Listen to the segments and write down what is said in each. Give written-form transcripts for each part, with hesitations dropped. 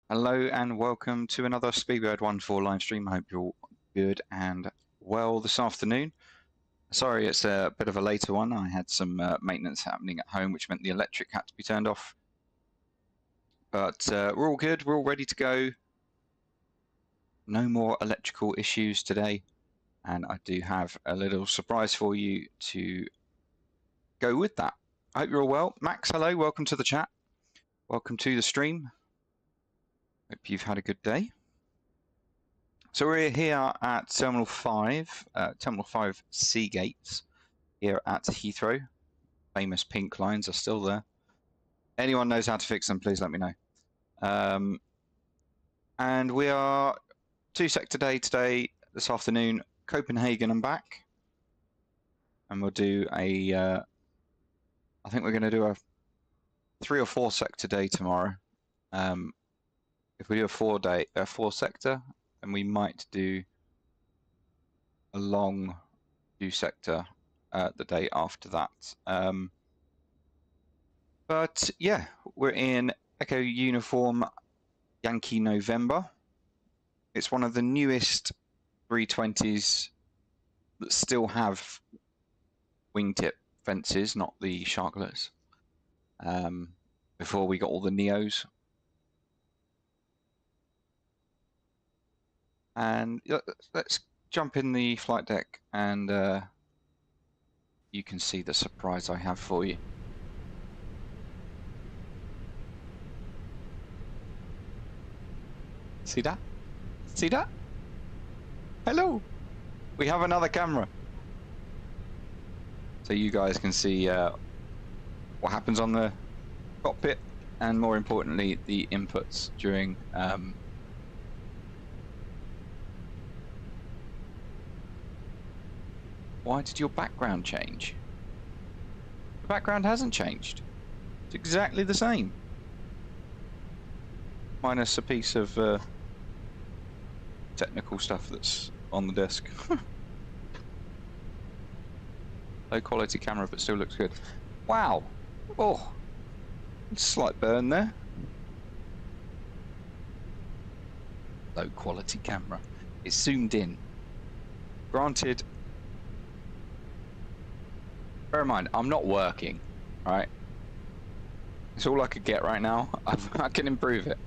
Hello and welcome to another Speedbird14 live stream. I hope you're all good and well this afternoon. Sorry, it's a bit of a later one. I had some maintenance happening at home, which meant the electric had to be turned off. But we're all good. We're all ready to go. No more electrical issues today. And I do have a little surprise for you to go with that. I hope you're all well. Max, hello. Welcome to the chat. Welcome to the stream. Hope you've had a good day. So we're here at Terminal 5 C gates here at Heathrow. Famous pink lines are still there. Anyone knows how to fix them, please let me know. And we are 2 sector day today, this afternoon, Copenhagen and back. And we'll do a, I think we're going to do a 3 or 4 sector day tomorrow. If we do a 4 sector, and we might do a long 2 sector the day after that. But yeah, we're in Echo Uniform Yankee November. It's one of the newest 320s that still have wingtip fences, not the sharklets. Before we got all the Neos. And let's jump in the flight deck and you can see the surprise I have for you. See that? See that? Hello! We have another camera. So you guys can see what happens on the cockpit and more importantly the inputs during Why did your background change? The background hasn't changed. It's exactly the same. Minus a piece of technical stuff that's on the desk. Low quality camera, but still looks good. Wow! Oh! Slight burn there. Low quality camera. It's zoomed in. Granted, bear in mind, I'm not working, right? It's all I could get right now. I can improve it.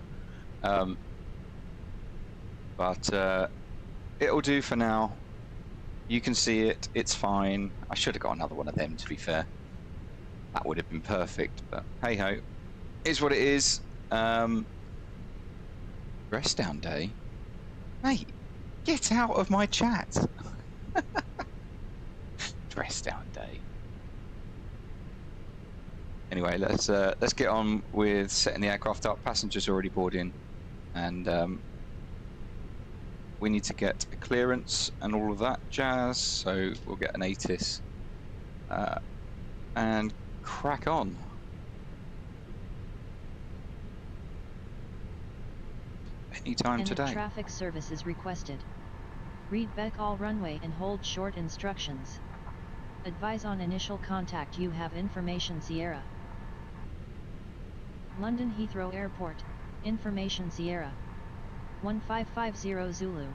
But it'll do for now. You can see it, it's fine. I should have got another one of them, to be fair. That would have been perfect, but hey ho. Is what it is. Rest down day? Mate, get out of my chat. Rest down day. Anyway, let's get on with setting the aircraft up. Passengers already board in, and we need to get a clearance and all of that jazz. So we'll get an ATIS and crack on. Anytime today. Traffic service is requested. Read back all runway and hold short instructions. Advise on initial contact. You have information Sierra. London Heathrow Airport, information Sierra. 1550 Zulu.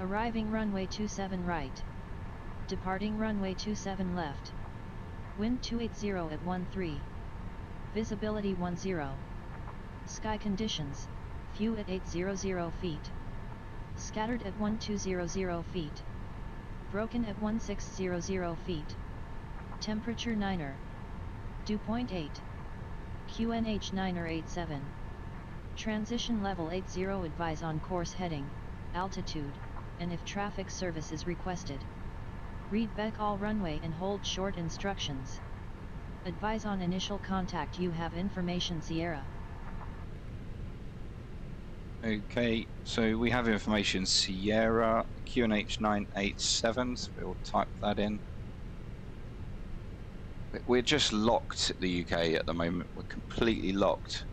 Arriving runway 27 right. Departing runway 27 left. Wind 280 at 13. Visibility 10. Sky conditions, few at 800 feet. Scattered at 1200 feet. Broken at 1600 feet. Temperature 9er. Dew point 8. QNH 9er 87. Transition level 80. Advise on course heading, altitude, and if traffic service is requested. Read back all runway and hold short instructions. Advise on initial contact. You have information Sierra. Okay, so we have information Sierra, QNH 987, so we'll type that in. We're just locked at the UK at the moment. We're completely locked.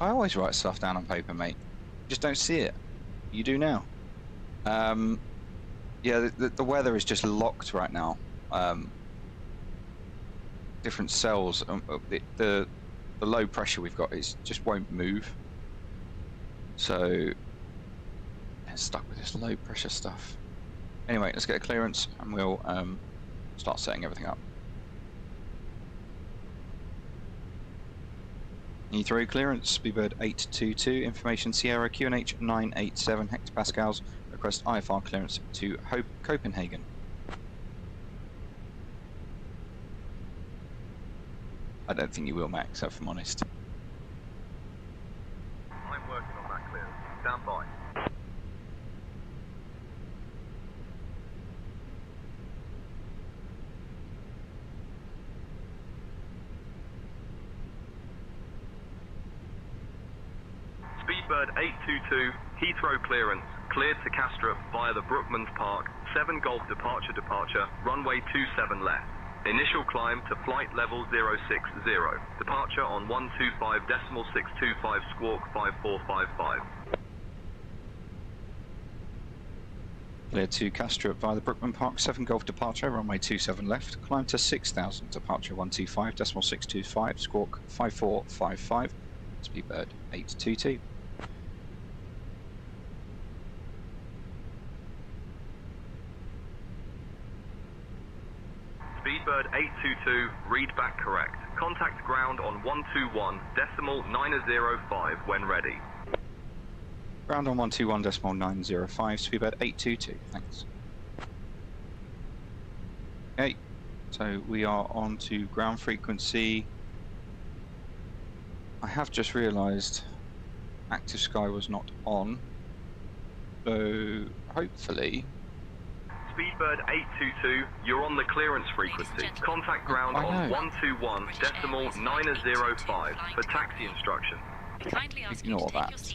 I always write stuff down on paper, mate. You just don't see it. You do now. Yeah, the weather is just locked right now. Different cells. The low pressure we've got is just won't move. So I'm stuck with this low pressure stuff. Anyway, let's get a clearance and we'll start setting everything up. Heathrow clearance, Speedbird 822, information Sierra QNH 987 hectopascals, request IFR clearance to Copenhagen. I don't think you will, Max, if I'm honest. I'm working on that clearance. Stand by. Speedbird 822, Heathrow clearance, cleared to Kastrup via the Brookmans Park, 7 Golf departure, runway 27 left. Initial climb to flight level 060. Departure on 125.625 squawk 5455. Clear to Kastrup via the Brookman Park, 7 Golf departure, runway 27 left. Climb to 6000, departure 125.625 squawk 5455. Speedbird 822. Speedbird 822, read back correct. Contact ground on 121.905 when ready. Ground on 121.905, Speedbird 822, thanks. Okay, so we are on to ground frequency. I have just realised Active Sky was not on, so hopefully... Speedbird 822, you're on the clearance frequency. Contact ground on 121.905 for taxi instruction. Ignore that.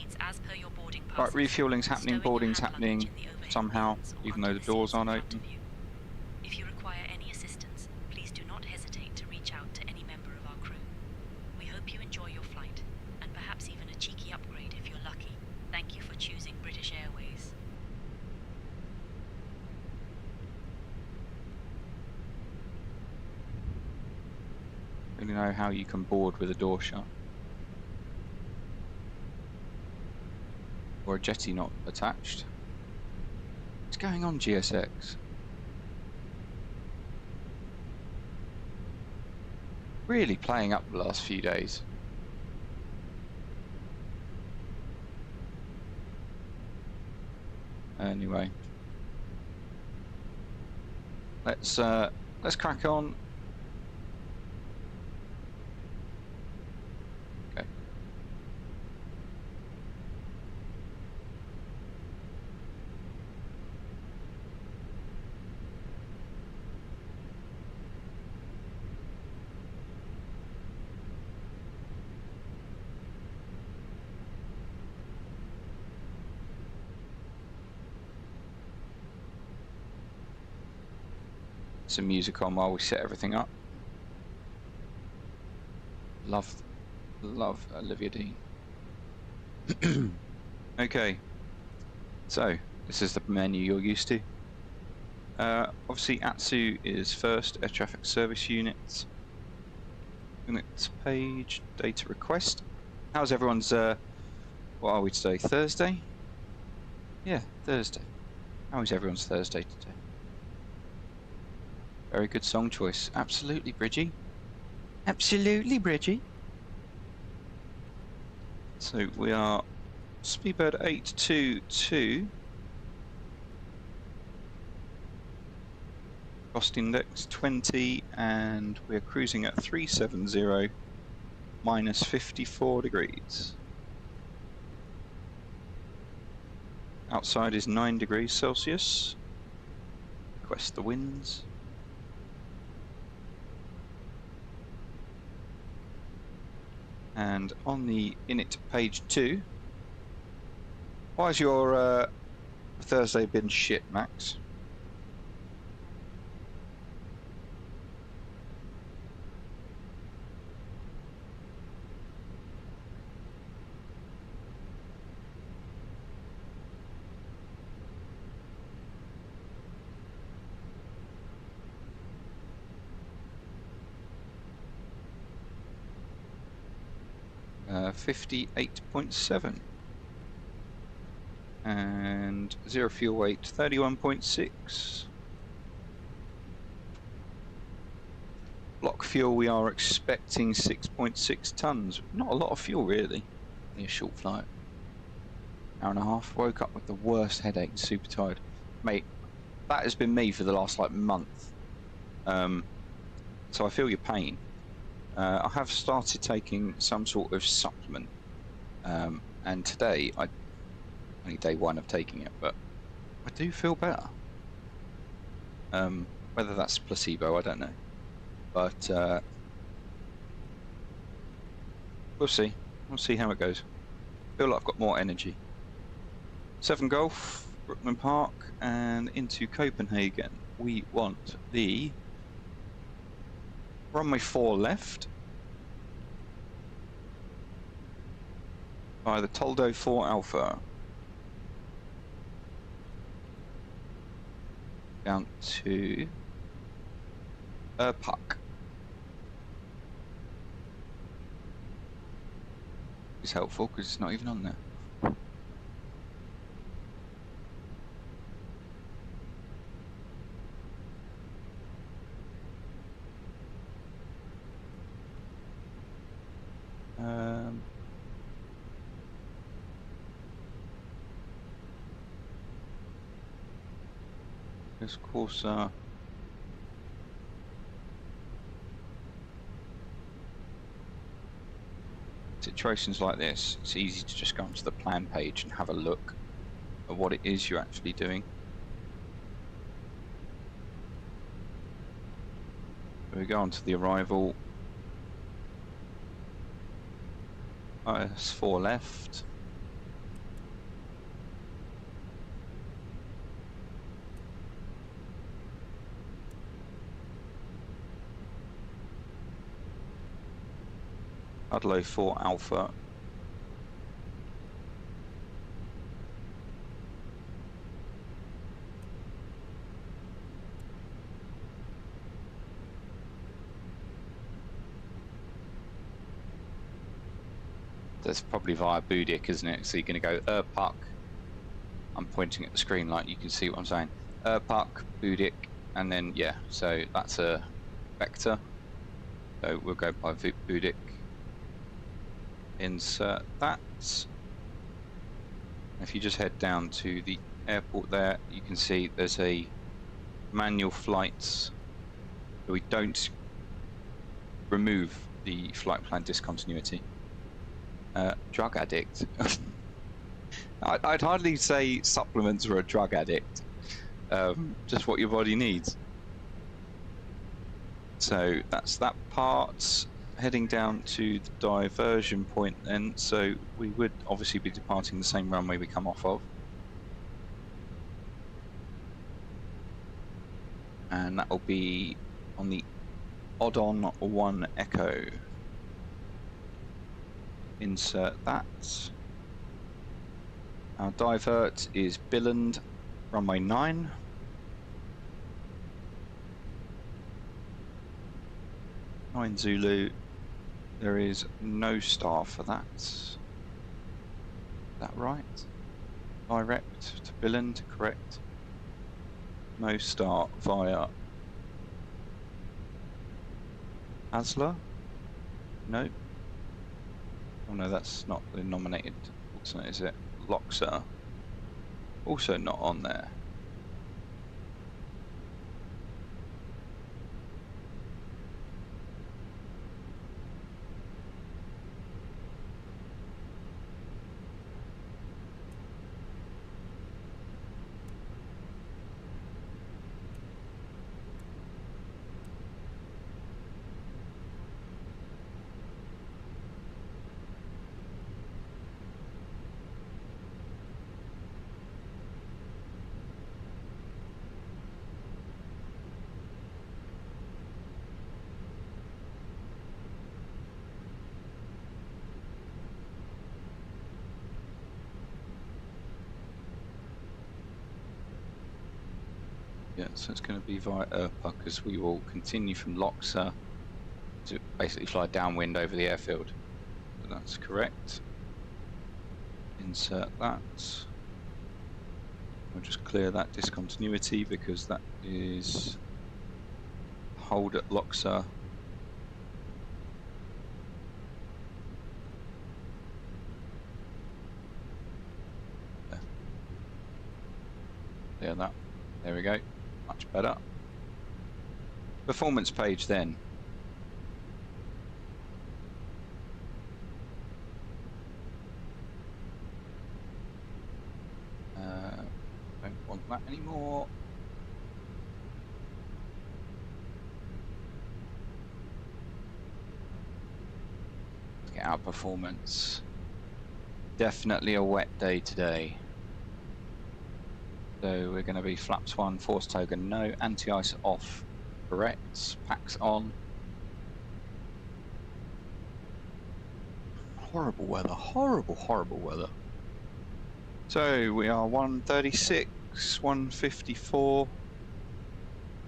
Right, refueling's happening, boarding's happening somehow, even though the doors aren't open. If you require any assistance, please do not hesitate to reach out to any member of our crew. We hope you enjoy your flight, and perhaps even a cheeky upgrade if you're lucky. Thank you for choosing British Airways. Really know how you can board with a door shut. Or a jetty not attached. What's going on, GSX? Really playing up the last few days. Anyway, let's crack on. Okay. Some music on while we set everything up. Love Olivia Dean. Okay, so this is the menu you're used to. Obviously ATSU is first, air traffic service units. Units page, data request. How's everyone's, what are we today, Thursday? Yeah, Thursday. How is everyone's Thursday today? Very good song choice. Absolutely, Bridgie. Absolutely, Bridgie. So we are Speedbird 822. Cost index 20, and we're cruising at 370 minus 54 degrees. Outside is 9 degrees Celsius. Request the winds. And on the init page 2, why has your Thursday been shit, Max? Uh, 58.7. And 0 fuel weight 31.6. Block fuel we are expecting 6.6 tons. Not a lot of fuel really. Only a short flight. Hour and a half. Woke up with the worst headache, super tired. Mate, that has been me for the last like month. So I feel your pain. I have started taking some sort of supplement. And today, only day one of taking it, but I do feel better. Whether that's placebo, I don't know. But we'll see. We'll see how it goes. Feel like I've got more energy. 7 Golf, Brookman Park, and into Copenhagen. We want the runway 4 left by the Toldo 4 Alpha. Down to Puck. It's helpful because it's not even on there. This course situations like this, it's easy to just go onto the plan page and have a look at what it is you're actually doing. So we go on to the arrival. IS4 left. Udlow 4 Alpha. That's probably via Budik, isn't it? So you're going to go Puck. I'm pointing at the screen like you can see what I'm saying. Puck, Budik, and then yeah, so that's a vector. So we'll go by Budik. Insert that. If you just head down to the airport there, you can see there's a manual flights. We don't remove the flight plan discontinuity. Drug addict. I'd hardly say supplements are a drug addict. Just what your body needs. So that's that part. Heading down to the diversion point then, so we would obviously be departing the same runway we come off of. And that will be on the odd-on 1 Echo. Insert that. Our divert is Billund, runway 9. Zulu. There is no star for that. Is that right? Direct to Billund, correct. No star via Asla? No. Oh no, that's not the nominated alternate, is it? Loxa. Also not on there. Yeah, so it's going to be via Irpa because we will continue from Loxa to basically fly downwind over the airfield. So that's correct. Insert that. We'll just clear that discontinuity because that is hold at Loxa. Clear that. There we go. Much better. Performance page then. Don't want that anymore. Let's get our performance. Definitely a wet day today. So we're going to be flaps 1, force token no, anti-ice off, correct, packs on. Horrible weather, horrible, horrible weather. So we are 136, 154,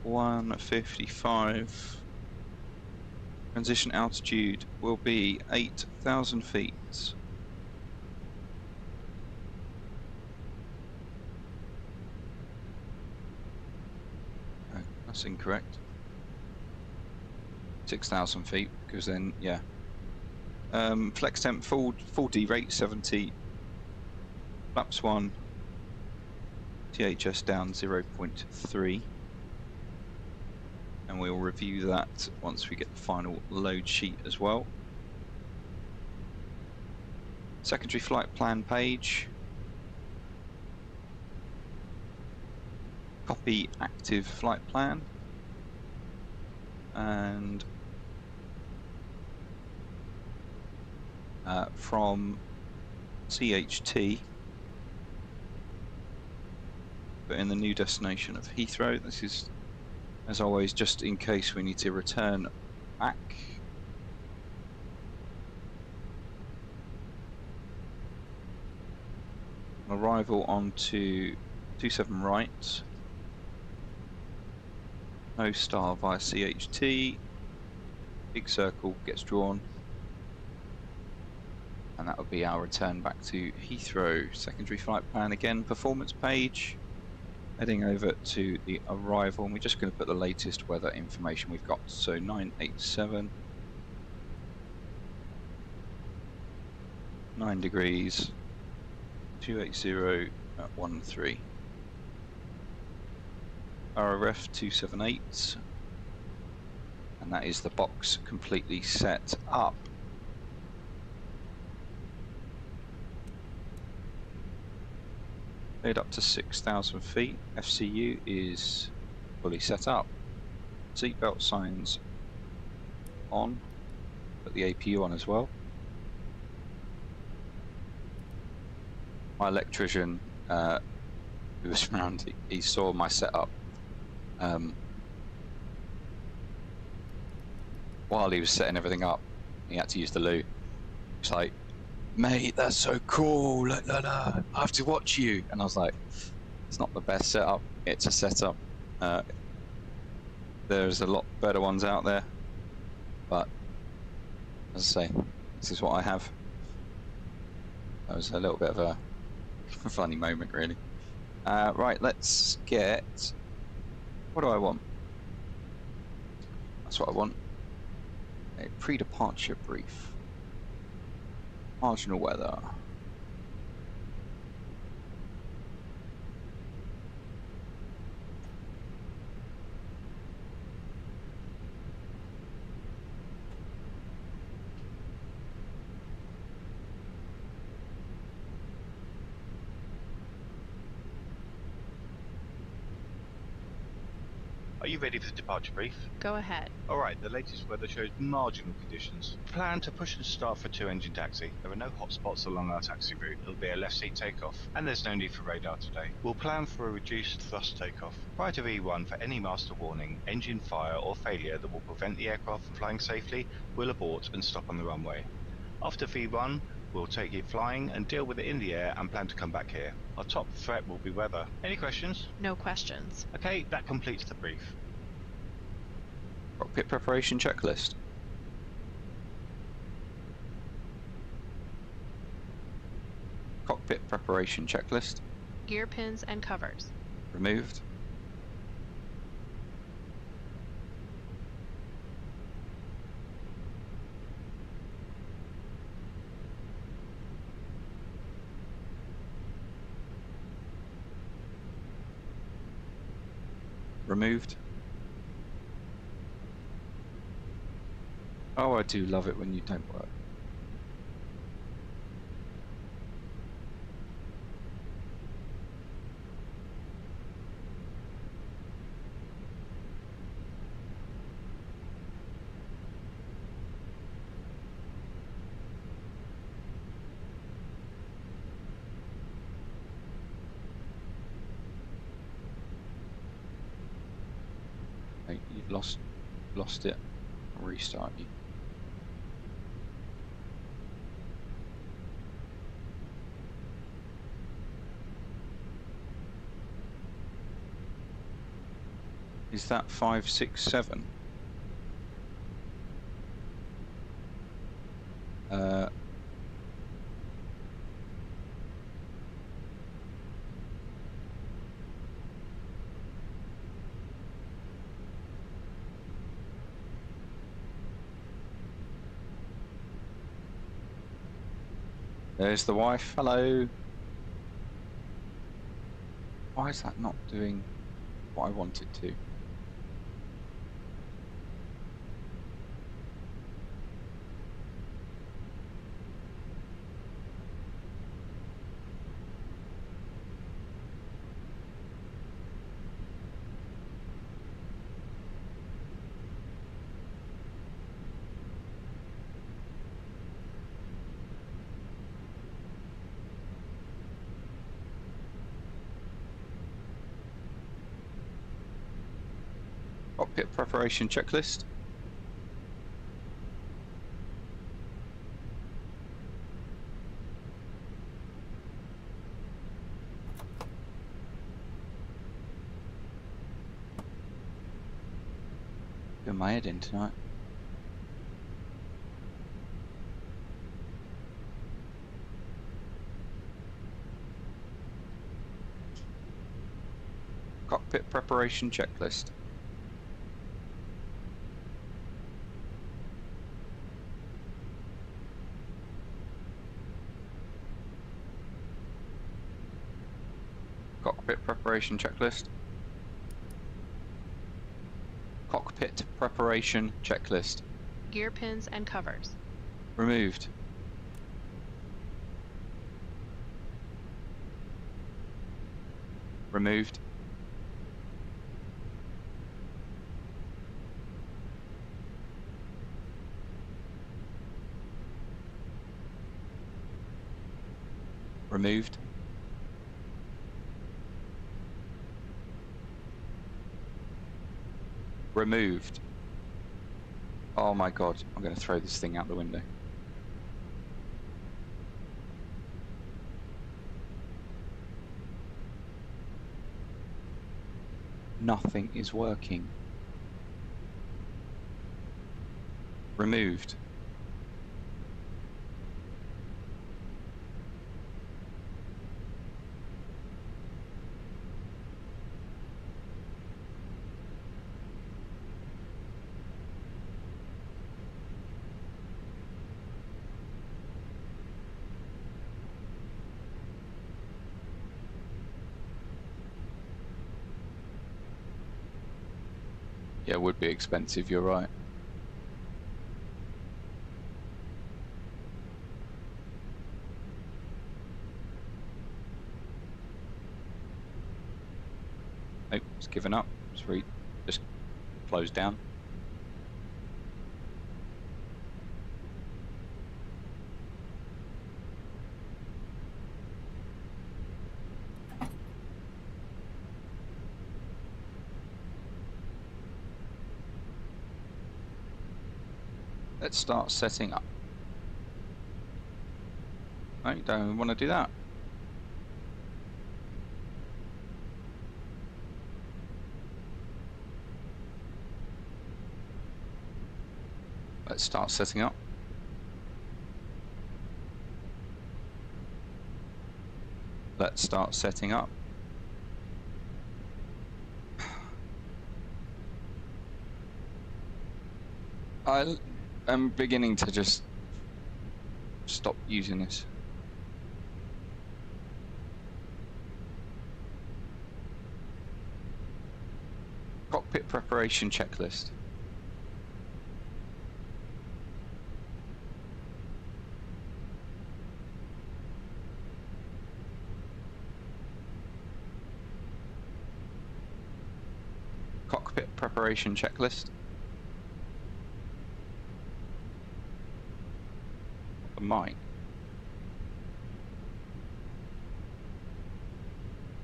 155. Transition altitude will be 8,000 feet. That's incorrect. 6,000 feet, because then, yeah. Flex temp full D rate 70. Flaps 1. THS down 0.3. And we'll review that once we get the final load sheet as well. Secondary flight plan page. Copy active flight plan. And from CHT, put in the new destination of Heathrow. This is, as always, just in case we need to return back. Arrival onto 27 right. No star via CHT. Big circle gets drawn. And that would be our return back to Heathrow. Secondary flight plan again, performance page. Heading over to the arrival, and we're just going to put the latest weather information we've got. So 987, 9 degrees, 280 at 13. RRF 278, and that is the box completely set up. Cleared up to 6,000 feet. FCU is fully set up. Seatbelt signs on. Put the APU on as well. My electrician, who was around, he saw my setup while he was setting everything up. He had to use the loo. It's like, mate, that's so cool, I have to watch you. And I was like, it's not the best setup, it's a setup. There's a lot better ones out there, but as I say, this is what I have. That was a little bit of a funny moment, really. Right, let's get, what do I want? That's what I want. A pre-departure brief. Marginal weather. Are you ready for the departure brief? Go ahead. Alright, the latest weather shows marginal conditions. Plan to push and start for 2-engine taxi. There are no hotspots along our taxi route. It'll be a left seat takeoff, and there's no need for radar today. We'll plan for a reduced thrust takeoff. Prior to V1, for any master warning, engine fire or failure that will prevent the aircraft from flying safely, we'll abort and stop on the runway. After V1, we'll take it flying and deal with it in the air and plan to come back here. Our top threat will be weather. Any questions? No questions. Okay, that completes the brief. Cockpit preparation checklist. Cockpit preparation checklist. Gear pins and covers. Removed. Removed. Oh, I do love it when you don't work. Okay, you've lost it. I'll restart you. Is that 567? There's the wife. Hello. Why is that not doing what I wanted to? Cockpit preparation checklist. Doing my head in tonight. Cockpit preparation checklist. Cockpit preparation checklist. Cockpit preparation checklist. Gear pins and covers. Removed. Removed. Removed. Removed. Oh my god, I'm going to throw this thing out the window. Nothing is working. Removed. Yeah, it would be expensive, you're right. Nope, it's given up. Sweet. Just close down. Let's start setting up. No, you don't want to do that. Let's start setting up. Let's start setting up. I am beginning to just stop using this. Cockpit preparation checklist. Cockpit preparation checklist. The mic.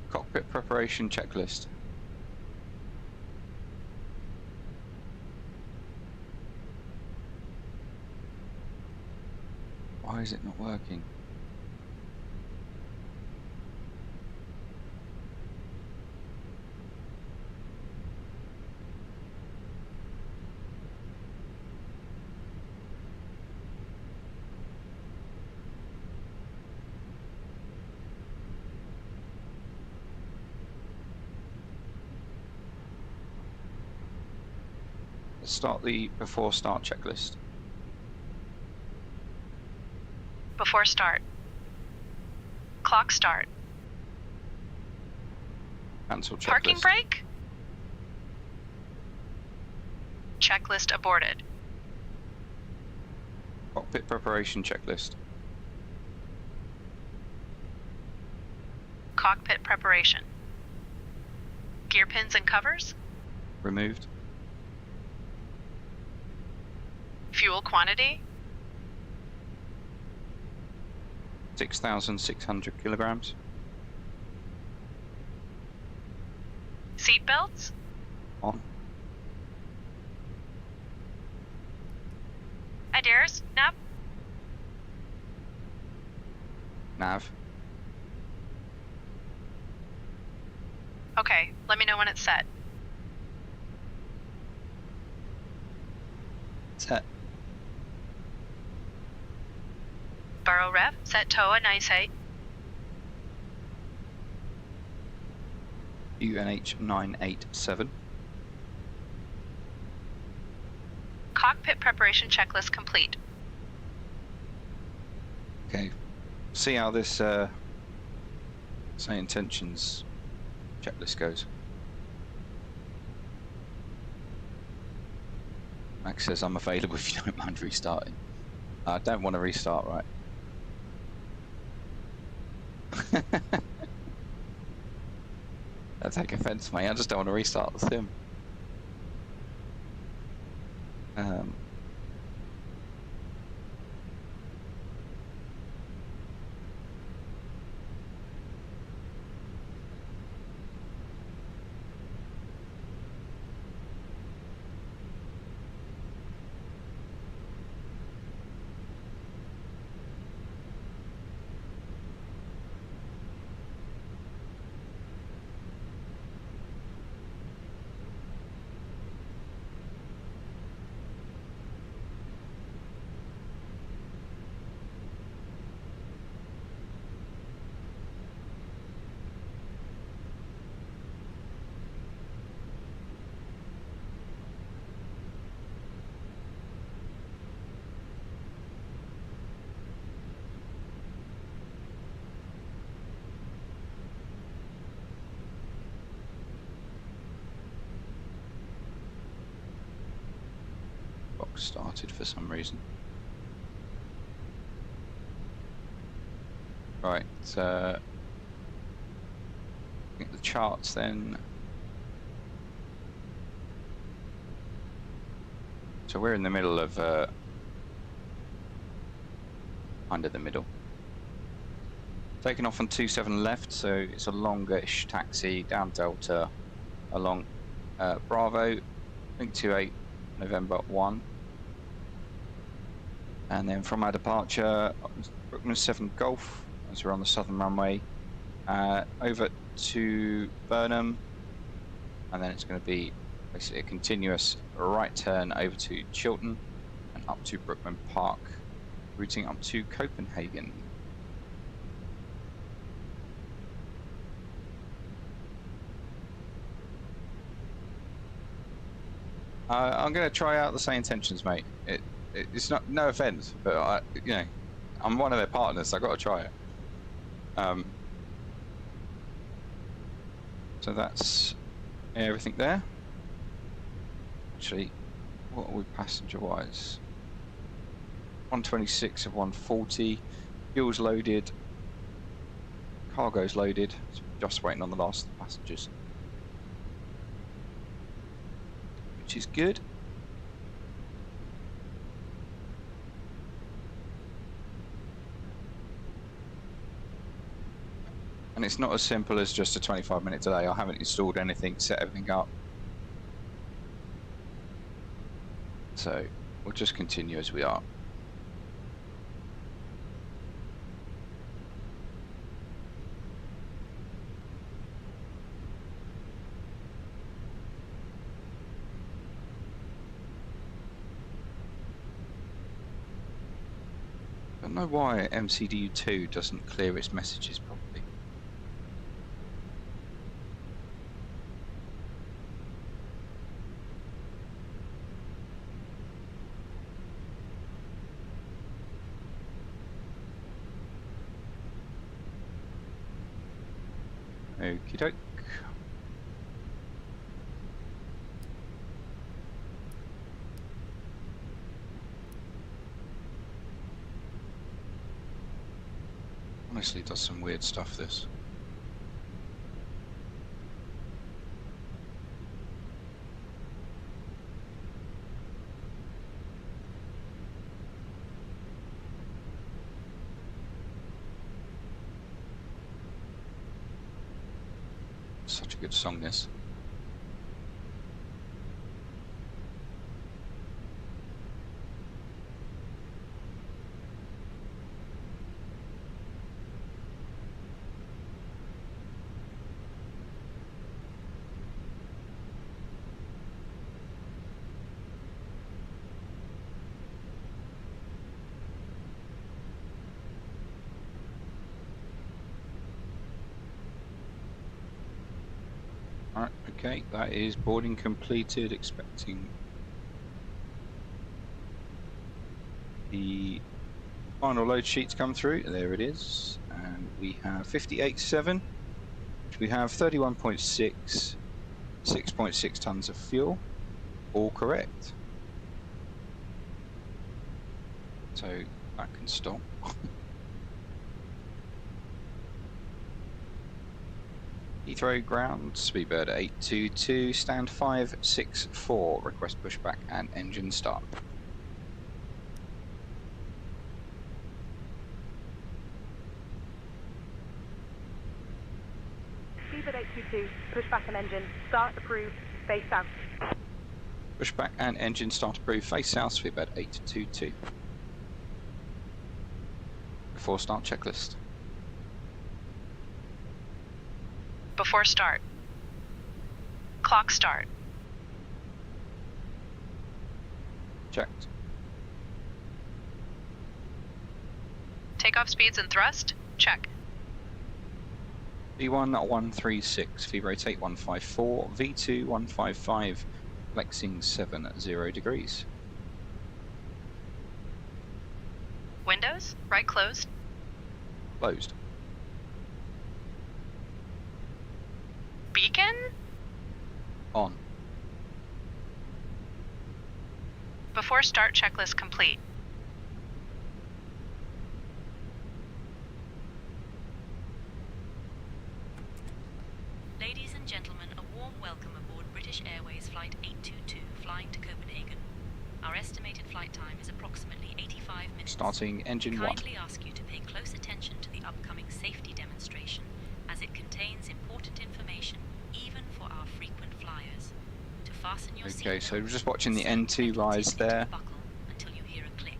Cockpit preparation checklist. Why is it not working? Let's start the before start checklist. Before start. Clock start. Cancel checklist. Parking brake? Checklist aborted. Cockpit preparation checklist. Cockpit preparation. Gear pins and covers? Removed. Fuel quantity? 6,600 kilograms. Seat belts? On. IDERS? Nav? Nav. Okay, let me know when it's set. Set. Baro ref, set TOA 98. UNH 987. Cockpit preparation checklist complete. Okay. See how this SayIntentions checklist goes. Max says I'm available if you don't mind restarting. I don't want to restart, right? Don't take offense, mate. I just don't want to restart the sim. Box started for some reason. Right, I think the charts then. So we're in the middle of under the middle. Taking off on 27 left, so it's a longish taxi down Delta along Bravo, link 28 November 1. And then from our departure, Brookman 7 Golf, as we're on the southern runway, over to Burnham, and then it's going to be basically a continuous right turn over to Chiltern and up to Brookman Park, routing up to Copenhagen. I'm going to try out the SayIntentions, mate. It's not, no offense, but you know, I'm one of their partners, so I've got to try it. So that's everything there. Actually, what are we passenger-wise? 126 of 140. Fuel's loaded. Cargo's loaded. So just waiting on the last of the passengers, which is good. And it's not as simple as just a 25-minute delay. I haven't installed anything, set everything up. So we'll just continue as we are. I don't know why MCDU2 doesn't clear its messages properly. Okie doke. Honestly, does some weird stuff, this. Such a good song, this. Alright, okay, that is boarding completed, expecting the final load sheet to come through. There it is, and we have 58.7, which we have 31.6, 6.6 tons of fuel, all correct. So that can stop. Heathrow ground, Speedbird 822, stand 564, request pushback and engine start. Speedbird 822, pushback and engine, start approved, face south. Pushback and engine start approved, face south, Speedbird 822. Before start checklist. Before start. Clock start. Checked. Takeoff speeds and thrust? Check. V1 136, V rate 8154, V2 155, flexing 70 degrees. Windows? Right closed. Closed. Beacon? On. Before start checklist complete. Ladies and gentlemen, a warm welcome aboard British Airways Flight 822 flying to Copenhagen. Our estimated flight time is approximately 85 minutes. Starting engine we 1. kindly ask you to pay close attention to the upcoming safety demonstration, as it contains important information even for our frequent flyers. To fasten your Okay, so seatbelt, we're just watching the slip N2 metal rise tip into there. the buckle until you hear a click.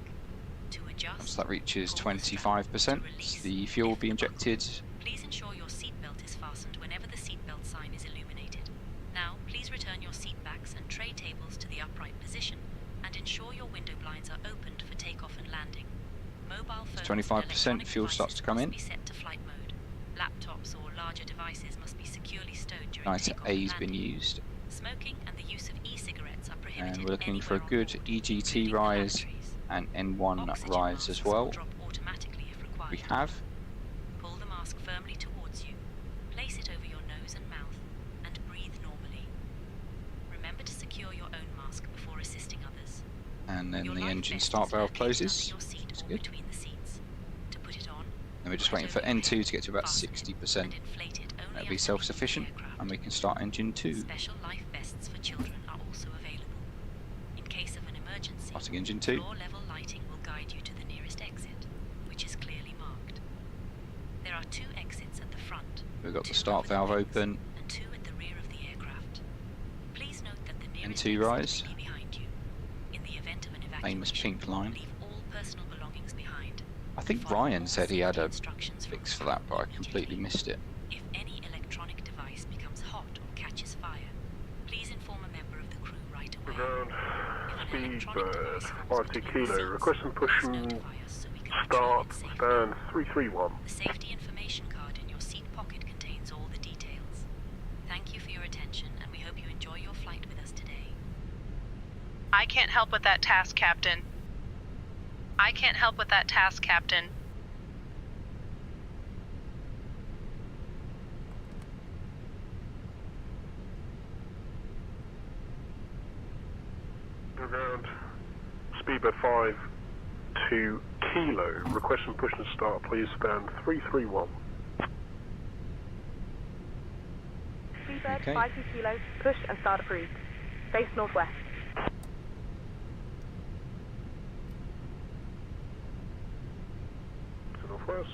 To adjust, Once that reaches pull the strap. 25%, To release, the fuel will lift be the buckle. injected. Please ensure your seatbelt is fastened whenever the seatbelt sign is illuminated. Now, please return your seat backs and tray tables to the upright position, and ensure your window blinds are opened for takeoff and landing. Mobile phones 25% and electronic fuel starts to come devices in. must be set to flight mode. Laptops or larger devices must be securely stowed during Nice takeoff A's and been landing. used. Smoking and the use of e-cigarettes are prohibited. And limited we're looking for a anywhere on good board, EGT including the rise lavatories. and N1 Oxygen rise as masks will well. drop automatically if required. We have. Pull the mask firmly towards you, place it over your nose and mouth, and breathe normally. Remember to secure your own mask before assisting others. And then Your the life engine vest start is valve located closes. under your seat That's or good. between the seats. To put it on, And we're just put waiting it for over your N2 head, to get to about fasten it, 60%. and inflate it only That'll be until it leaves the self-sufficient, aircraft. and we can start engine 2. Special life vests for children are also available. In case of an emergency, Starting engine 2. floor-level lighting will guide you to the nearest exit, which is clearly marked. There are 2 exits at the front. We've got the 2 start over the valve wings open. and 2 at the rear of the aircraft. Please note that the nearest N2 exit rise. may be behind you. In the event of an Famous evacuation, pink line. leave all personal belongings behind. I think Follow Ryan all said he had safety a instructions from fix the for that, crew but I completely immediately. missed it. If any electronic device becomes hot or catches fire, please inform a member of the crew right away. Ground, If an electronic device falls 5 between the kilo, seats, request and push please and notify us so we can start, retrieve it safely. stand 331. The safety information card in your seat pocket contains all the details. Thank you for your attention, and we hope you enjoy your flight with us today. I can't help with that task, Captain. I can't help with that task, Captain. Ground, Speedbird 5 to kilo, request and push and start, please stand 331. Speedbird Okay. 52 kilo, push and start approved. Face northwest. To northwest,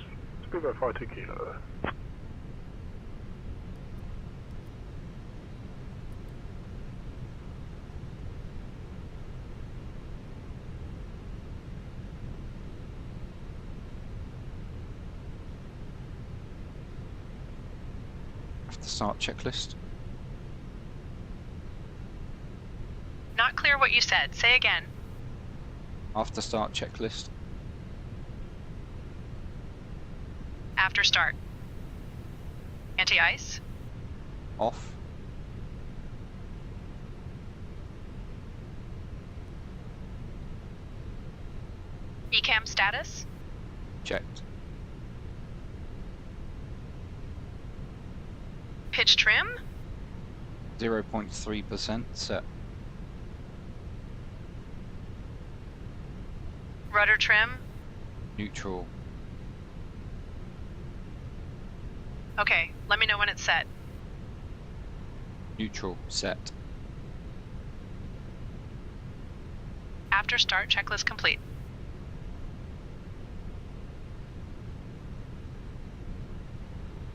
Speedbird 52 kilo. After start checklist. Not clear what you said. Say again. After start checklist. After start. Anti-ice. Off. ECAM status. Checked. Pitch trim. 0.3% set. Rudder trim. Neutral. Okay, let me know when it's set. Neutral. Set. After start checklist complete.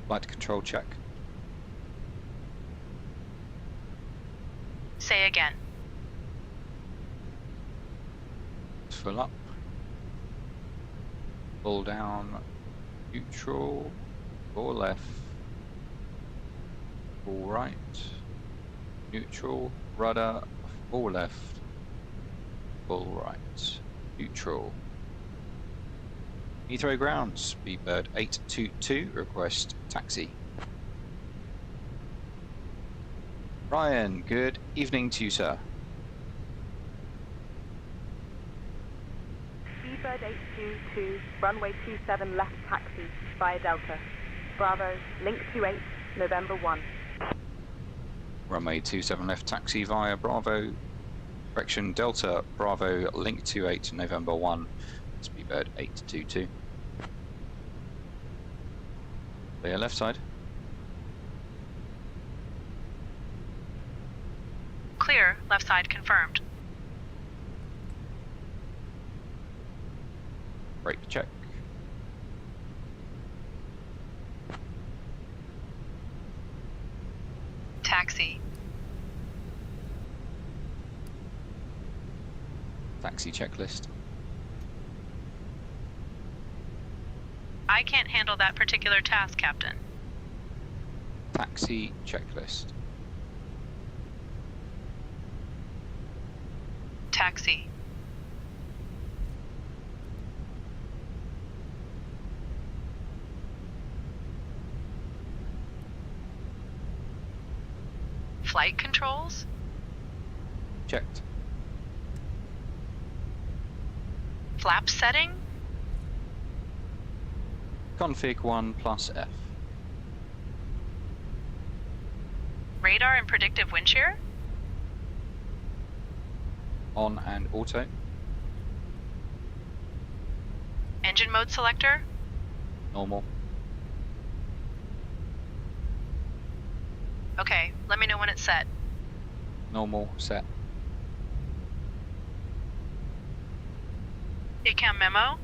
Flight control check. Say again. Full up. Full down. Neutral. Full left. Full right. Neutral. Rudder. Full left. Full right. Neutral. Heathrow ground. Speedbird 822. Request taxi. Ryan, good evening to you, sir. Speedbird 822, runway 27 left taxi via Delta. Bravo, link 28, November 1. Runway 27 left taxi via Bravo. Correction Delta Bravo link 28 November 1. Speedbird 822. Clear left side. Clear, left side confirmed. Brake check. Taxi. Taxi checklist. I can't handle that particular task, Captain. Taxi checklist. Taxi. Flight controls? Checked. Flap setting? Config 1 plus F. Radar and predictive wind shear? On and auto. Engine mode selector? Normal. Okay, let me know when it's set. Normal. Set. ACAM memo?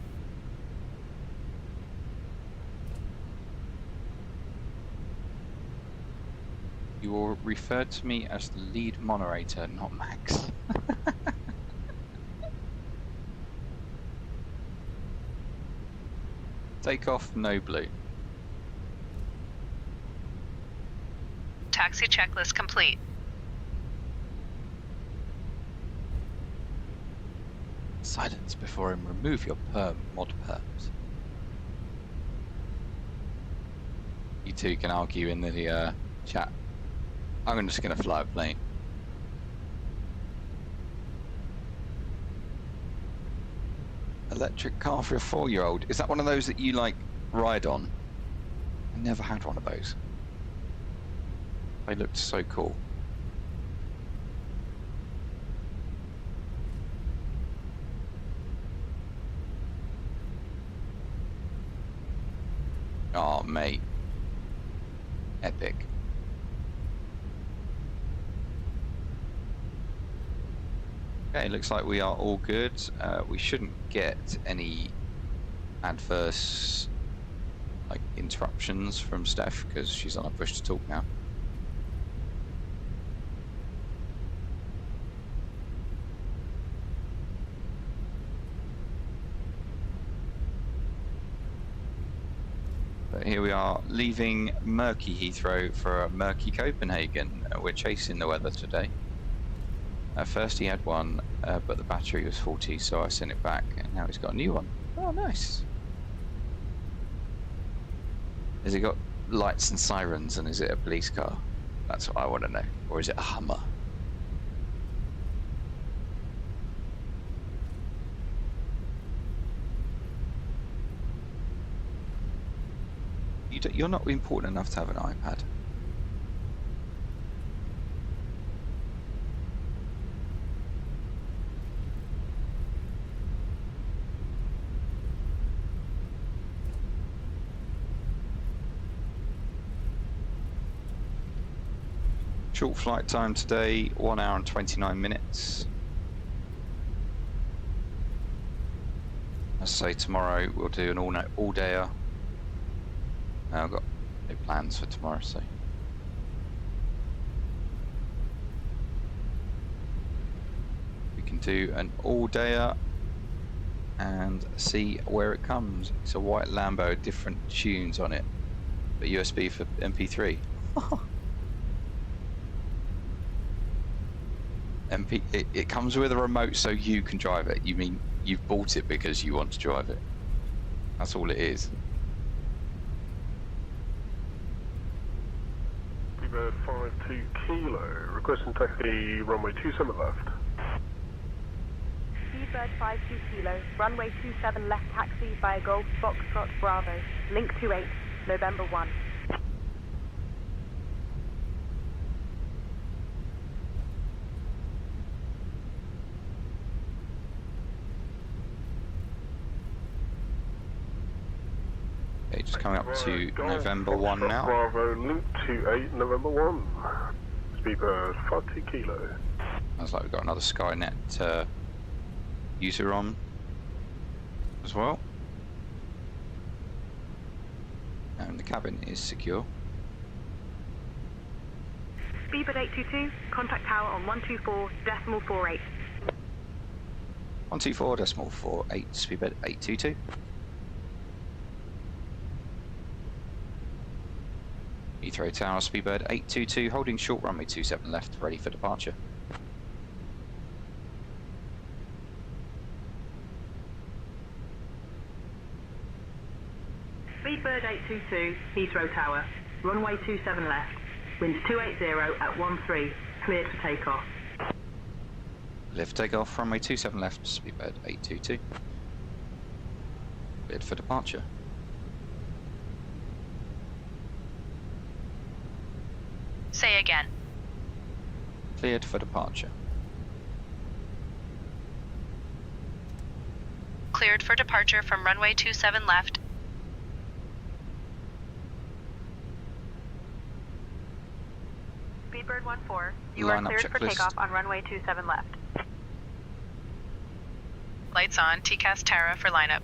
You will refer to me as the lead moderator, not Max. Takeoff, no blue. Taxi checklist complete. Silence before him. Remove your mod perms. You two can argue in the chat. I'm just going to fly a plane. Electric car for a 4-year-old. Is that one of those that you like ride on? I never had one of those. They looked so cool. Oh, mate. Epic. Okay, looks like we are all good. We shouldn't get any adverse interruptions from Steph because she's on a push to talk now. But here we are leaving murky Heathrow for a murky Copenhagen. We're chasing the weather today. First he had one, but the battery was faulty, so I sent it back, and now he's got a new one. Oh, nice. Has it got lights and sirens, and is it a police car? That's what I want to know. Or is it a Hummer? You're not important enough to have an iPad. Short flight time today, 1 hour and 29 minutes. As I say, tomorrow we'll do an all-dayer. I've got no plans for tomorrow, so. We can do an all-dayer and see where it comes. It's a white Lambo, different tunes on it, but USB for MP3. It comes with a remote so you can drive it. You mean you've bought it because you want to drive it? That's all it is. Speedbird 52 Kilo, requesting taxi runway 27 left. Speedbird 52 Kilo, runway 27 left taxi via Golf Foxtrot Bravo, link 28, November 1. Okay, just coming up to November 1 now. Bravo, link 28, November 1. Speedbird 52 Kilo. Sounds like we've got another Skynet user on as well. And the cabin is secure. Speedbird 822, contact tower on 124.48. 124.48, Speedbird 822. Heathrow Tower, Speedbird 822, holding short runway 27 left, ready for departure. Speedbird 822, Heathrow Tower, runway 27 left, wind 280 at 13, cleared for takeoff. Clear for takeoff, runway 27 left, Speedbird 822. Cleared for departure. Say again. Cleared for departure. Cleared for departure from runway 27 left. Speedbird14, you Line are up cleared for checklist. takeoff on runway 27 left. Lights on, TCAS Tara for lineup.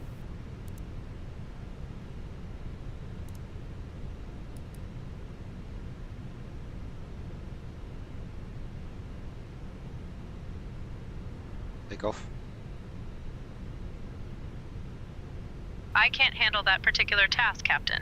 Takeoff. I can't handle that particular task, Captain.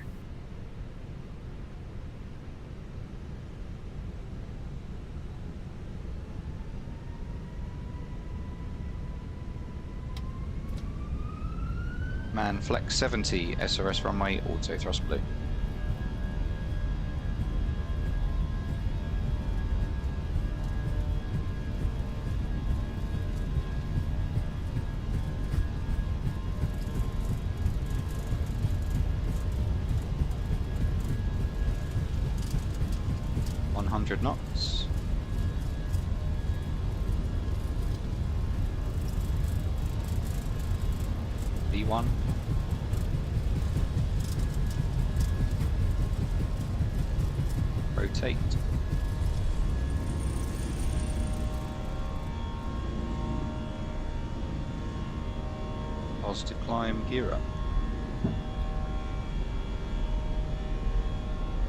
Man, Flex 70, SRS runway, auto thrust blue. Knots. B1. Rotate. Positive climb, gear up.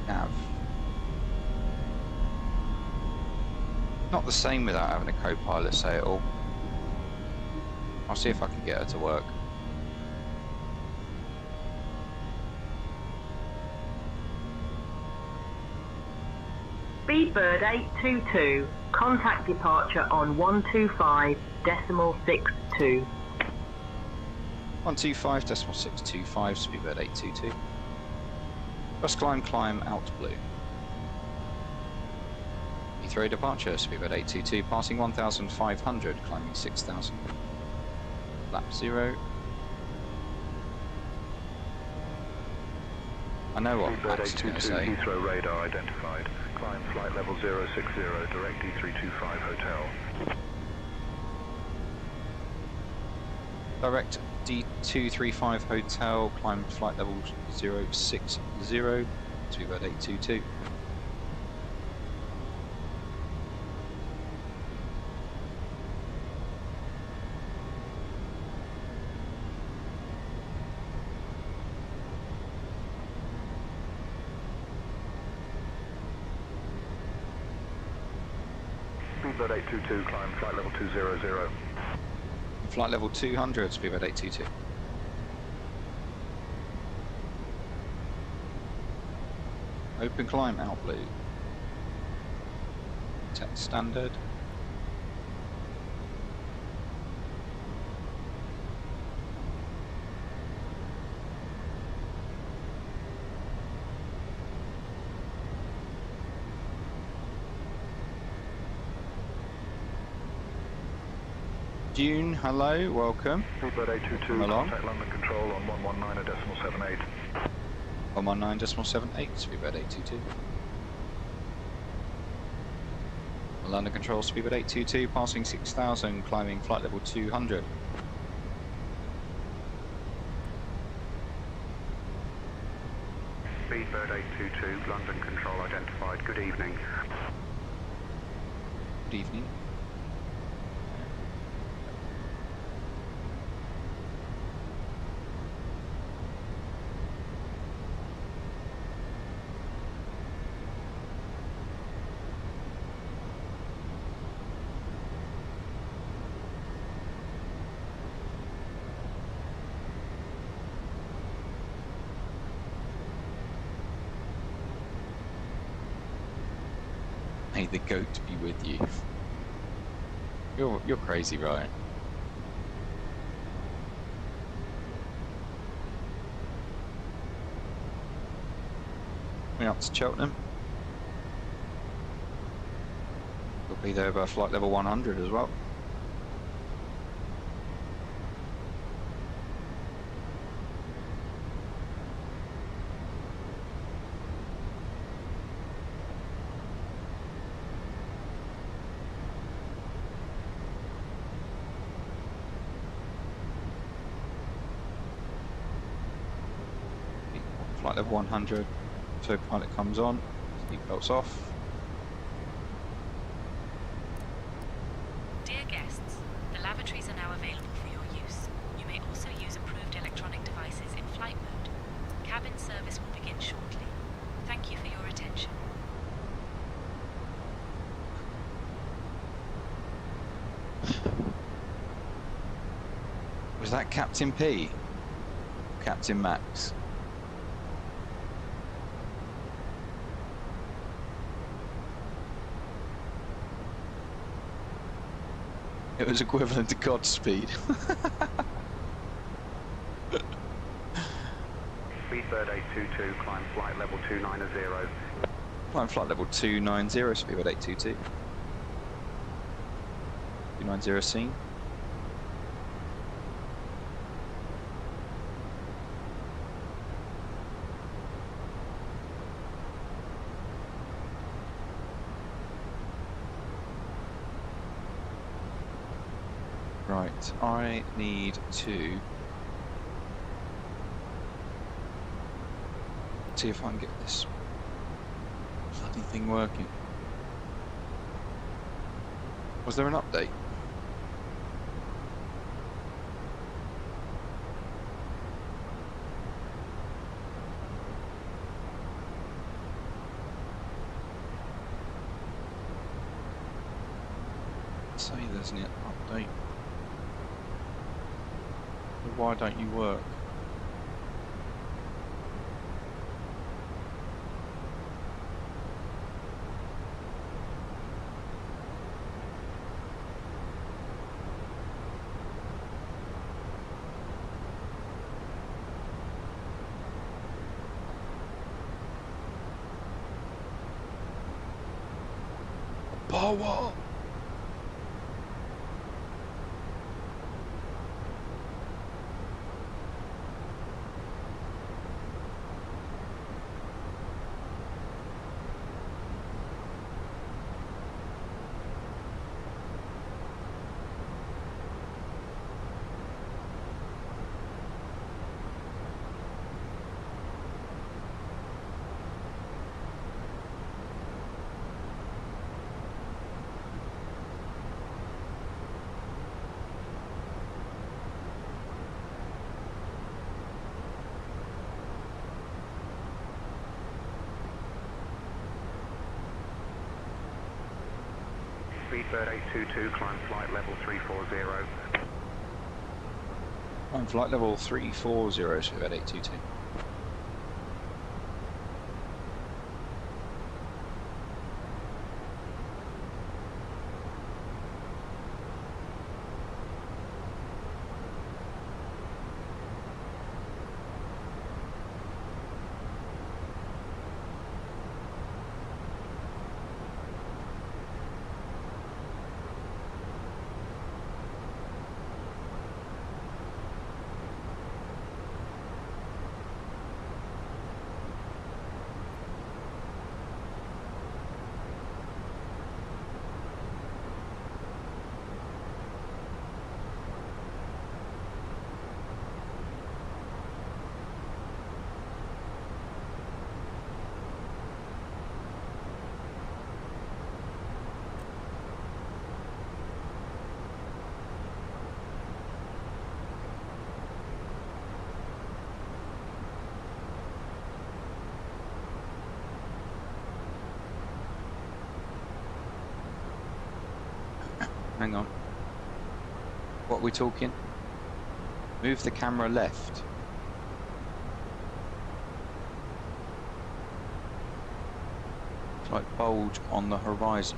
Nav. Not the same without having a co-pilot say it all. I'll see if I can get her to work. Speedbird 822, contact departure on 125.62. 125.625, Speedbird 822. Just climb out blue. Heathrow departure, Speedbird 822, passing 1,500, climbing 6,000. Lap 0. I know what Max is going to say. Heathrow radar identified. Climb flight level 060, direct D325 hotel. Direct D235 hotel, climb flight level 060, Speedbird 822. Speedbird 822, climb flight level 200. Flight level 200, Speedbird 822. Open climb out blue. Tech standard. June, hello, welcome. Speedbird 822, Come along. contact London Control on 119.78. 119.78, Speedbird 822. London Control, Speedbird 822, passing 6,000, climbing flight level 200. Speedbird 822, London Control identified. Good evening. Good evening. May the goat be with you. You're crazy, right? Coming up to Cheltenham. We'll be there by flight level 100 as well. flight level 100. Autopilot comes on, seatbelts off. Dear guests, the lavatories are now available for your use. You may also use approved electronic devices in flight mode. Cabin service will begin shortly. Thank you for your attention. Was that Captain P? Captain Max? It was equivalent to Godspeed. Speedbird 822, climb flight level 290. Climb flight level 290, Speedbird 822. 290 scene. Right, I need to see if I can get this bloody thing working. Was there an update? Say there's an update. Why don't you work? Power! Speedbird 822, climb flight level 340. I'm flight level 340, so at 822. Hang on. What are we talking? Move the camera left. Like bulge on the horizon.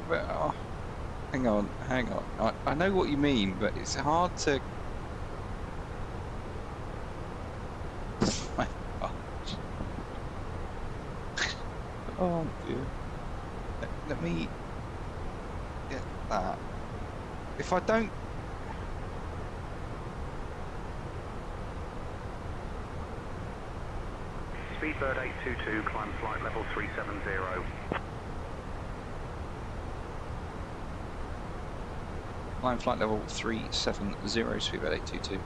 But, hang on. I know what you mean, but it's hard to. Oh dear. Let me get that. If I don't. Speedbird 822, climb flight level 370. Climb flight level 370, Speedbird 822.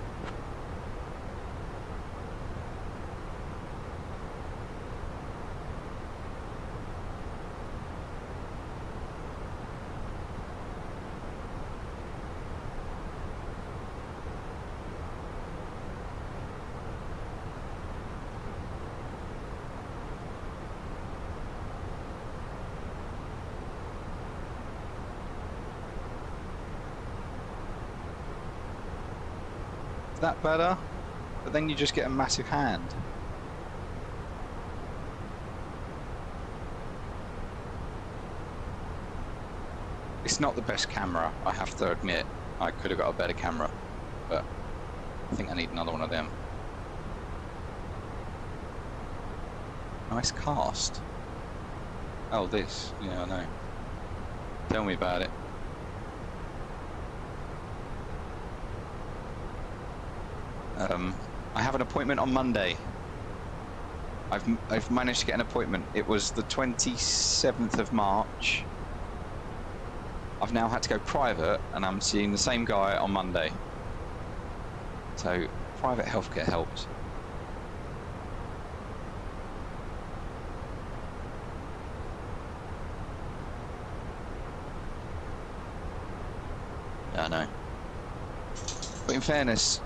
That better, but then you just get a massive hand. It's not the best camera, I have to admit. I could have got a better camera, but I think I need another one of them. Nice cast. Oh, this. Yeah, I know. Tell me about it. I have an appointment on Monday. I've managed to get an appointment. It was the 27th of March. I've now had to go private, and I'm seeing the same guy on Monday. So private healthcare helps. I know. But in fairness,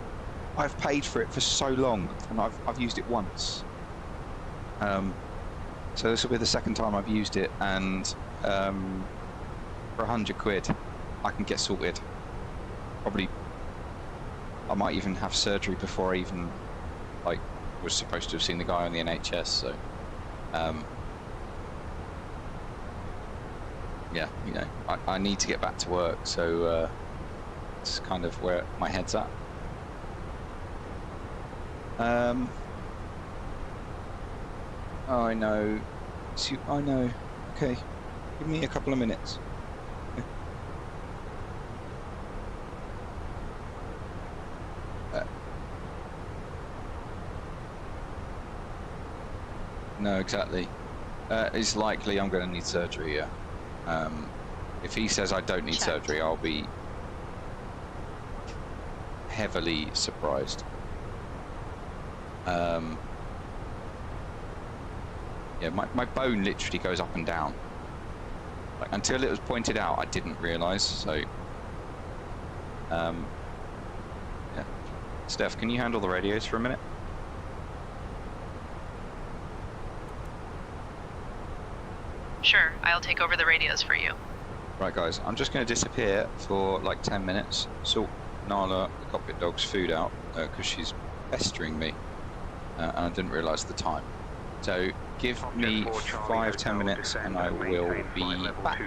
I've paid for it for so long, and I've used it once. So this will be the second time I've used it, and for £100 I can get sorted. Probably I might even have surgery before I even was supposed to have seen the guy on the NHS. So yeah, you know, I need to get back to work, so it's kind of where my head's at. Oh, I know. I know. Okay, give me a couple of minutes. No, exactly. It's likely I'm going to need surgery, yeah. If he says I don't need surgery, I'll be heavily surprised. Yeah, my bone literally goes up and down. Like, until it was pointed out, I didn't realise, so... yeah. Steph, can you handle the radios for a minute? Sure, I'll take over the radios for you. Right, guys, I'm just going to disappear for like 10 minutes, sort Nala, the cockpit dog's food out, because she's pestering me, and I didn't realise the time. So, give me 5-10 minutes and I will be back.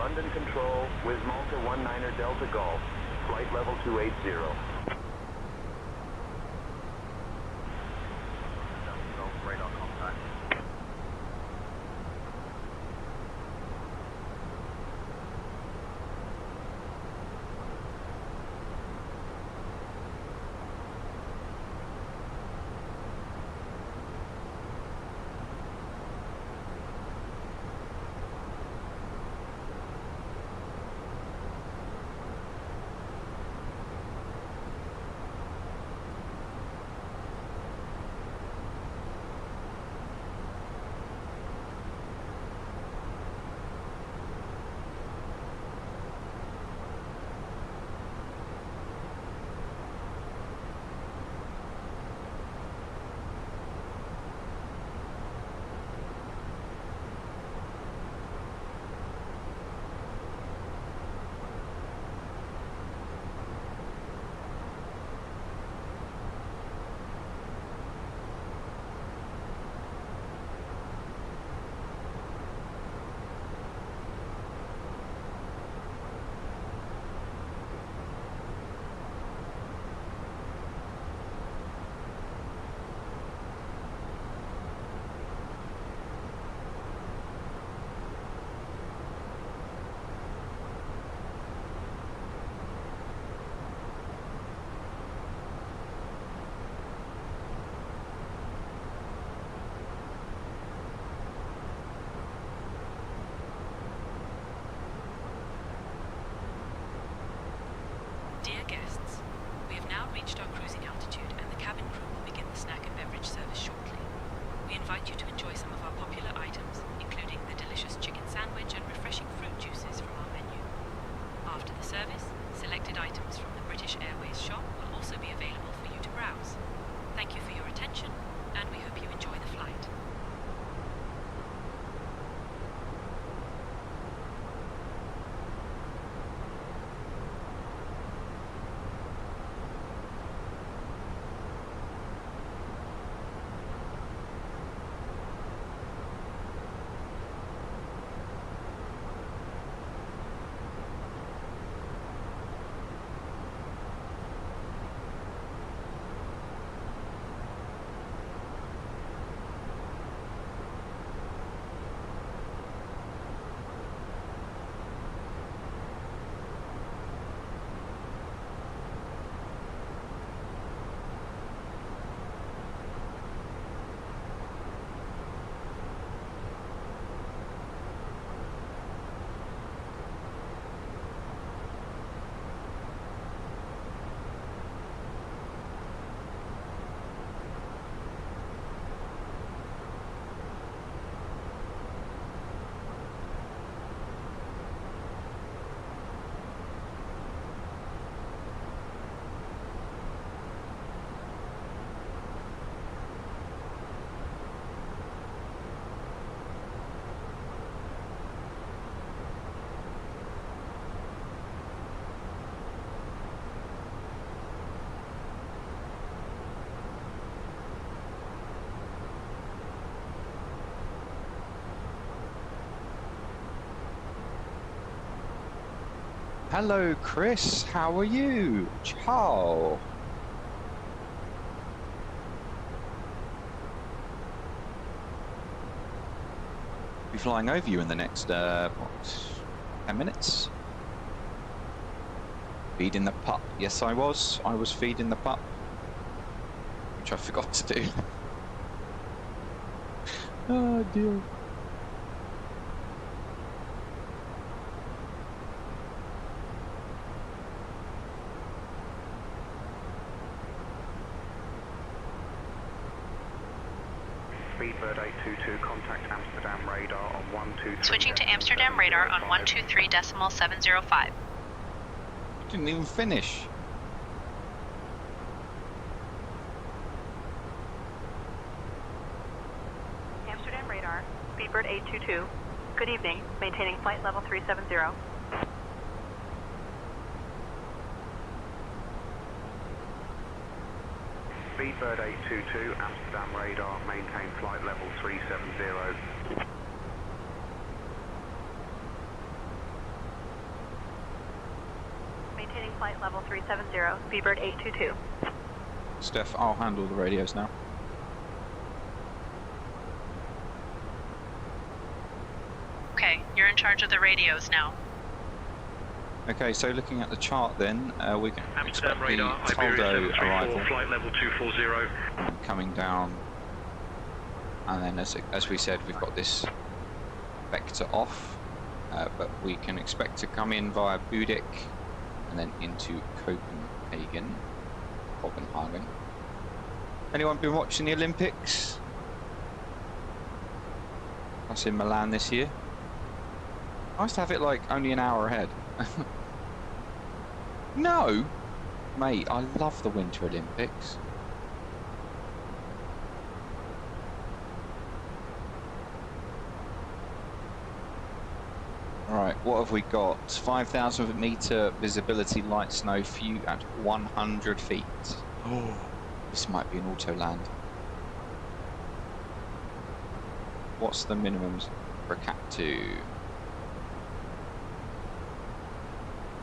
London Control, Wiz Malta 19er Delta Golf, flight level 280. Radar contact. Dear guests, we have now reached our cruising altitude and the cabin crew will begin the snack and beverage service shortly. We invite you to enjoy some of our popular items, including the delicious chicken sandwich and refreshing fruit juices from our menu. After the service, selected items from the British Airways shop will also be available for you to browse. Thank you for your attention, and we hope you enjoy the flight. Hello, Chris. How are you? Ciao. Be flying over you in the next, what, 10 minutes? Feeding the pup. Yes, I was. I was feeding the pup, which I forgot to do. Oh, dear. Speedbird 822, contact Amsterdam radar on 123. Switching to Amsterdam radar on 123.705. Didn't even finish. Amsterdam radar, Speedbird 822. Good evening, maintaining flight level 370. Speedbird 822, Amsterdam radar, maintain flight level 370. maintaining flight level 370, Speedbird 822. Steph, I'll handle the radios now. Okay, you're in charge of the radios now. Okay, so looking at the chart then, we can expect the radar, Toldo Iberia 734, arrival flight level 240. and coming down, and then as we said, we've got this vector off, but we can expect to come in via Budik and then into Copenhagen. Anyone been watching the Olympics? That's in Milan this year. Nice to have it like only an hour ahead. No! Mate, I love the Winter Olympics. Alright, what have we got? 5,000 meter visibility light snow view at 100 feet. Oh, this might be an auto land. What's the minimums for Cat 2?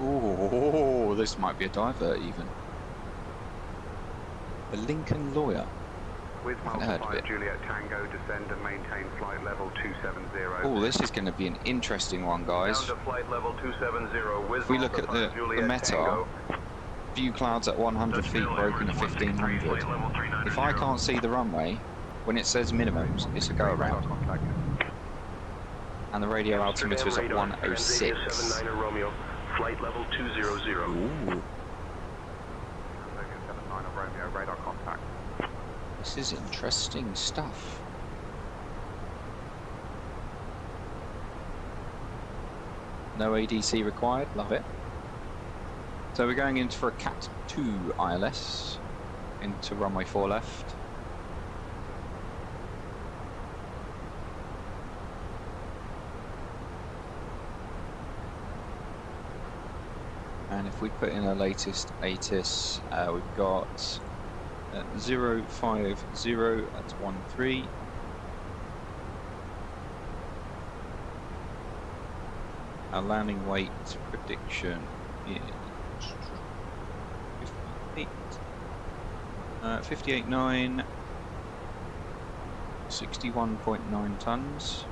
Oh, this might be a divert even. The Lincoln Lawyer. With Haven't heard of Multiplier it. Juliet Tango, descend and maintain flight level 270. Oh, this is going to be an interesting one, guys. Down to flight level 270 with If we look at the Juliet meta, Tango. view clouds at 100 feet broken to 1500. If I can't see the runway, when it says minimums, it's a go around. And the radio altimeter is at 106. 79 Romeo, flight level 200. Ooh, Romeo, radar contact. this is interesting stuff. No ADC required, love it. So we're going in for a Cat 2 ILS into runway 4 left. And if we put in our latest ATIS, we've got 050 at 13. Our landing weight prediction is 58.9, 61.9 tons.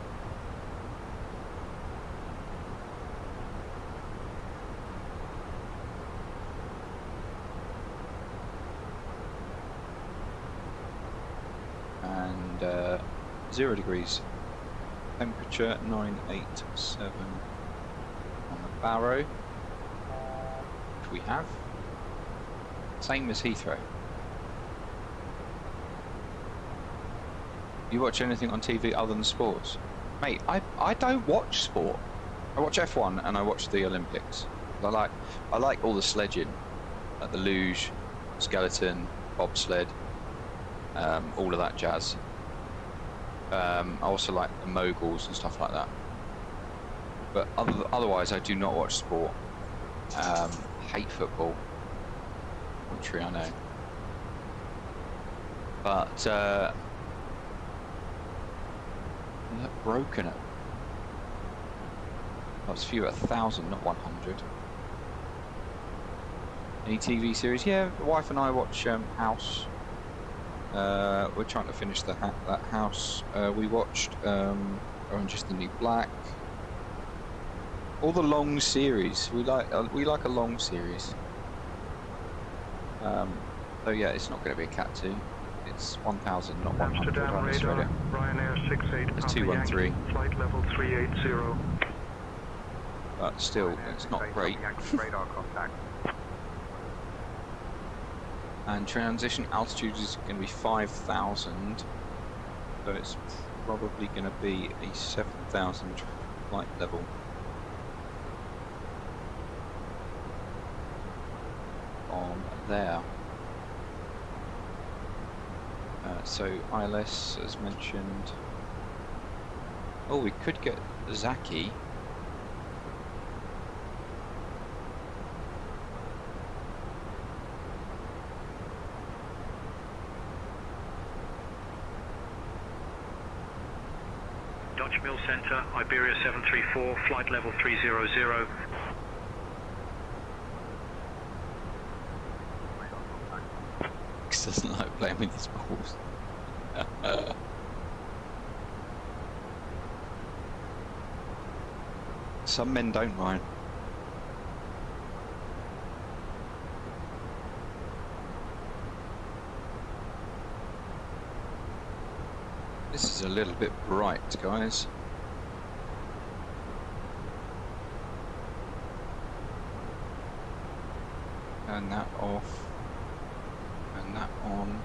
And 0 degrees. Temperature 987 on the Barrow, which we have. Same as Heathrow. You watch anything on TV other than sports? Mate, I don't watch sport. I watch F1 and I watch the Olympics. I like all the sledging, like the luge, skeleton, bobsled, all of that jazz. I also like the moguls and stuff like that. But otherwise, I do not watch sport. Hate football. Country, I know. But look, broken it. That was few at 1,000, not 100. Any TV series? Yeah, the wife and I watch House. We're trying to finish that House. We watched Orange is the New Black. All the long series. We like a long series. So yeah, it's not going to be a Cat 2. It's 1,000, not 100 on this radio. Ryanair 68 It's 213. flight level 380. But still, it's not great. Radar contact. And transition altitude is going to be 5,000. So it's probably going to be a 7,000 flight level. On there. So ILS, as mentioned. Oh, we could get Zaki. Dutch Mill Centre, Iberia 734, flight level 300. doesn't like playing with his balls. Some men don't, Ryan. This is a little bit bright, guys. Turn that off. Turn that on.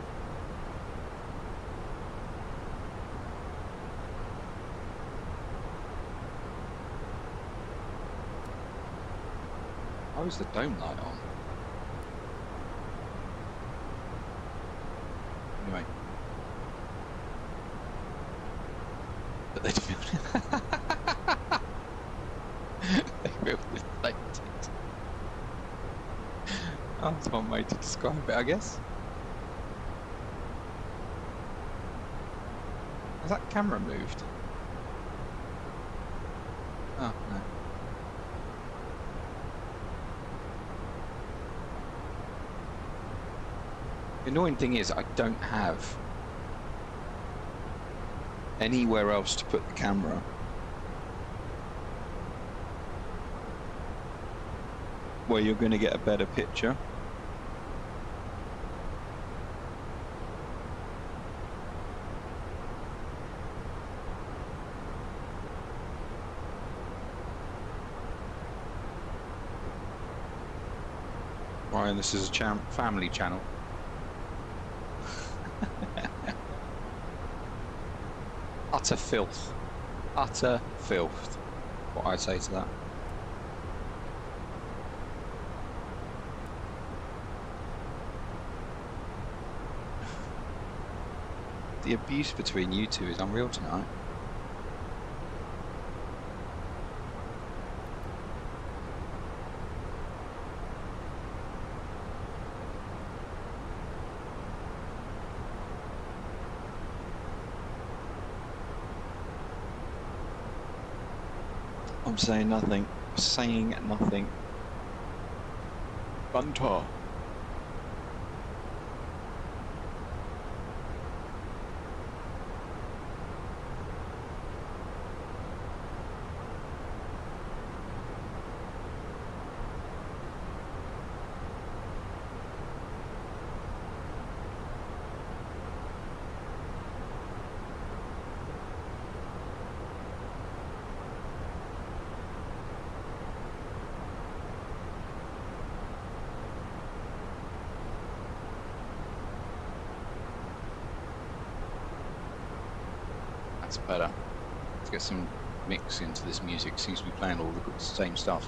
How is the dome light on? Anyway. But they will deflate it. Oh, that's one way to describe it, I guess. Has that camera moved? Oh, no. The annoying thing is I don't have anywhere else to put the camera. Where you're going to get a better picture. Ryan, this is a family channel. Utter filth. Utter filth. What I'd say to that. The abuse between you two is unreal tonight. I'm saying nothing. Saying nothing. Buntar. Better. Let's get some mix into this music. Seems to be playing all the same stuff.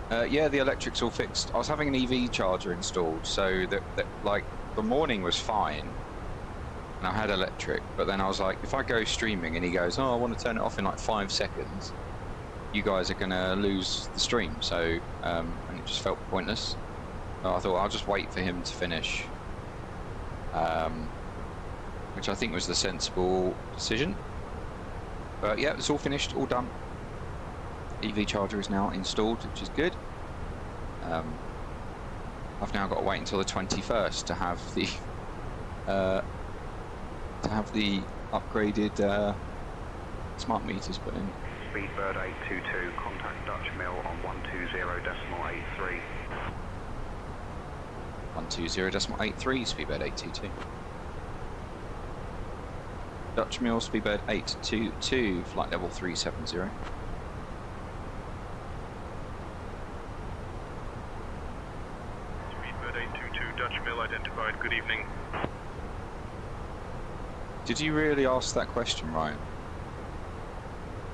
Yeah, the electric's all fixed. I was having an EV charger installed, so that like the morning was fine, and I had electric. But then I was like, if I go streaming and he goes, "Oh, I want to turn it off in like 5 seconds," you guys are gonna lose the stream. So and it just felt pointless. So I thought I'll just wait for him to finish. Which I think was the sensible decision. But yeah, it's all finished, all done. EV charger is now installed, which is good. I've now got to wait until the 21st to have the upgraded smart meters put in. Speedbird 822, contact Dutch Mill on 120.83. 120.83, Speedbird 822. Dutch Mill, Speedbird 822, flight level 370. Speedbird 822, Dutch Mill identified, good evening. Did you really ask that question, Ryan?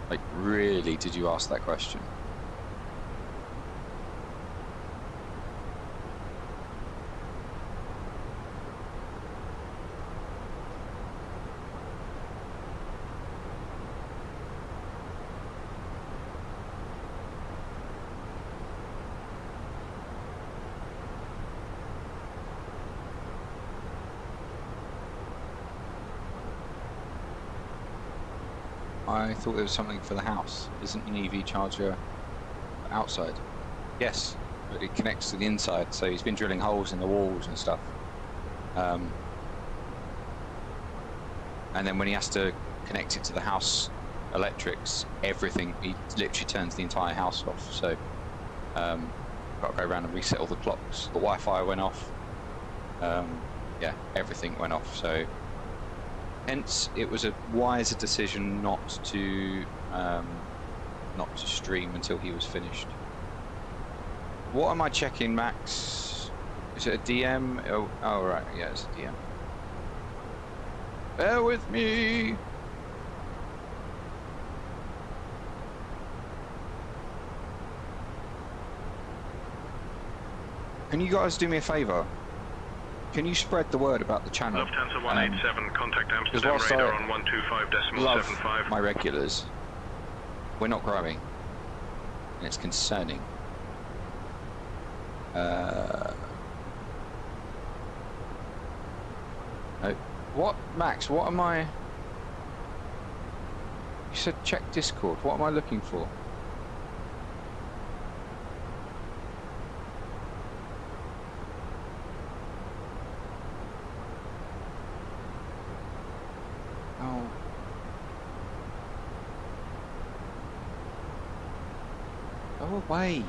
Like, really, did you ask that question? I thought there was something for the house. Isn't an EV charger outside? Yes, but it connects to the inside, so he's been drilling holes in the walls and stuff. And then when he has to connect it to the house electrics, everything, he literally turns the entire house off. So got to go around and reset all the clocks. The Wi-Fi went off. Yeah, everything went off. So hence it was a wiser decision not to stream until he was finished. What am I checking, Max? Is it a DM? Oh right, yeah, it's a DM. Bear with me. Can you guys do me a favour? Can you spread the word about the channel? Lufthansa 187, contact Amsterdam whilst radar I on 125.75. love my regulars, we're not growing, and it's concerning. No. What, Max? What am I? You said check Discord. What am I looking for? Oh. Go away.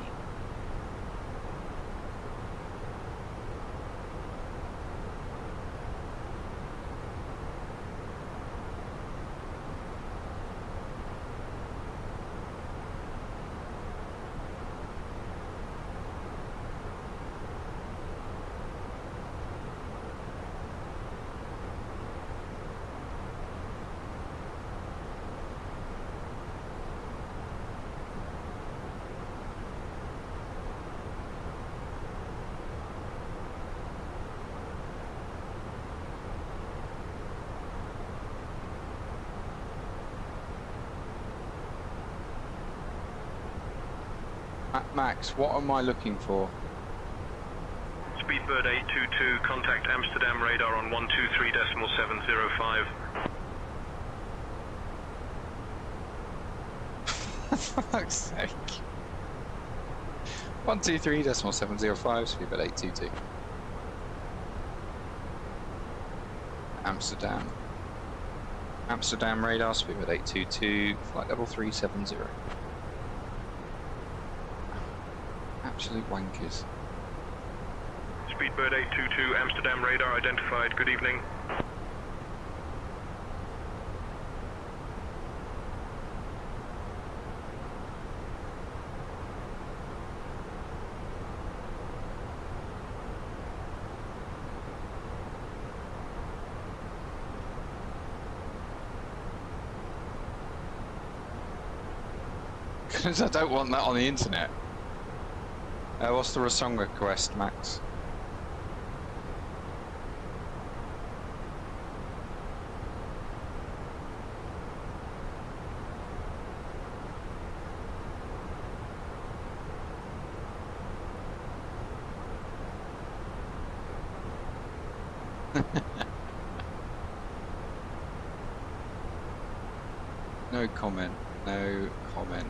Max, what am I looking for? Speedbird 822, contact Amsterdam radar on 123.705. For fuck's sake. 123.705, Speedbird 822. Amsterdam. Amsterdam radar, Speedbird 822, flight level 370. Absolute wankers. Speedbird 822, Amsterdam radar identified. Good evening. Because I don't want that on the internet. What's the song request, Max? No comment, no comment.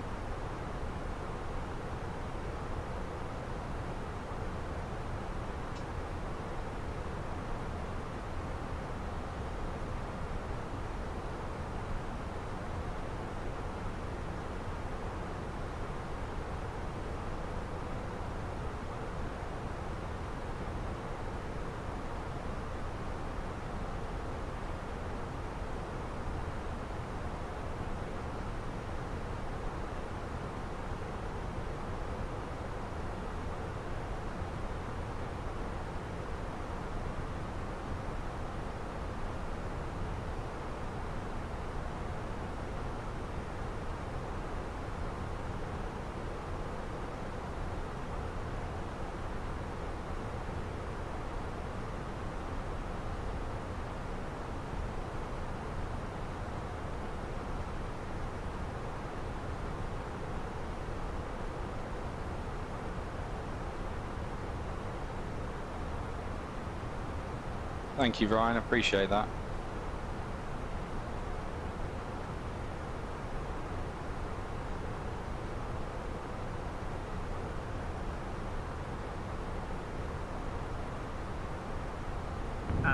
Thank you, Ryan. I appreciate that.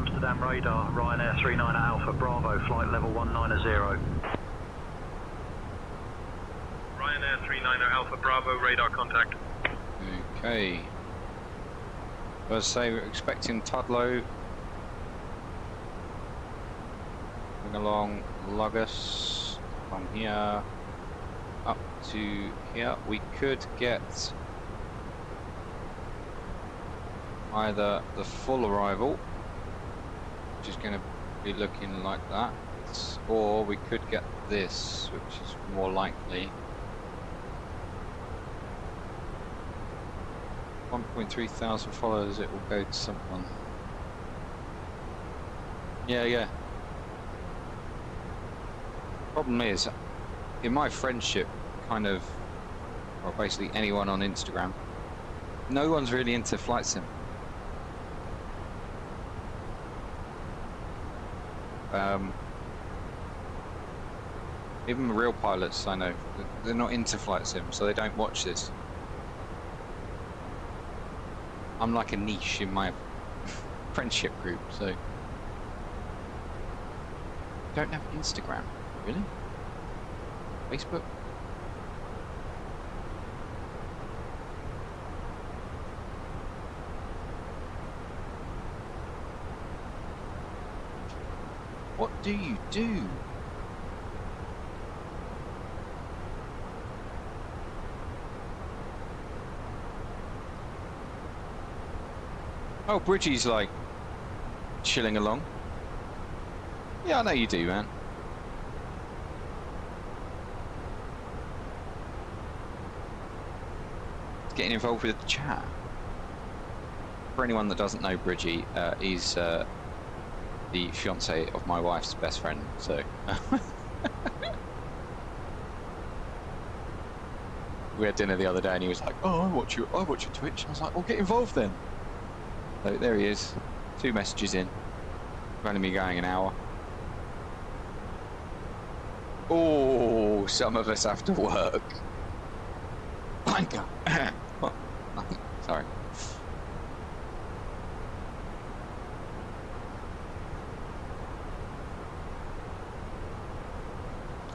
Amsterdam radar, Ryanair 39 Alpha Bravo, flight level 190. Ryanair 39 Alpha Bravo, radar contact. Okay. As I say, we're expecting Tudlow. Going along Lugus, from here up to here. We could get either the full arrival, which is going to be looking like that, or we could get this, which is more likely. 1.3 thousand followers, it will go to someone. Yeah. Problem is, in my friendship, kind of, or basically anyone on Instagram, no one's really into flight sim. Even the real pilots I know, they're not into flight sim, so they don't watch this. I'm like a niche in my friendship group, so. Don't have Instagram, really? Facebook? What do you do? Oh, Bridgie's like chilling along. Yeah, I know you do, man. Getting involved with the chat. For anyone that doesn't know Bridgie, he's the fiance of my wife's best friend, so. We had dinner the other day and he was like, oh, I watch your Twitch. I was like, well, get involved then. So there he is, 2 messages in. We've only been going an hour. Oh, some of us have to work. Blanker. What? Nothing. Sorry.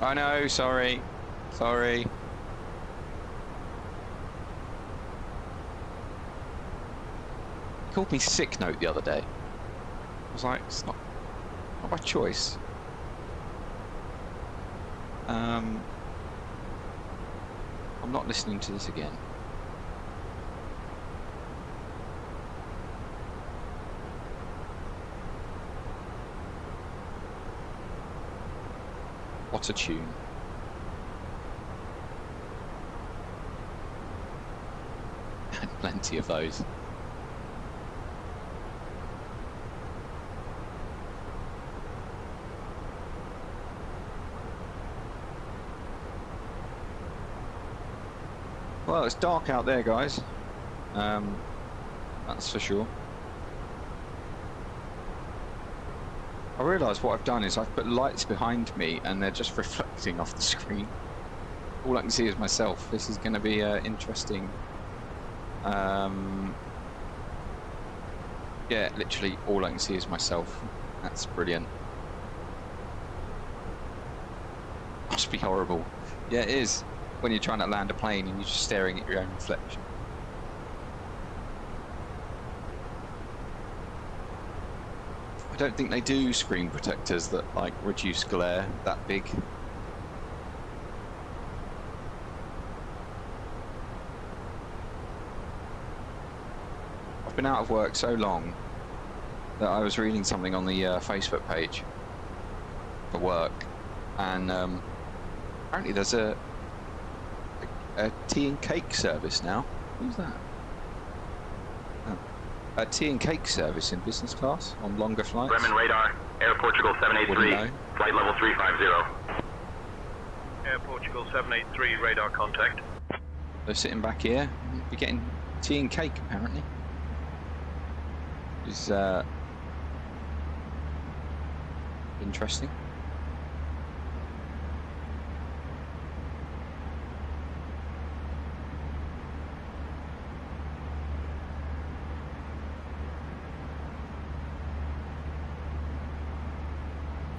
I know, sorry. Sorry. He called me sick note the other day. I was like, it's not by choice. I'm not listening to this again. What a tune. Plenty of those. Well, it's dark out there, guys. That's for sure. I realise what I've done is I've put lights behind me and they're just reflecting off the screen. All I can see is myself. This is going to be interesting. Yeah, literally all I can see is myself. That's brilliant. Must be horrible. Yeah, it is. When you're trying to land a plane and you're just staring at your own reflection. I don't think they do screen protectors that like reduce glare that big. I've been out of work so long that I was reading something on the Facebook page for work, and apparently there's a tea and cake service now. Who's that? Oh. A tea and cake service in business class on longer flights. Bremen radar, Air Portugal 783, flight level 350. Air Portugal 783, radar contact. They're sitting back here. We're getting tea and cake apparently. Is interesting.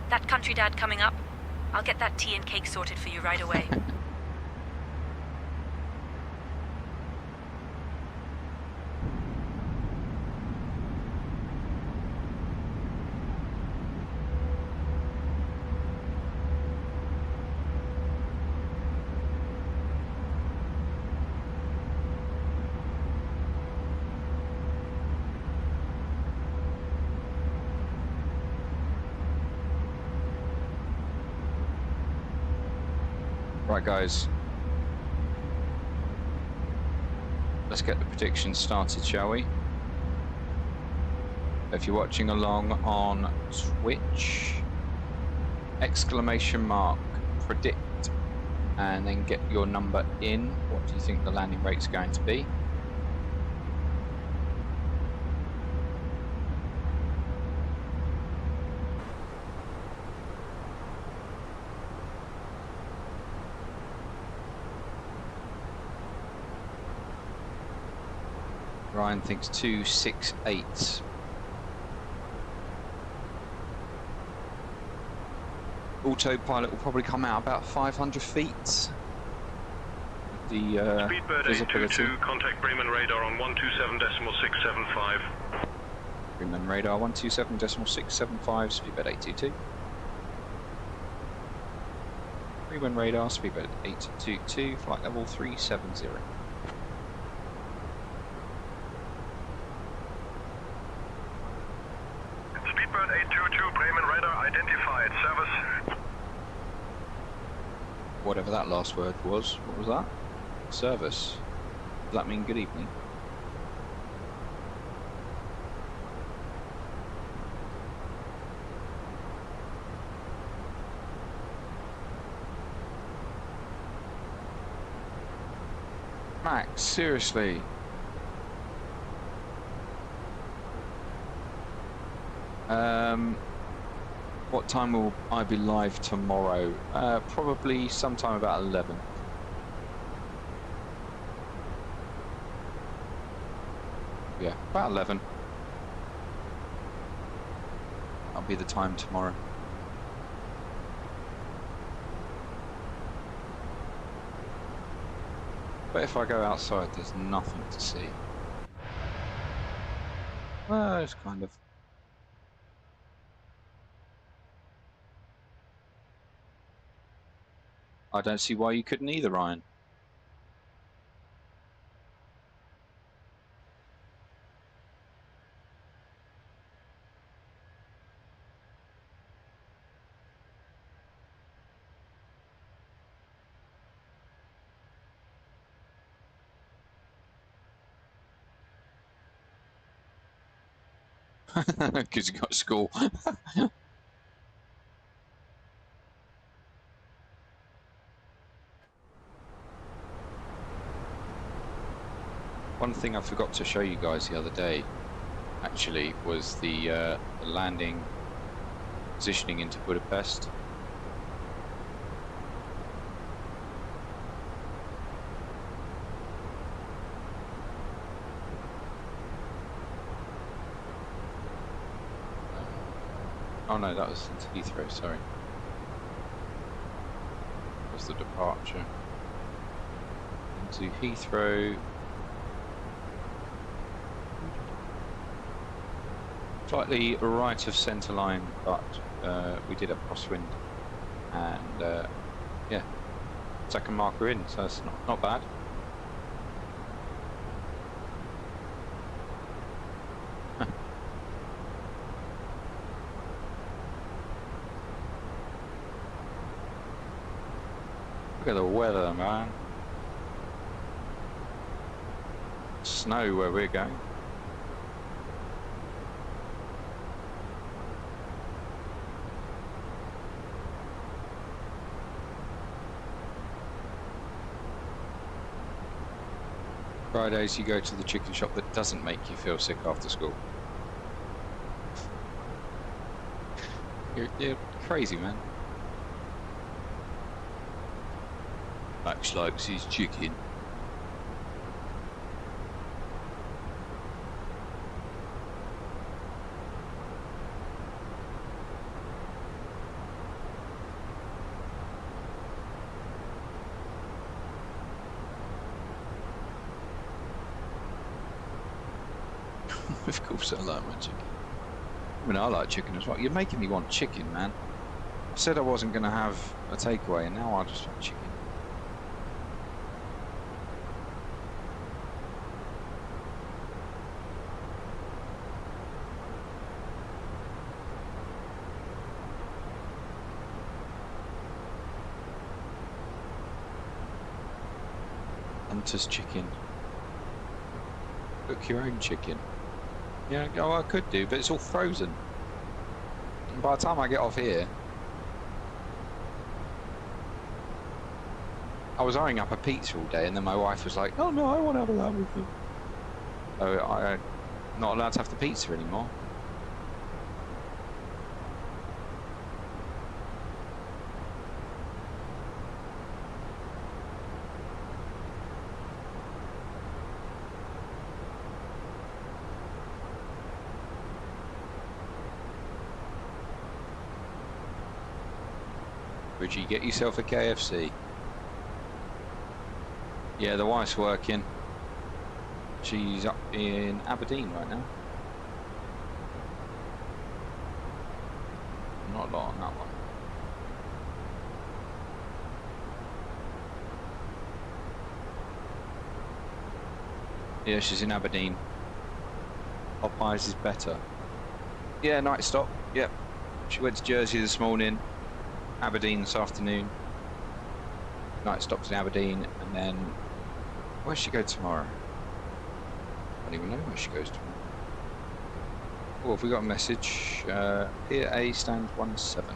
That country dad coming up? I'll get that tea and cake sorted for you right away. Right, guys. Let's get the predictions started, shall we? If you're watching along on Twitch, exclamation mark predict, and then get your number in. What do you think the landing rate's going to be? Ryan thinks 268. Autopilot will probably come out about 500 feet. The Speedbird visibility. 822, contact Bremen radar on 127.675. Bremen radar 127.675, Speedbird 822. Bremen radar, Speedbird 822, flight level 370. Speedbird 822, Bremen radar identified. Service. Whatever that last word was, what was that? Service. Does that mean good evening? Max, seriously. What time will I be live tomorrow? Probably sometime about 11. Yeah, about 11. That'll be the time tomorrow. But if I go outside, there's nothing to see. Well, it's kind of... I don't see why you couldn't either, Ryan. Because you got school. One thing I forgot to show you guys the other day, actually, was the landing positioning into Budapest. Oh no, that was into Heathrow, sorry. That was the departure. Into Heathrow. Slightly right of centre line, but we did have crosswind, and yeah, second marker in, so it's not bad. Look at the weather, man. Snow where we're going. Fridays you go to the chicken shop that doesn't make you feel sick after school. You're crazy, man. Max likes his chicken. Of course I like my chicken. I mean, I like chicken as well. You're making me want chicken, man. I said I wasn't going to have a takeaway, and now I just want chicken. Hunter's chicken. Cook your own chicken. Yeah, oh, I could do, but it's all frozen. And by the time I get off here, I was eyeing up a pizza all day, and then my wife was like, "Oh no, I want to have that with you." So I'm not allowed to have the pizza anymore. Bridgie, get yourself a KFC. Yeah, the wife's working. She's up in Aberdeen right now. Not a lot on that one. Yeah, she's in Aberdeen. Popeyes is better. Yeah, night stop. Yep. She went to Jersey this morning. Aberdeen this afternoon. Night stops in Aberdeen, and then where does she go tomorrow? I don't even know where she goes tomorrow. Oh, have we got a message? Here A stand 17.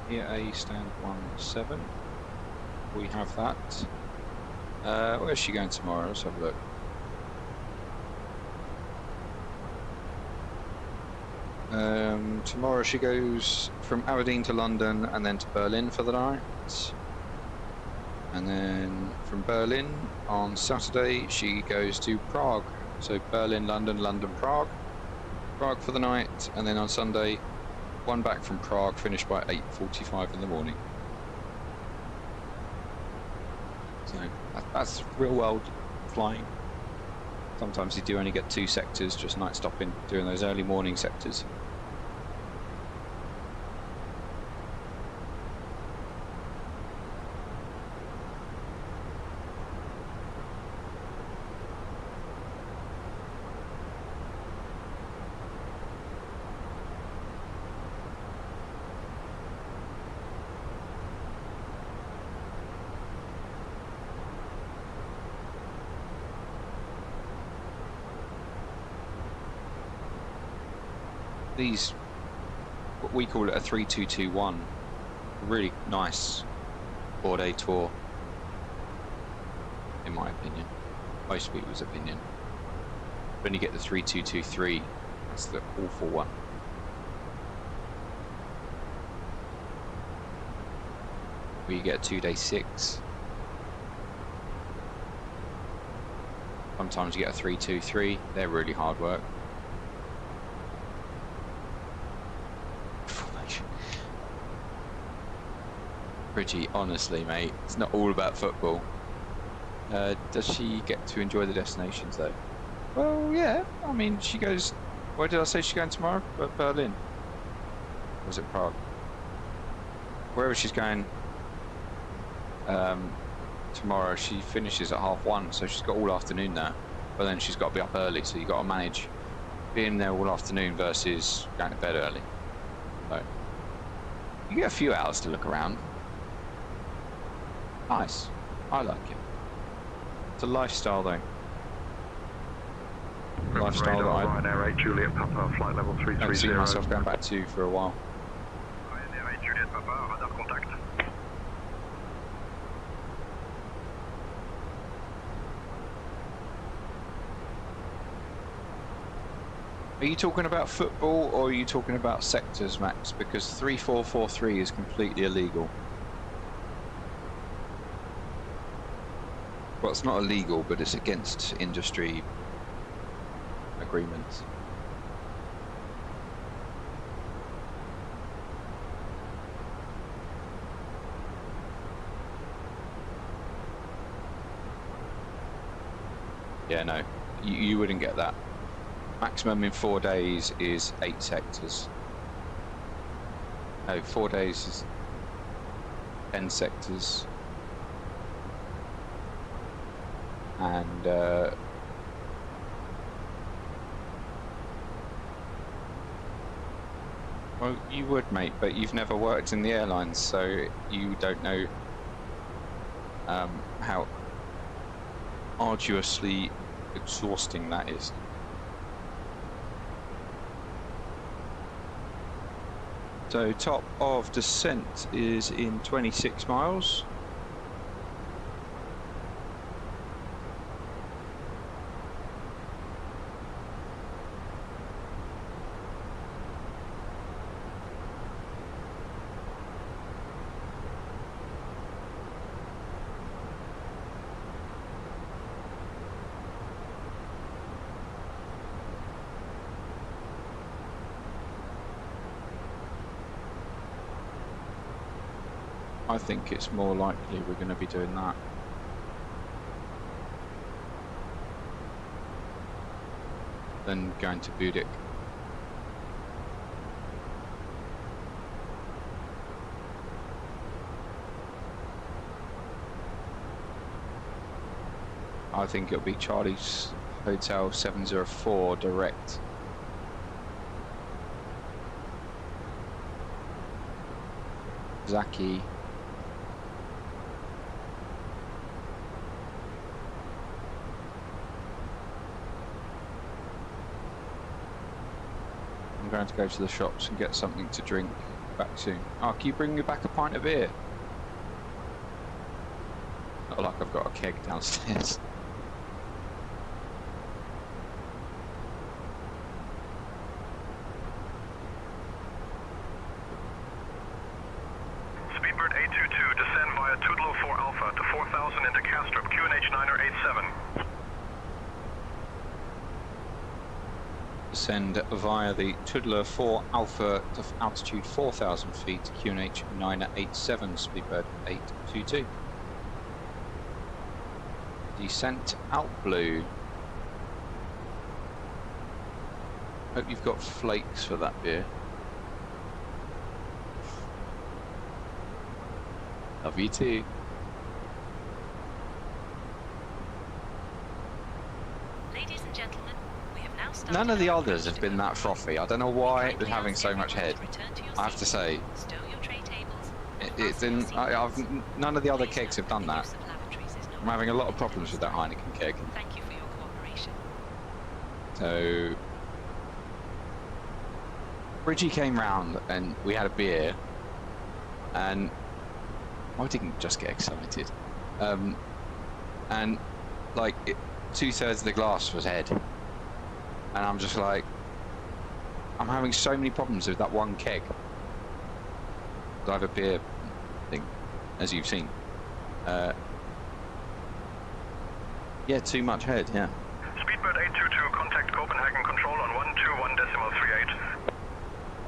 Here A stand 17. We have that. Where's she going tomorrow? Let's have a look. Tomorrow she goes from Aberdeen to London and then to Berlin for the night. And then from Berlin on Saturday she goes to Prague. So Berlin, London, London, Prague. Prague for the night, and then on Sunday, one back from Prague, finished by 8:45 in the morning. So that's real world flying. Sometimes you do only get 2 sectors, just night stopping, doing those early morning sectors. These, what we call it a 3221, a really nice 4-day tour, in my opinion, most people's opinion. When you get the 3223, that's the awful one. Where you get a 2-day 6. Sometimes you get a 323, they're really hard work. Bridgie, honestly, mate, it's not all about football. Does she get to enjoy the destinations, though? Well, yeah. I mean, she goes... Where did I say she's going tomorrow? Berlin. Or was it Prague? Wherever she's going tomorrow, she finishes at 1:30, so she's got all afternoon there. But then she's got to be up early, so you've got to manage being there all afternoon versus going to bed early. So, you get a few hours to look around. Nice. I like it. It's a lifestyle, though. Lifestyle that I Ryanair 8 Juliet Papa, flight level 330. don't see myself going back to for a while. Ryanair 8 Juliet Papa, radar contact. Are you talking about football, or are you talking about sectors, Max? Because 3443 is completely illegal. Well, it's not illegal, but it's against industry agreements. Yeah, no, you wouldn't get that. Maximum in 4 days is 8 sectors. No, 4 days is 10 sectors. And well, you would, mate, but you've never worked in the airlines, so you don't know how arduously exhausting that is. So top of descent is in 26 miles. I think it's more likely we're going to be doing that. Than going to Budik. I think it'll be Charlie's Hotel 704 direct. Zaki. I'm going to go to the shops and get something to drink back soon. Oh, can you bring me back a pint of beer? Not like I've got a keg downstairs. Speedbird 822, descend via Tudelo 4 Alpha to 4000 into Castrop, QNH 987. Descend via the Tudela 4 Alpha to altitude 4,000 feet, QNH 987, Speedbird 822. Descent out blue. Hope you've got flakes for that beer. Love you too. Ladies and gentlemen, we have now started. None of the others have been that frothy. I don't know why they're having so much head. I have to say, none of the other kegs have done that. I'm having a lot of problems with that Heineken keg. Thank you for your cooperation. So, Bridgie came round and we had a beer, and I didn't just get excited. And like 2/3 of the glass was head, and I'm just like, I'm having so many problems with that one keg. I have a beer thing, as you've seen. Yeah, too much head, yeah. Speedbird 822, contact Copenhagen Control on 121.38.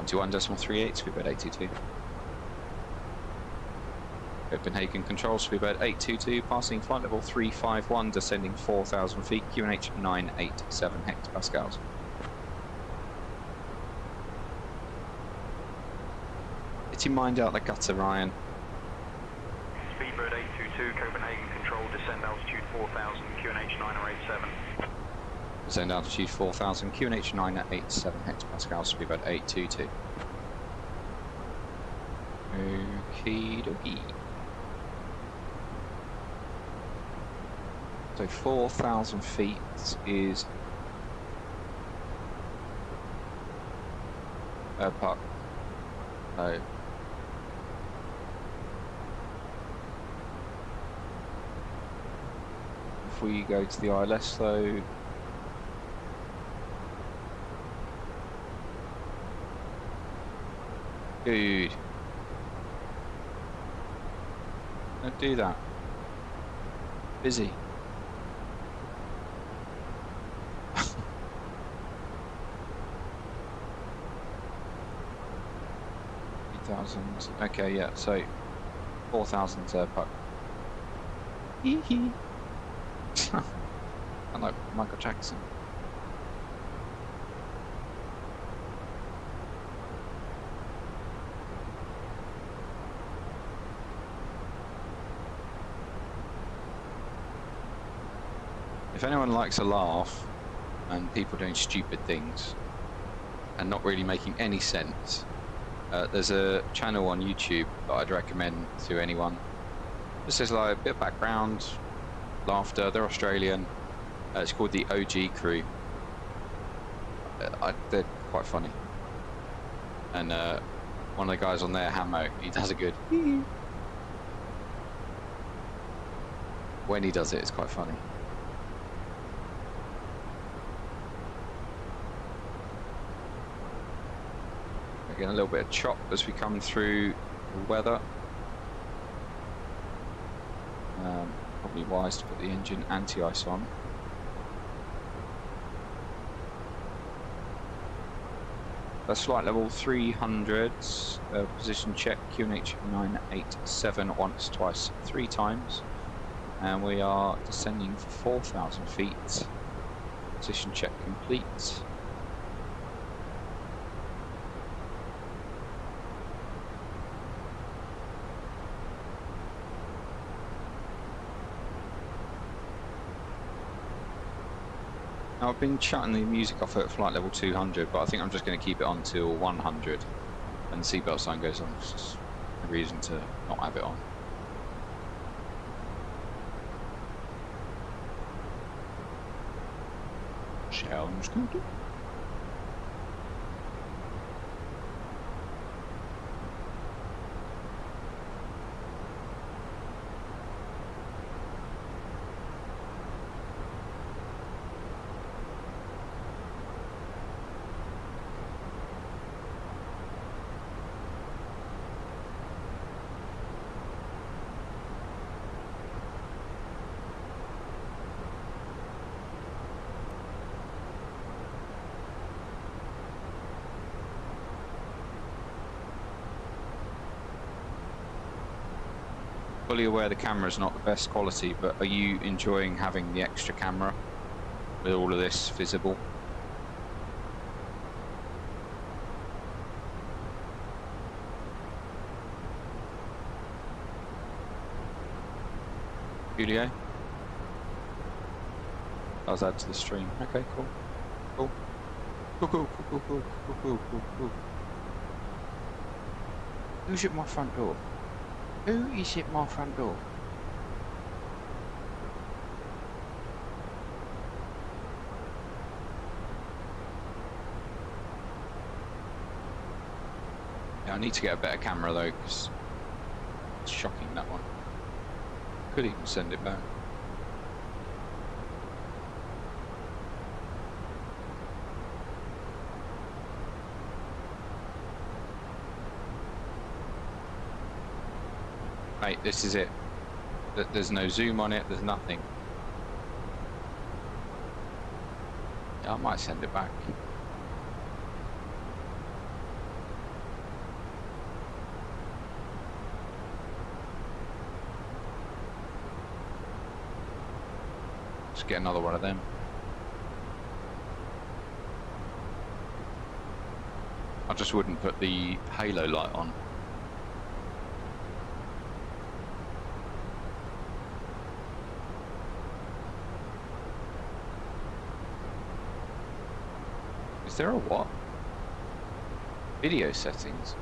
121.38, Speedbird 822. Copenhagen Control, Speedbird 822, passing flight level 351, descending 4,000 feet, QNH 987 hectopascals. Get your mind out the gutter, Ryan. Speedbird 822, Copenhagen Control, descend altitude 4000, QNH 987. Descend altitude 4,000, QNH 987 hectopascals, Speedbird 822. Okie dokie. So 4,000 feet is park. No. If we go to the ILS though, dude, don't do that. Busy. Okay, yeah, so 4,000 puck. I like Michael Jackson. If anyone likes a laugh and people doing stupid things and not really making any sense, there's a channel on YouTube that I'd recommend to anyone. This is like a bit of background, laughter. They're Australian. It's called the OG Crew. They're quite funny. And one of the guys on there, Hamo, he does a good when he does it, it's quite funny. Again, a little bit of chop as we come through the weather. Probably wise to put the engine anti-ice on. That's flight level 300, position check, QNH 987 once, twice, 3 times. And we are descending for 4,000 feet. Position check complete. Now, I've been shutting the music off at flight level 200, but I think I'm just going to keep it on till 100 and the seatbelt sign goes on. There's just no reason to not have it on. Sounds good. Fully aware the camera's not the best quality, but are you enjoying having the extra camera with all of this visible? Julio? I'll add to the stream. Okay, cool. Cool. Cool, cool, cool, cool, cool, cool, cool, cool. Who's at my front door? Who is at my front door? Yeah, I need to get a better camera though, because it's shocking, that one. Could even send it back. Mate, this is it. There's no zoom on it, there's nothing. Yeah, I might send it back. Just get another one of them. I just wouldn't put the halo light on. Is there a what? Video settings.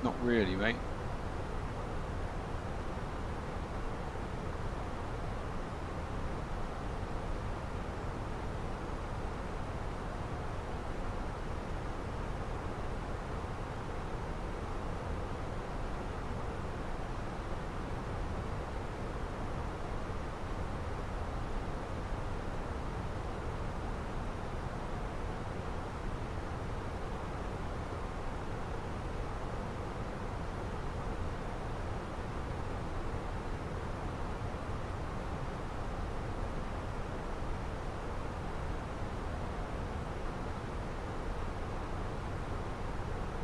Not really, mate.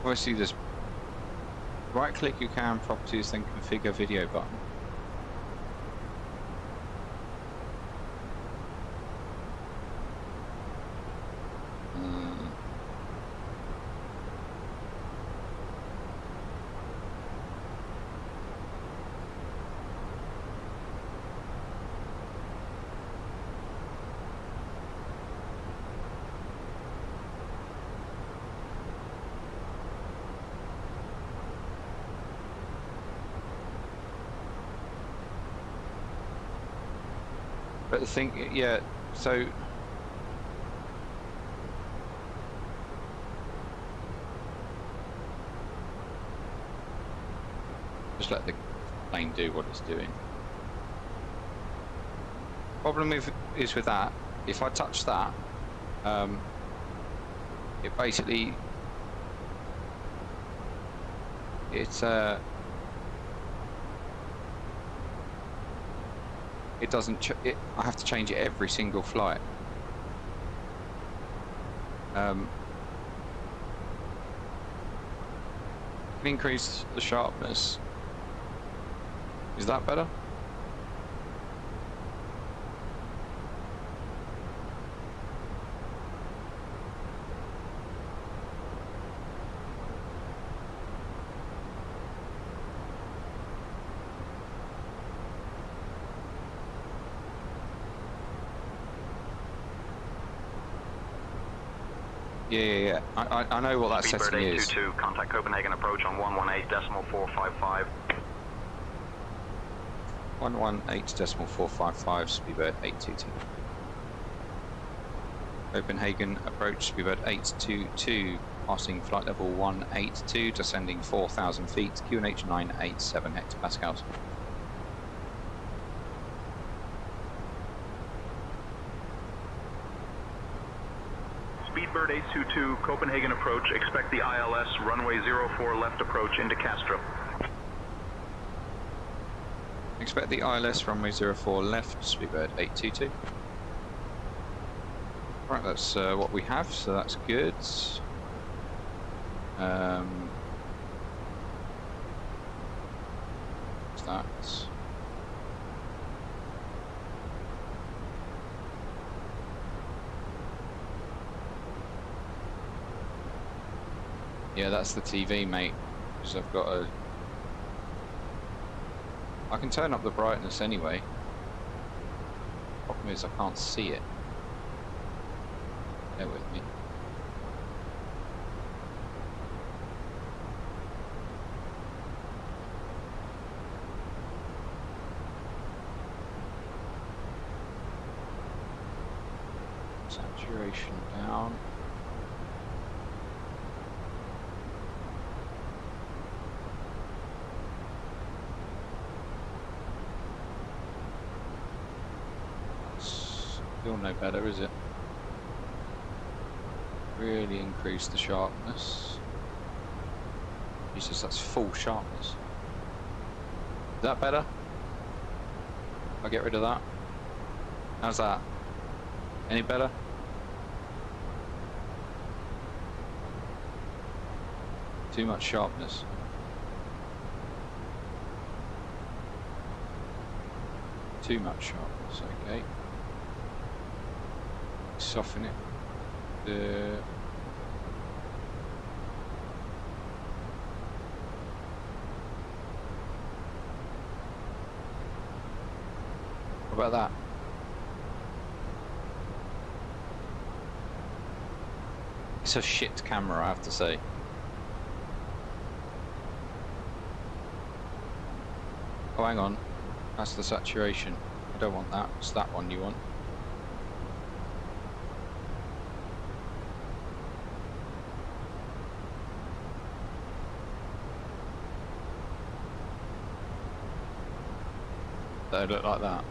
Obviously, there's right-click your camera properties, then configure video button. But the thing, yeah, so just let the plane do what it's doing. Problem is with that, if I touch that, it basically it doesn't. I have to change it every single flight. Can increase the sharpness. Is that better? Yeah. I know what that setting is. Speedbird 822, contact Copenhagen approach on 118.455. 118.455, Speedbird 822. Copenhagen approach, Speedbird 822, passing flight level 182, descending 4,000 feet, QNH 987 hectopascals. Speedbird 822, Copenhagen approach, expect the ILS, runway 04 left approach into Kastrup. Expect the ILS, runway 04 left, Speedbird 822. Right, that's what we have, so that's good. What's that? Yeah, that's the TV, mate, because I've got a... I can turn up the brightness anyway. Problem is I can't see it. Bear with me. Saturation down. Still no better, is it? Really increase the sharpness. Jesus, that's full sharpness. Is that better? I'll get rid of that. How's that? Any better? Too much sharpness. Too much sharpness, okay. Soften it. What about that? It's a shit camera, I have to say. Oh, hang on. That's the saturation. I don't want that. It's that one you want. They look like that.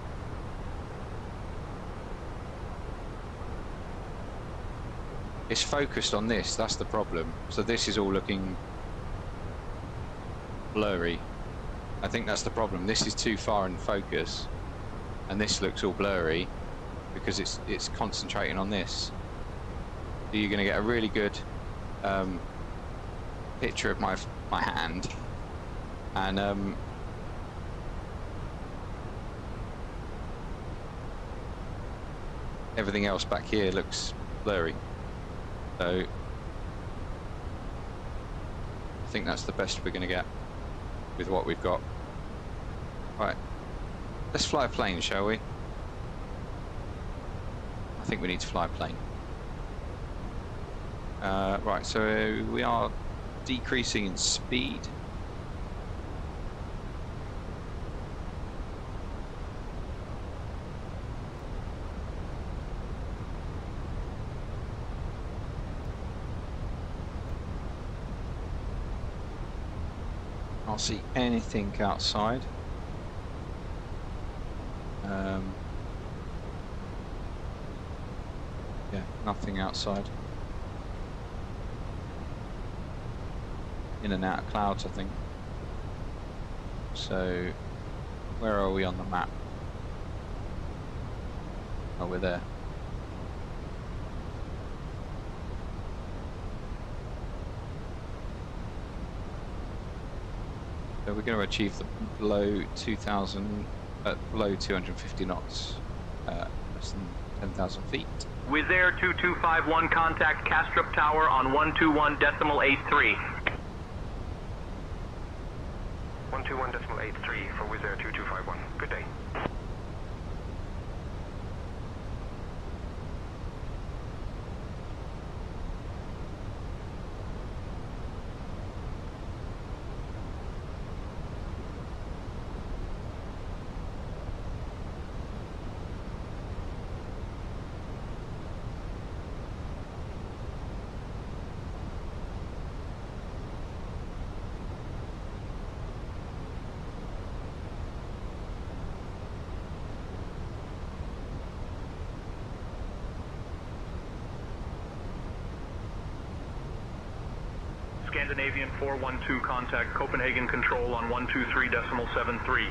It's focused on this, that's the problem. So this is all looking blurry. I think that's the problem. This is too far in focus, and this looks all blurry because it's concentrating on this. So you're going to get a really good picture of my hand, and everything else back here looks blurry. So I think that's the best we're going to get with what we've got. Right, let's fly a plane, shall we? I think we need to fly a plane. Right, so we are decreasing in speed. Can't see anything outside. Yeah, nothing outside. In and out of clouds, I think. So, where are we on the map? Oh, we're there. So we're going to achieve the below 2,000, below 250 knots, less than 10,000 feet. Wizz Air 2251, contact Castrop Tower on 121.83. 121.83 for Wizz Air 2251. Good day. Scandinavian 412, contact Copenhagen Control on 123.73.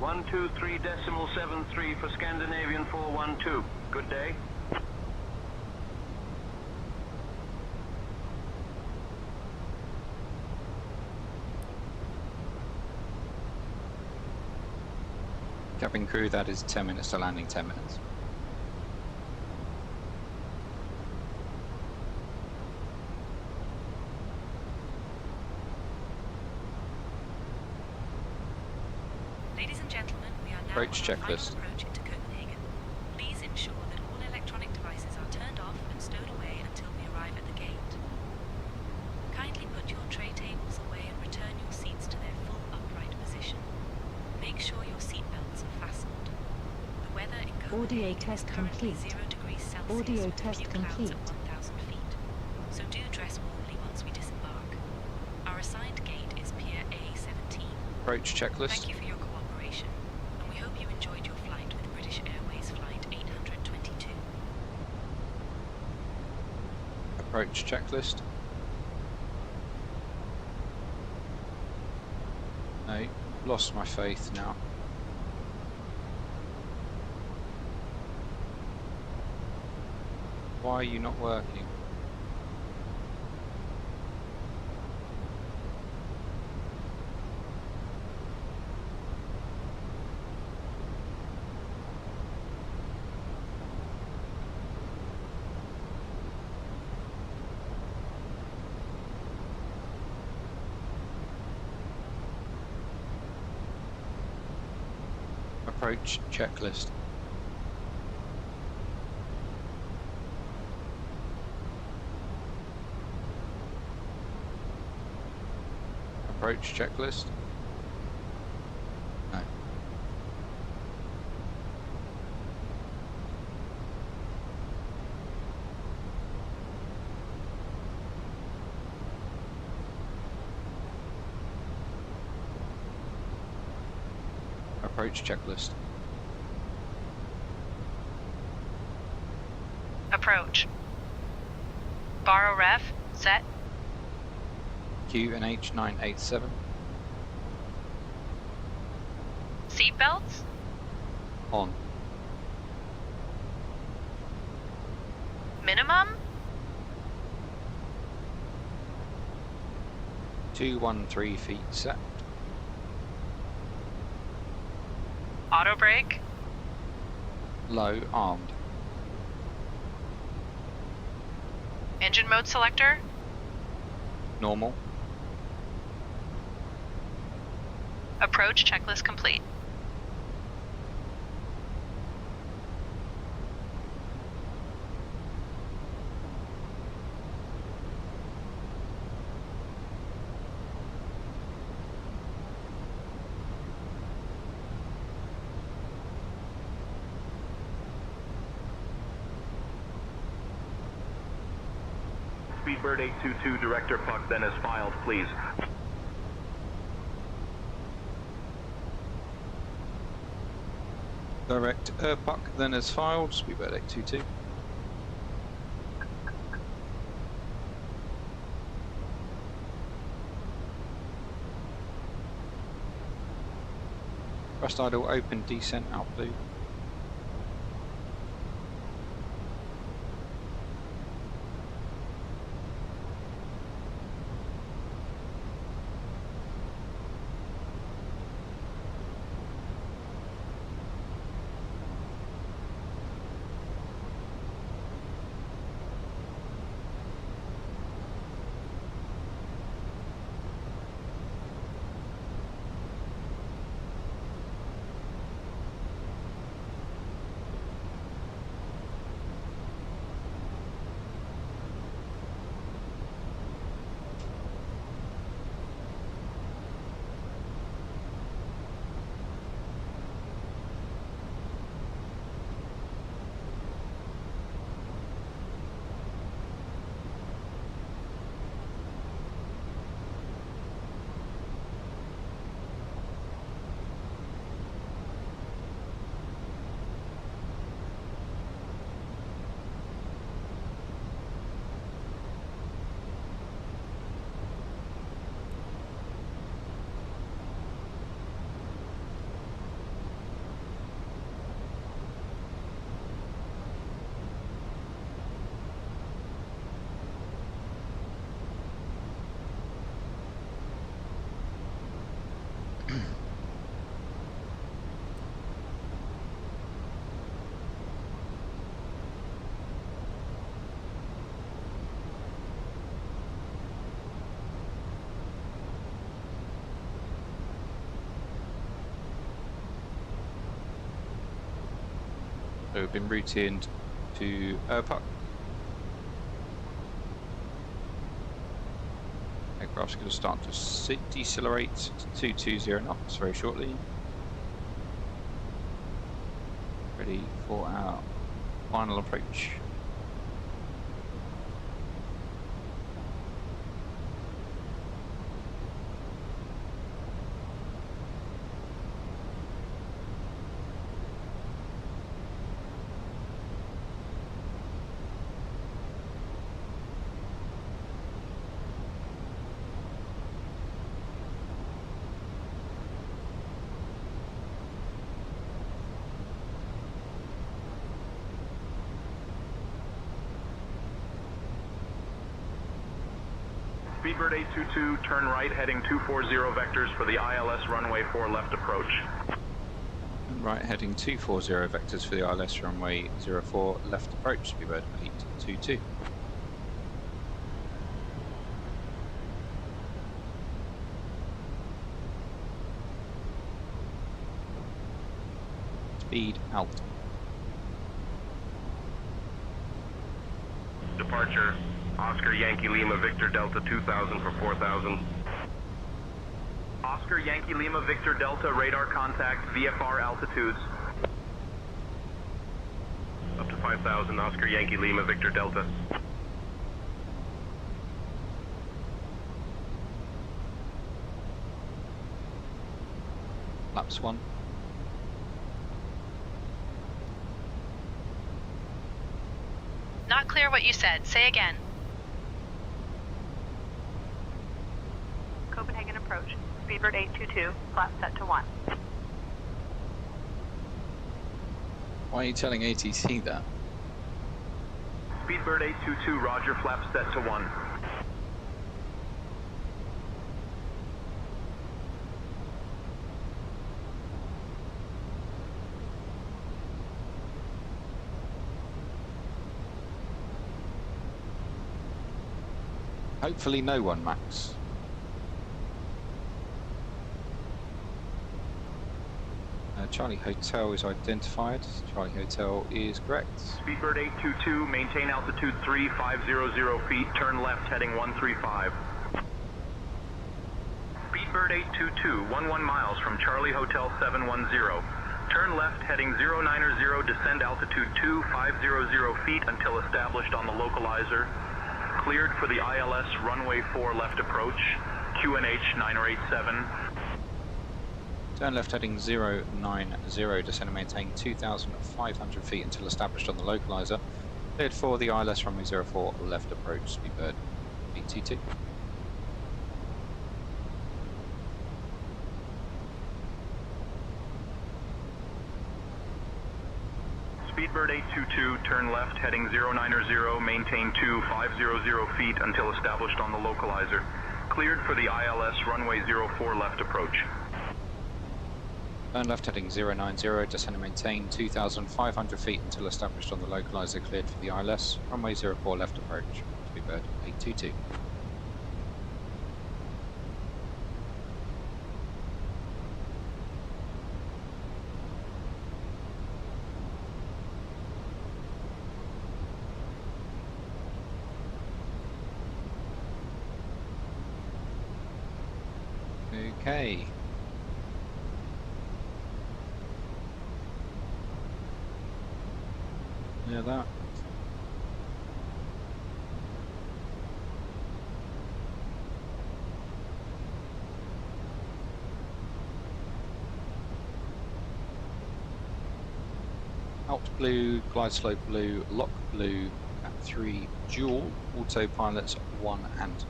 123.73 for Scandinavian 412. Good day. Cabin crew, that is 10 minutes to landing, 10 minutes. Approach checklist. Approach into Copenhagen. Please ensure that all electronic devices are turned off and stowed away until we arrive at the gate. Kindly put your tray tables away and return your seats to their full upright position. Make sure your seat belts are fastened. The weather in Copenhagen is currently 0 degrees Celsius with a few clouds at 1,000 feet. So do dress warmly once we disembark. Our assigned gate is Pier A17. Approach checklist. Thank you for your cooperation. You enjoyed your flight with British Airways Flight 822. Approach checklist. No, lost my faith now. Why are you not working? Approach checklist. Approach checklist. No. Approach checklist. Approach. Borrow ref. Set. QNH 987. Seatbelts. On. Minimum. 213 feet set. Auto brake. Low armed. Engine mode selector. Normal. Approach checklist complete. Speedbird 822, Director Puck, then is filed, please. Direct Puck, then as filed. Speedbird 822. Thrust idle open, descent out blue. So we've been routed to Puck. Aircraft's going to start to decelerate to 220 knots very shortly. Ready for our final approach. Speedbird 822, turn right, heading 240 vectors for the ILS runway 4 left approach. Right, heading 240 vectors for the ILS runway 04 left approach, Speedbird 822. Speed out. Departure. Oscar Yankee Lima Victor Delta 2000 for 4000. Oscar Yankee Lima Victor Delta, radar contact, VFR altitudes. Up to 5000, Oscar Yankee Lima Victor Delta. Laps 1. Not clear what you said. Say again. Copenhagen approach. Speedbird 822, flap set to 1. Why are you telling ATC that? Speedbird 822, roger, flap set to 1. Hopefully no one, Max. Charlie Hotel is identified. Charlie Hotel is correct. Speedbird 822, maintain altitude 3500 feet, turn left heading 135. Speedbird 822, 11 miles from Charlie Hotel 710. Turn left heading 090, descend altitude 2500 feet until established on the localizer. Cleared for the ILS runway 4 left approach, QNH 9087. Turn left heading 090, descend and maintain 2,500 feet until established on the localizer. Cleared for the ILS runway 04 left approach, Speedbird 822. Speedbird 822, turn left heading 090, maintain 2500 feet until established on the localizer. Cleared for the ILS runway 04 left approach. Turn left heading 090, descend and maintain 2,500 feet until established on the localizer. Cleared for the ILS runway 04 left approach, Speedbird 822. Okay. Yeah, that. Alt blue, glide slope blue, lock blue at 3 dual, autopilots 1 and 2.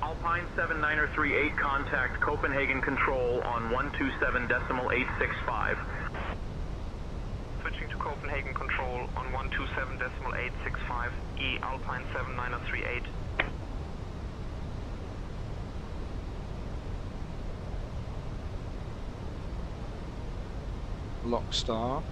Alpine 7938, contact Copenhagen Control on 127.865. Switching to Copenhagen Control on 127.865, E Alpine 7938. Lockstar.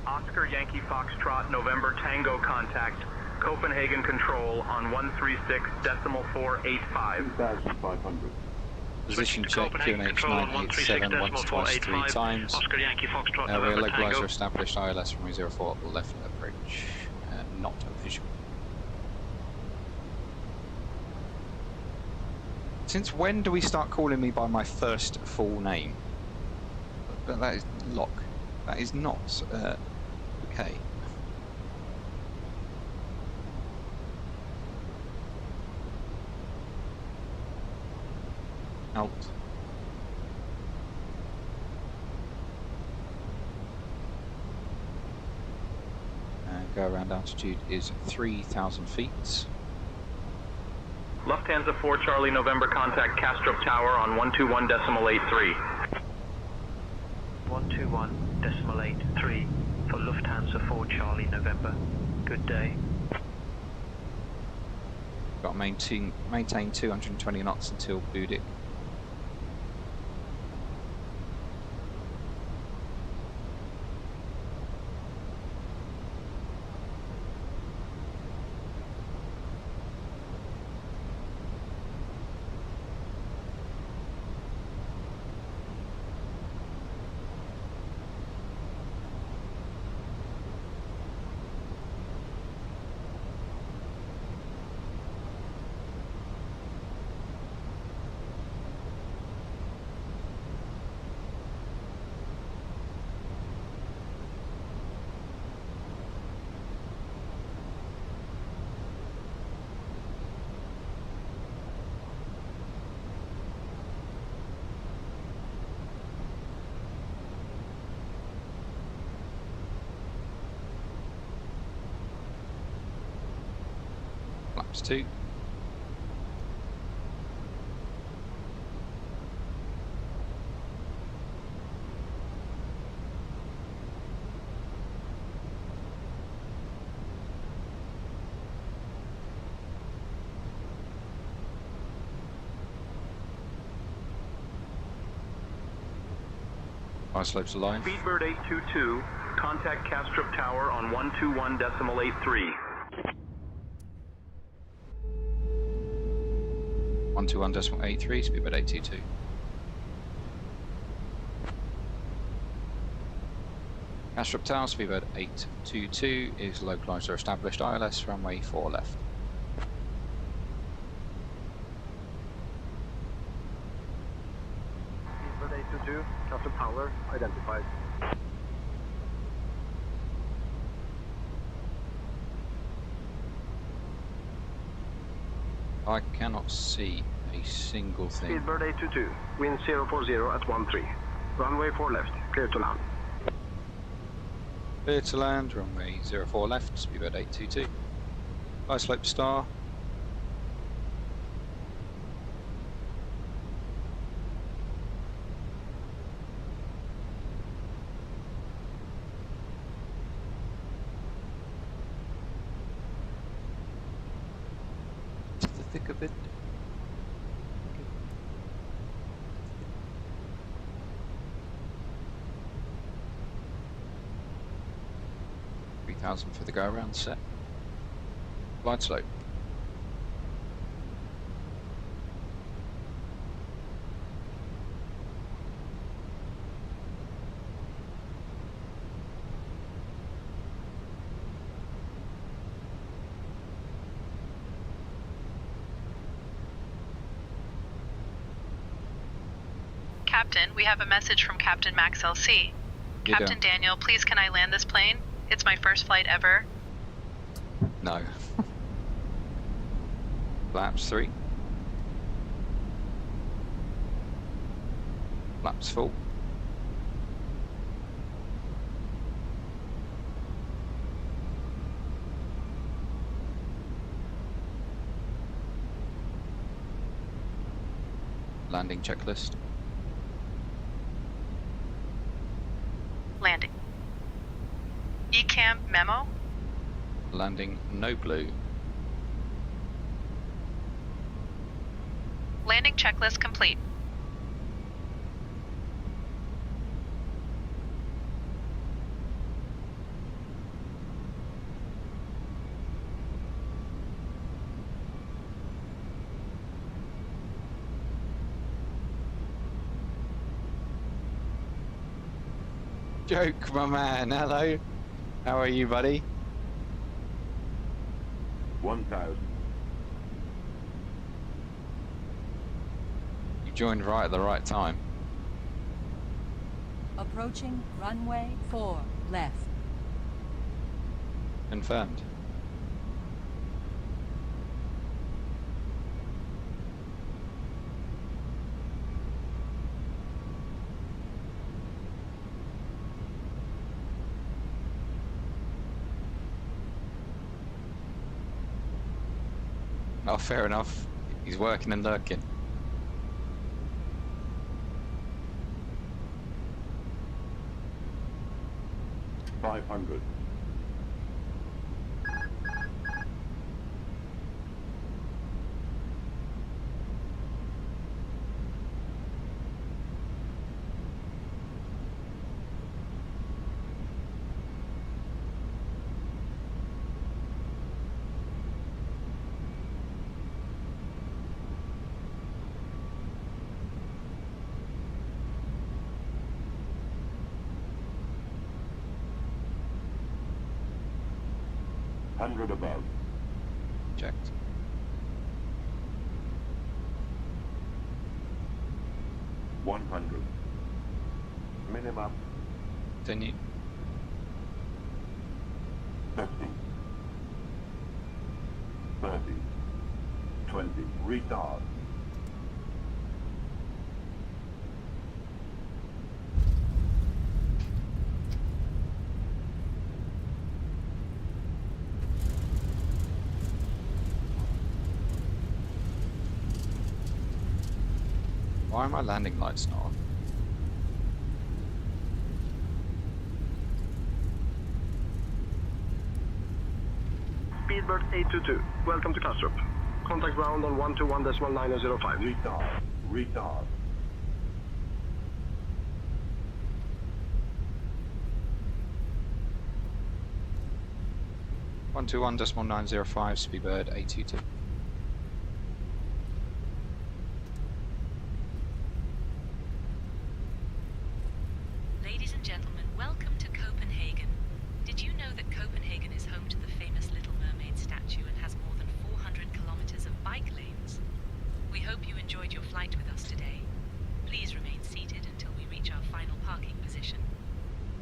Oscar Yankee Foxtrot November Tango, contact Copenhagen Control on 136.485. 2,500. Position check, QNH 987 once, twice, 3 times. Oscar Yankee Foxtrot Area November localizer Tango. established, ILS runway 04 left approach. Not visual. Since when do we start calling me by my first full name? But that is Locke. That is not okay. Alt. And go around altitude is 3,000 feet. Lufthansa 4 Charlie November, contact Kastrup Tower on 121.83. 121.83 for Lufthansa 4 Charlie November. Good day. Got to maintain 220 knots until Budik. Flaps 2. High slopes aligned. Speedbird 822, contact Castrop Tower on 121.83. 121.83, Speedbird 822. Castrop Tower, Speedbird 822 is localizer established, ILS runway 4 left. Speedbird 822, Castrop Tower, identified. I cannot see a single thing. Speedbird 822, wind 040 at 13. Runway 4 left, clear to land. Clear to land, runway 04 left, Speedbird 822. High slope star. To the thick of it. 3,000 for the go around set. Glide slope. Captain, we have a message from Captain Max LC. You Captain don't. Daniel, please can I land this plane? It's my first flight ever. No. Flaps 3. Flaps full. Landing checklist. Landing. ECAM memo? Landing no blue. Landing checklist complete. Joke, my man. Hello. How are you, buddy? 1,000. You joined right at the right time. Approaching runway 4 left. Confirmed. Oh, fair enough. He's working and lurking. $500. $100 above. Checked. $100. Minimum. Continue. 50. 30. 20. Retard. Why are my landing lights not on? Speedbird 822, welcome to Kastrup. Contact ground on 121.9005. Retard. 121.905, Speedbird 822. Ladies and gentlemen, welcome to Copenhagen. Did you know that Copenhagen is home to the famous Little Mermaid statue and has more than 400 kilometers of bike lanes? We hope you enjoyed your flight with us today. Please remain seated until we reach our final parking position.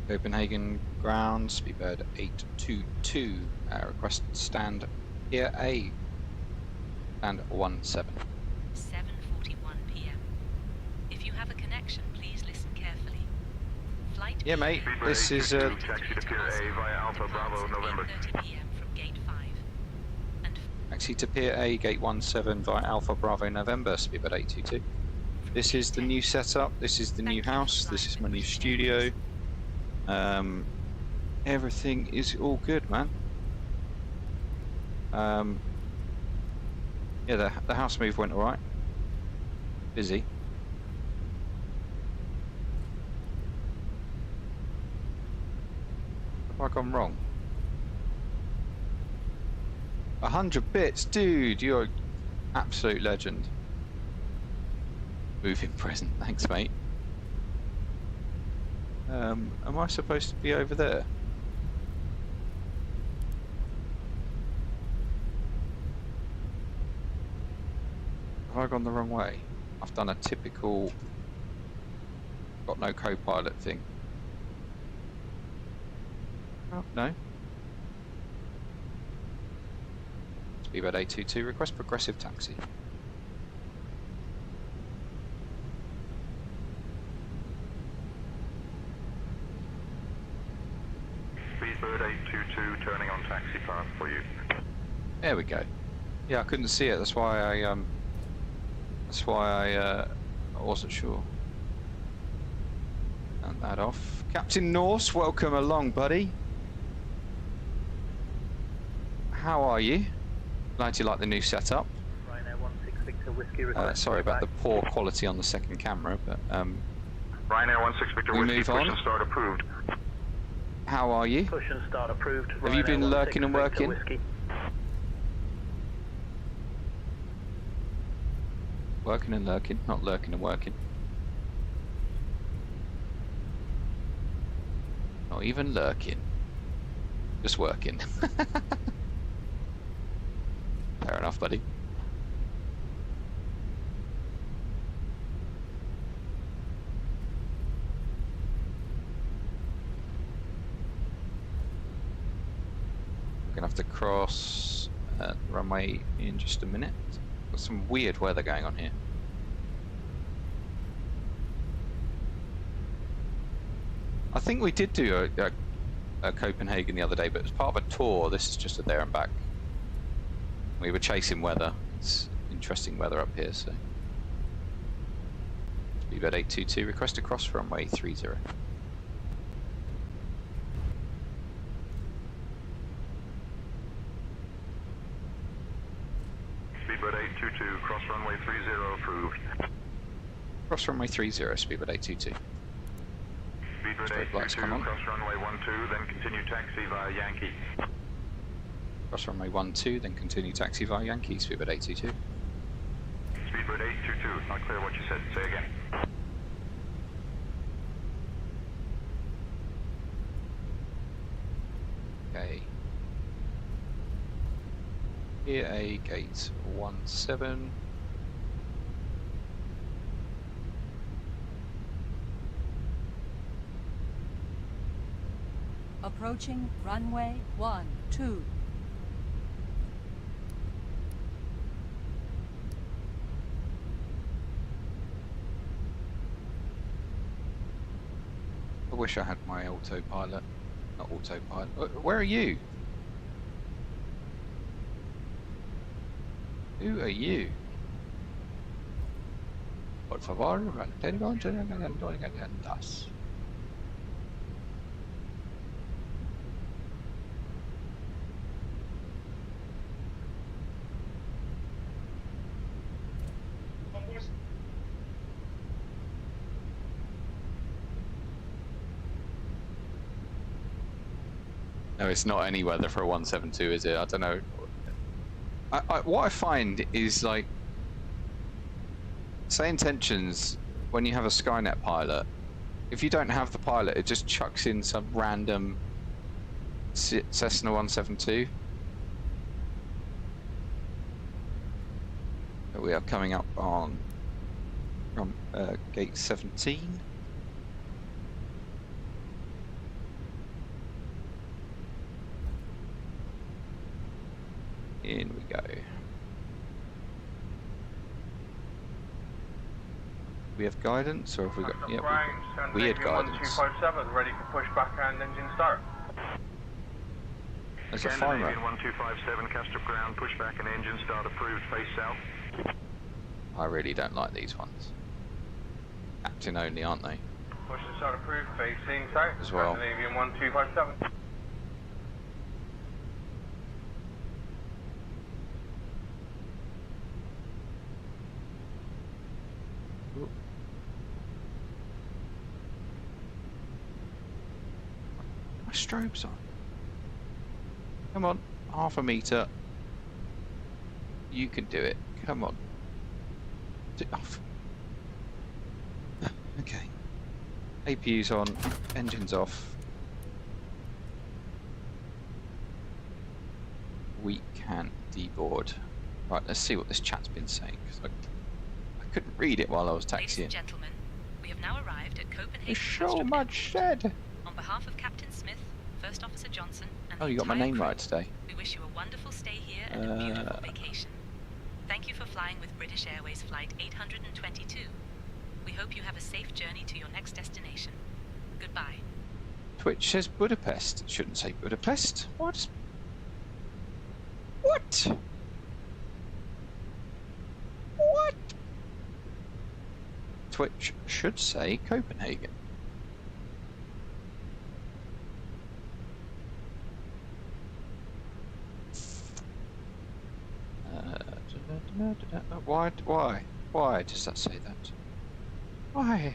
Copenhagen ground, Speedbird 822. Request stand Pier A. Stand 17. 7:41 p.m. If you have a connection, please listen carefully. Flight Yeah, mate. This is taxi to Pier A via Alpha Bravo November. 8:30 p.m. from Gate 5. And taxi to Pier A, Gate 17 via Alpha Bravo November, Speedbird 822. This is the new setup. This is the new house. This is my new studio. Everything is all good, man. Yeah, the house move went alright. Busy. Have I gone wrong? 100 bits, dude, you're an absolute legend. Moving present, thanks mate. Am I supposed to be over there? Have I gone the wrong way? I've done a typical got no co-pilot thing. Oh, no. Speedbird 822, request progressive taxi. Speedbird 822 turning on taxi path for you. There we go. Yeah, I couldn't see it. That's why I wasn't sure. Turn that off. Captain Norse, welcome along, buddy. How are you? Glad you like the new setup. Ryanair 16 Victor Whiskey request. Sorry about the poor quality on the second camera, but Ryanair 16 Victor we Whiskey, move push on. and start approved. How are you? Push and start approved. Have you been Ryanair lurking and 16 working? Victor Whiskey. Working and lurking, not lurking and working. Not even lurking. Just working. Fair enough, buddy. We're gonna have to cross the runway in just a minute. Got some weird weather going on here. I think we did do a Copenhagen the other day, but it was part of a tour. This is just a there and back. We were chasing weather. It's interesting weather up here, so. Speedbird 822, request to cross runway 30. Speedbird 822, cross runway 30 approved. Cross runway 30, Speedbird 822. Speedbird Straight lights come 822, on. cross runway 12, then continue taxi via Yankee. Cross runway 12, then continue taxi via Yankee, Speedbird 822. Speedbird 822, not clear what you said. Say again. Okay. Here a gate 17. Approaching runway 12. I wish I had my autopilot. Not autopilot. Where are you? Who are you? Por favor, mantengo das. No, it's not any weather for a 172, is it? I don't know. What I find is like, SayIntentions, when you have a Skynet pilot, if you don't have the pilot, it just chucks in some random Cessna 172. We are coming up on from gate 17. In we go. We have guidance, or have we got? Yeah, we had guidance. 1257, ready for pushback and engine start. There's a fire. 1257, Castrop ground, pushback and engine start approved, face south. I really don't like these ones. Captain only, aren't they? Push and start approved, facing south. As well. Scandinavian 1257. My strobes on. Come on, half a meter. You can do it. Come on. Off. Okay. APU's on, engines off. We can deboard. Right, let's see what this chat's been saying, because I couldn't read it while I was taxiing. Ladies and gentlemen, we have now arrived at Copenhagen. There's so much said. On behalf of Captain Smith, First Officer Johnson, and oh, you got my name right today. We wish you a wonderful stay here and a beautiful vacation. Thank you for flying with British Airways Flight 822. We hope you have a safe journey to your next destination. Goodbye. Twitch says Budapest. It shouldn't say Budapest. What? What? What? Twitch should say Copenhagen. Why does that say that? Why?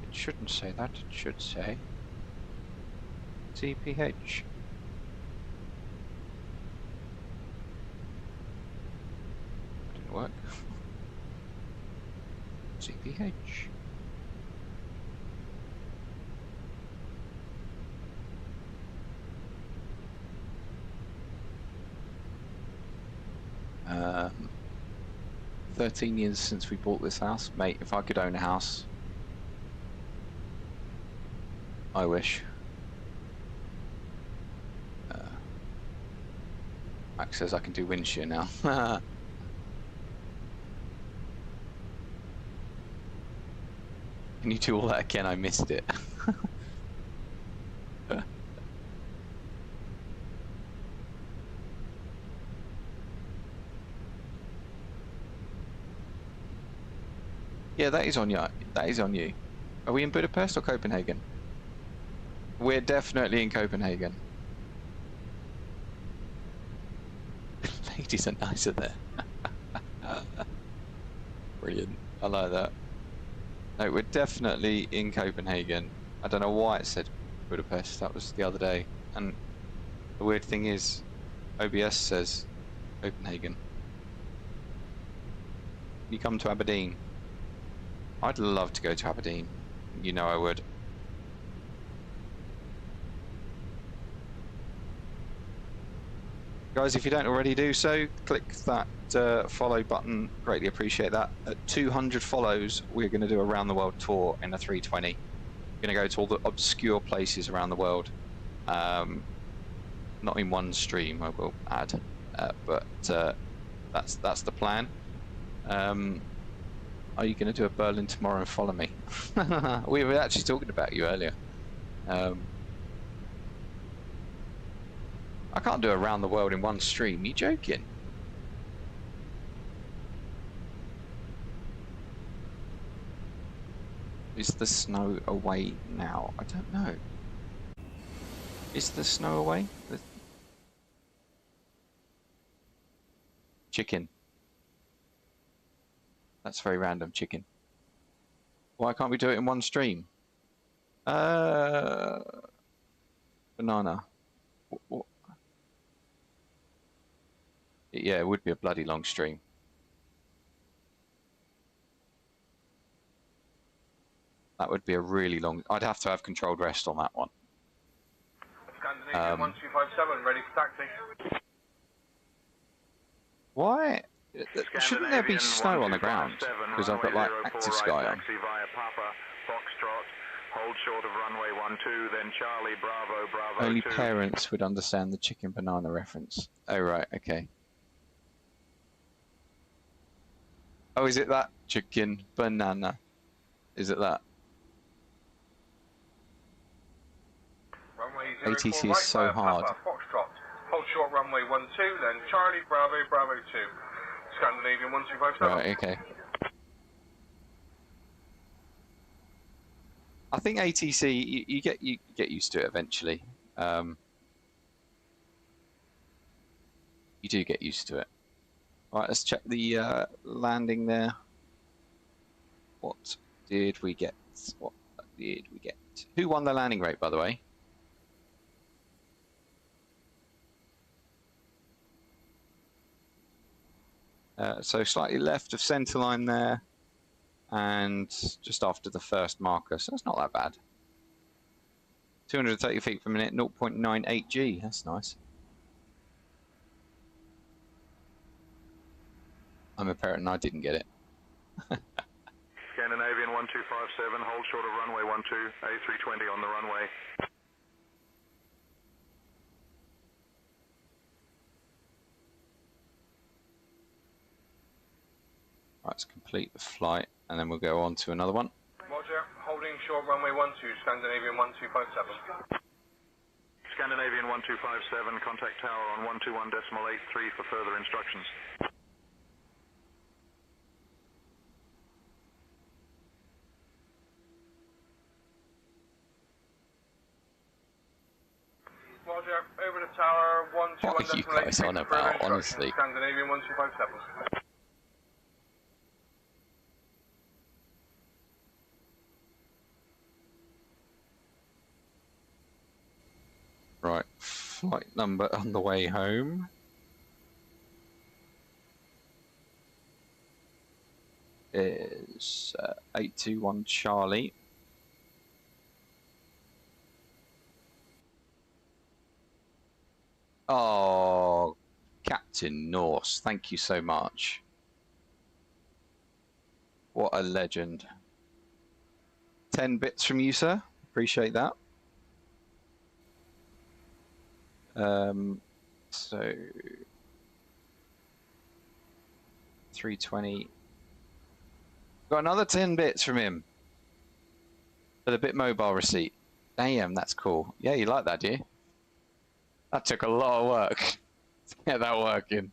It shouldn't say that, it should say CPH. That didn't work. CPH. Um, 13 years since we bought this house. Mate, if I could own a house, I wish. Max says I can do wind shear now. Can you do all that again? I missed it. Yeah, that is on you. That is on you. Are we in Budapest or Copenhagen? We're definitely in Copenhagen. Ladies are nicer there. Brilliant. I like that. No, we're definitely in Copenhagen. I don't know why it said Budapest. That was the other day. And the weird thing is, OBS says Copenhagen. You come to Aberdeen. I'd love to go to Aberdeen. You know I would. Guys, if you don't already do so, click that follow button. Greatly appreciate that. At 200 follows, we're going to do a round the world tour in a 320. We're going to go to all the obscure places around the world. Not in one stream, I will add, but that's the plan. Are you going to do a Berlin tomorrow and follow me? We were actually talking about you earlier. I can't do around the world in one stream. You joking? Is the snow away now? I don't know. Is the snow away? The chicken. That's very random, chicken. Why can't we do it in one stream? Banana. What? Yeah, it would be a bloody long stream. That would be a really long... I'd have to have controlled rest on that one. Scandinavian 1257, ready for taxi. Why? Shouldn't there be snow on the ground? Because I've got like active sky on. Taxi via Papa, Foxtrot, hold short of runway 12, then Charlie, Bravo, Bravo 2. Only parents would understand the chicken banana reference. Oh, right, okay. Oh, is it that? Chicken banana. Is it that? ATC is so hard. Foxtrot, hold short runway 12, then Charlie, Bravo, Bravo 2. Scandinavian 1257. Right, okay. I think ATC, you get used to it eventually. You do get used to it. All right, let's check the landing there. What did we get? What did we get? Who won the landing rate, by the way? So slightly left of centerline there, and just after the first marker, so that's not that bad. 230 feet per minute, 0.98 G, that's nice. I'm a parent and I didn't get it. Scandinavian 1257, hold short of runway 12, A320 on the runway. Let's complete the flight and then we'll go on to another one. Roger, holding short runway 12, Scandinavian 1257. Scandinavian 1257, contact tower on 121.83 for further instructions. Roger, over the tower, 121.83. What are you guys on about, honestly? Scandinavian 1257. Right, flight number on the way home is 821 Charlie. Oh, Captain Norse, thank you so much. What a legend. 10 bits from you, sir. Appreciate that. So 320. Got another 10 bits from him. For the BitMobile receipt. Damn, that's cool. Yeah, you like that, do you? That took a lot of work to get that working.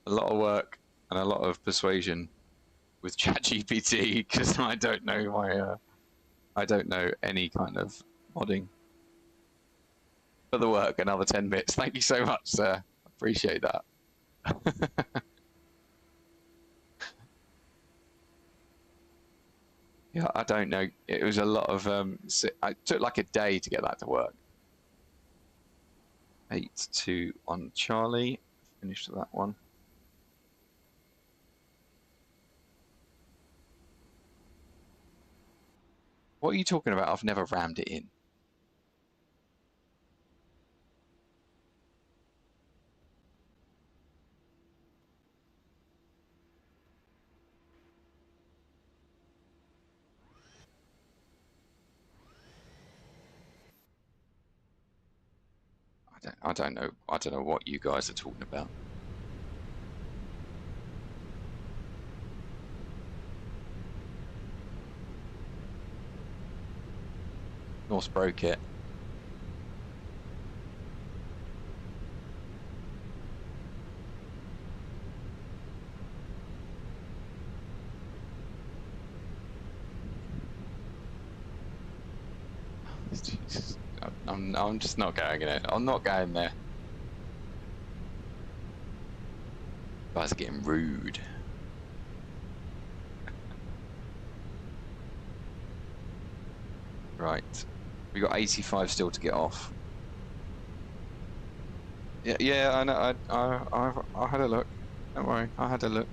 A lot of work and a lot of persuasion with ChatGPT because I don't know my I don't know any kind of modding. For the work, another 10 bits. Thank you so much, sir. Appreciate that. Yeah, I don't know. It was a lot of it took like a day to get that to work. 821 Charlie. Finished that one. What are you talking about? I've never rammed it in. I don't know. I don't know what you guys are talking about. Norse broke it. Jesus. I'm just not going in it. I'm not going there. Guys are getting rude. Right. We got 85 still to get off. Yeah, I know. I had a look. Don't worry, I had a look.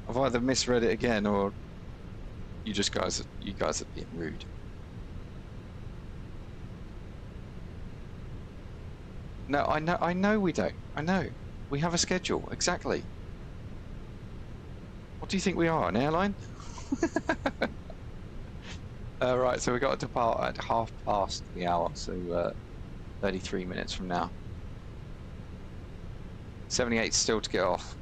I've either misread it again, or you guys are being rude. No, I know we don't. I know. We have a schedule, exactly. What do you think we are, an airline? Right, so we got to depart at 1/2 the hour, so 33 minutes from now. 78 still to get off.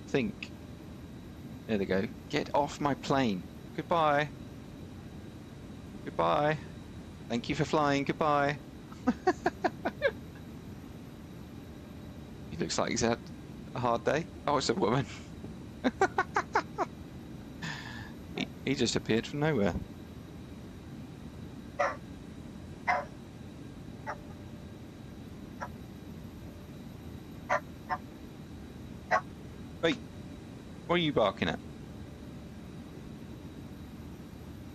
Think. There they go. Get off my plane. Goodbye. Goodbye. Thank you for flying. Goodbye. He looks like he's had a hard day. Oh, it's a woman. he just appeared from nowhere. Wait, what are you barking at?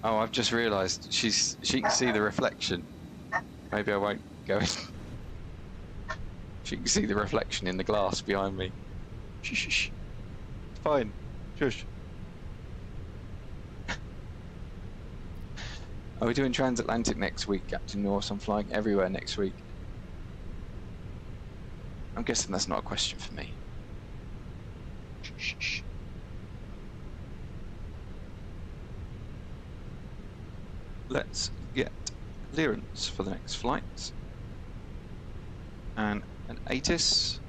Oh, I've just realised she can see the reflection. Maybe I won't go in. She can see the reflection in the glass behind me. Shh, shh, shh. It's fine. Shush. Are we doing transatlantic next week, Captain Norse? I'm flying everywhere next week. I'm guessing that's not a question for me. Shh, shh, shh. Let's get clearance for the next flight. And an ATIS.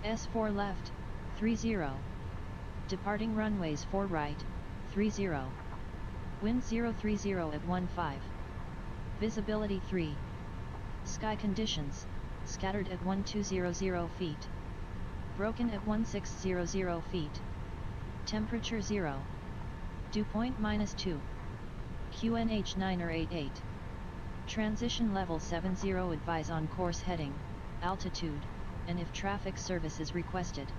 S4 left, 30. Departing runways 4 right, 30. Wind 030 at 15. Visibility 3. Sky conditions, scattered at 1200 feet. Broken at 1600 feet. Temperature 0. Dew point -2. QNH 988. Transition level 70. Advise on course heading, altitude, and if traffic service is requested.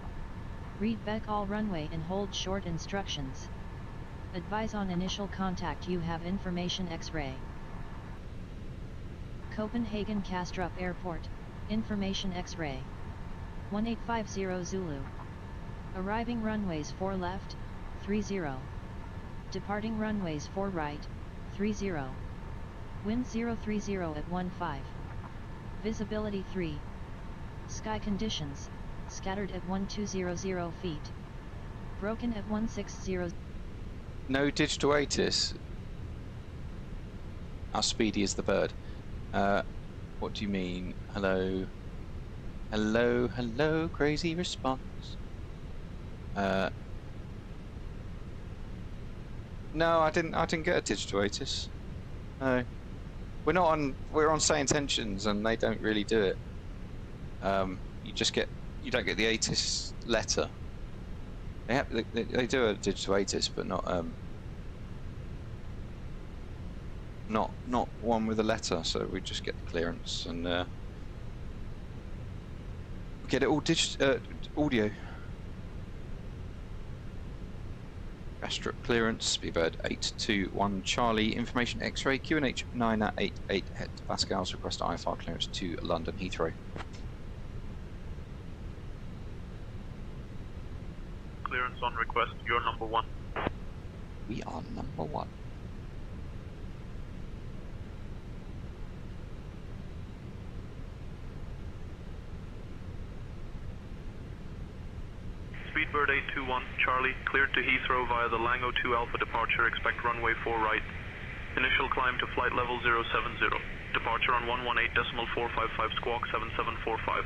Read back all runway and hold short instructions. Advise on initial contact. You have information X-ray. Copenhagen Kastrup Airport, information X-ray. 1850 Zulu. Arriving runways 4 left, 30. Departing runways 4 right, 30. Wind 030 at 15. Visibility 3. Sky conditions, scattered at 1200 feet. Broken at 160. No digital ATIS. How speedy is the bird? What do you mean? Hello? Hello, hello, crazy response. No, I didn't get a digital ATIS. No. We're on SayIntentions and they don't really do it. You don't get the ATIS letter. They do a digital ATIS, but not one with a letter, so we just get the clearance and get it all audio. Kastrup clearance, Speedbird 821 Charlie, information X-ray, QNH 988, head to Pascal's, request IFR clearance to London Heathrow. Clearance on request, you're number 1. We are number 1. Speedbird 821 Charlie, cleared to Heathrow via the Lango 2 Alpha departure, expect runway 4 right. Initial climb to flight level 070. Departure on 118.455 squawk 7745.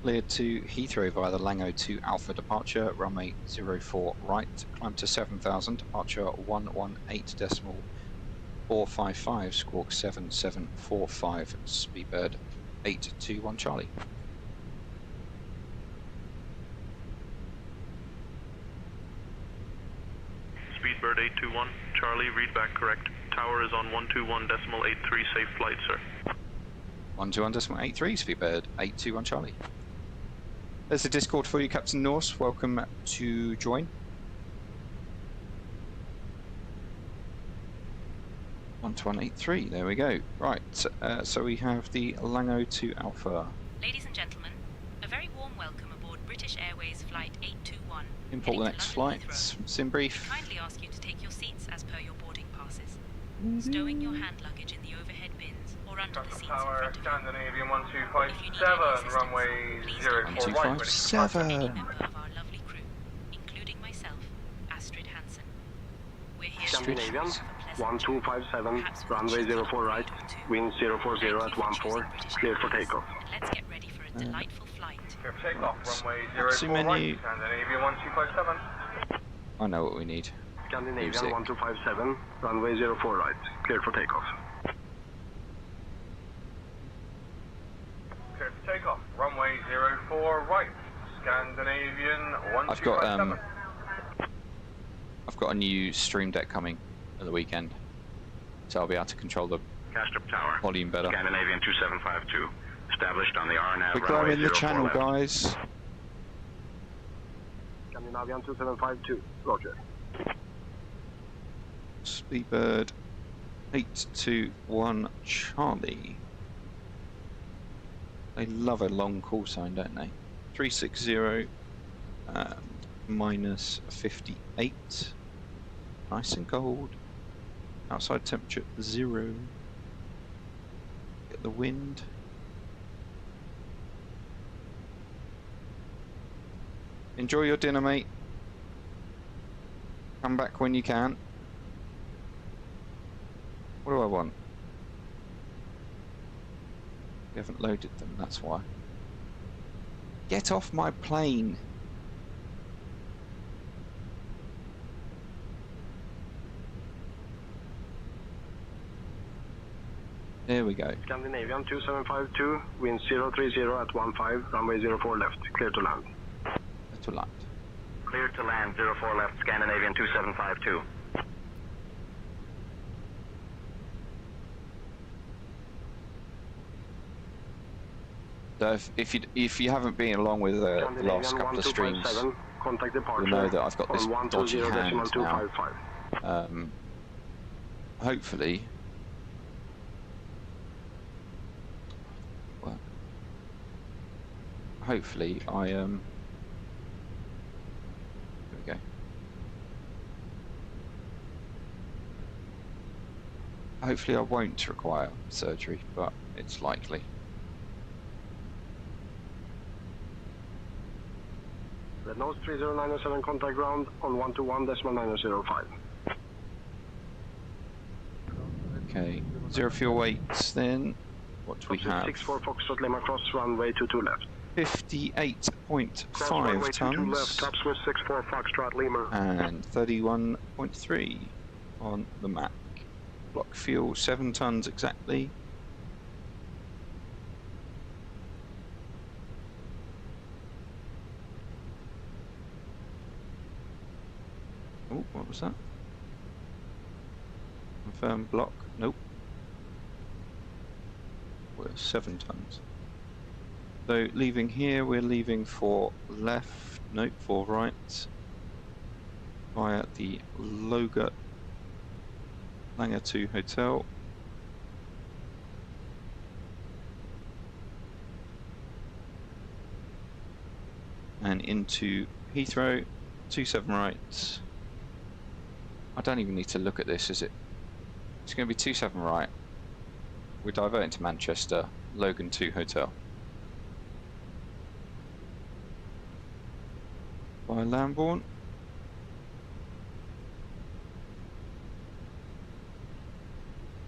Cleared to Heathrow via the Lango 2 Alpha departure, runway 04 right, climb to 7000, departure 118.455, squawk 7745, Speedbird 821 Charlie. Speedbird 821 Charlie, read back correct. Tower is on 121.83, safe flight, sir. 121.83, Speedbird 821 Charlie. There's the Discord for you, Captain Norse. Welcome to join. 12183, there we go. Right, so we have the Lango 2 Alpha. Ladies and gentlemen, a very warm welcome aboard British Airways Flight 821. Import the next flight. Sim brief. We kindly ask you to take your seats as per your boarding passes. Stowing your hand luggage in the overhead bins or under the seats in front of you. Scandinavian 1257, runway 04 right. 257. Any member of our lovely crew, including myself, Astrid Hansen. We're here Scandinavian 1257, runway 04 right, wind 040 at 14, clear for takeoff. Let's get ready for a delightful flight. Clear for takeoff, runway 04 right, Scandinavian 1257. I know what we need. Scandinavian 1257, runway 04 right, clear for takeoff. Clear for takeoff, runway 04 right, Scandinavian 1257. I've got a new stream deck coming at the weekend, so I'll be able to control the Castrop Tower. volume better. Scandinavian 2752, established on the RNAV We're runway growing the 04 channel, left. guys. Scandinavian 2752, roger. Speedbird 821 Charlie. They love a long call sign, don't they? 360 minus 58. Nice and cold. Outside temperature 0. Get the wind. Enjoy your dinner, mate. Come back when you can. What do I want? We haven't loaded them, that's why. Get off my plane! There we go. Scandinavian 2752, wind 030 at 15, runway 04 left, clear to land. To land. Clear to land, 04 left, Scandinavian 2752. So if you haven't been along with the last couple of streams, you'll know that I've got this dodgy hand now. Hopefully, well, hopefully I There we go. Hopefully I won't require surgery, but it's likely. Red nose 30907, contact ground on 121.905. Okay, 0 fuel weights then. What do we have? 64 Foxtrot Lima cross runway 22 left. 58.5 tons. left, top Swiss 64 Foxtrot Lima. And 31.3 on the map. Block fuel 7 tons exactly. Oh, what was that? Confirm block. Nope. We're 7 tons. So leaving here, we're leaving for left. Nope, for right. Via the Lango 2 Hotel. And into Heathrow, 27 right. I don't even need to look at this, is it? It's going to be 27 right. We're diverting to Manchester, Logan 2 Hotel. By Lambourne.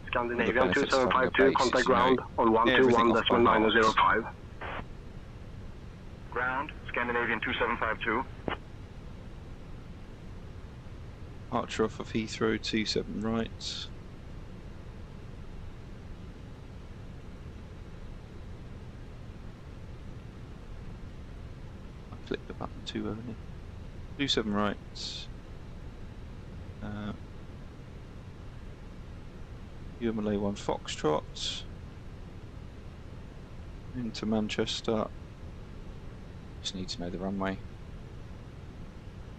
Scandinavian 2752, contact ground on 121.905. Ground, Scandinavian 2752. Departure off of Heathrow 27 right. I clicked the button too early. 27 right. Malay 1 Foxtrot. Into Manchester. Just need to know the runway.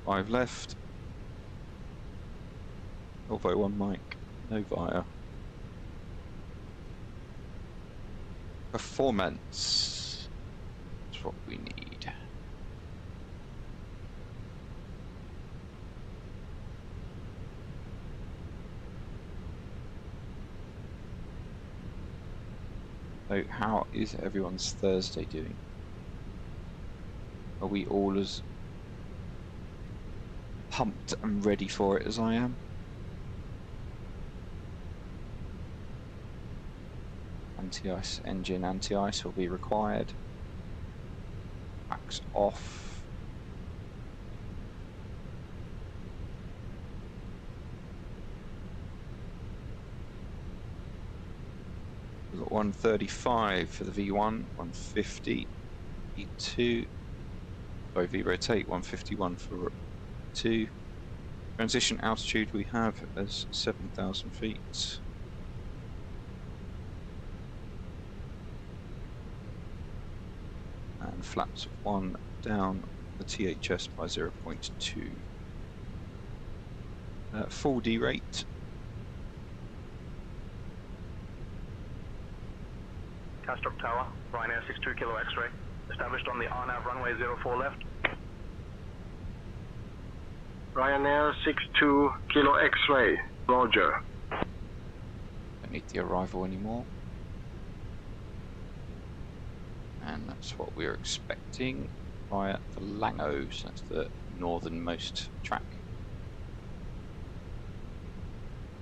5 left. Volvo 1 Mike. No Via. Performance. That's what we need. So how is everyone's Thursday doing? Are we all as pumped and ready for it as I am? Anti-ice engine, anti-ice will be required. Packs off. We've got 135 for the V1, 150, E2. Sorry, V-rotate, 151 for 2. Transition altitude we have as 7,000 feet. And flaps 1 down the THS by 0.2. Full D rate. Castrop Tower, Ryanair 62 Kilo X-ray. Established on the RNAV runway 04 left. Ryanair 62 Kilo X-ray, Roger. Don't need the arrival anymore. And that's what we're expecting via the Langos, that's the northernmost track.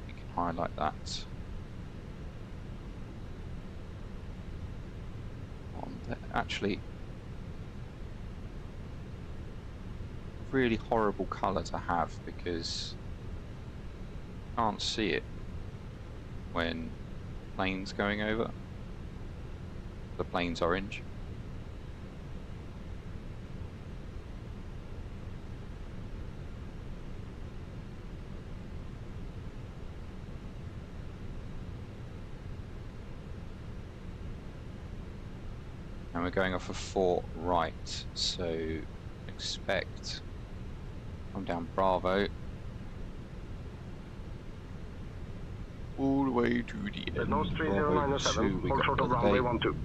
We can highlight that. On there. Actually, really horrible colour to have because you can't see it when planes going over. The plane's orange. And we're going off of 4 right, so expect come down Bravo all the way to the end. Nose Bravo 2, we got short of the runway day. 12.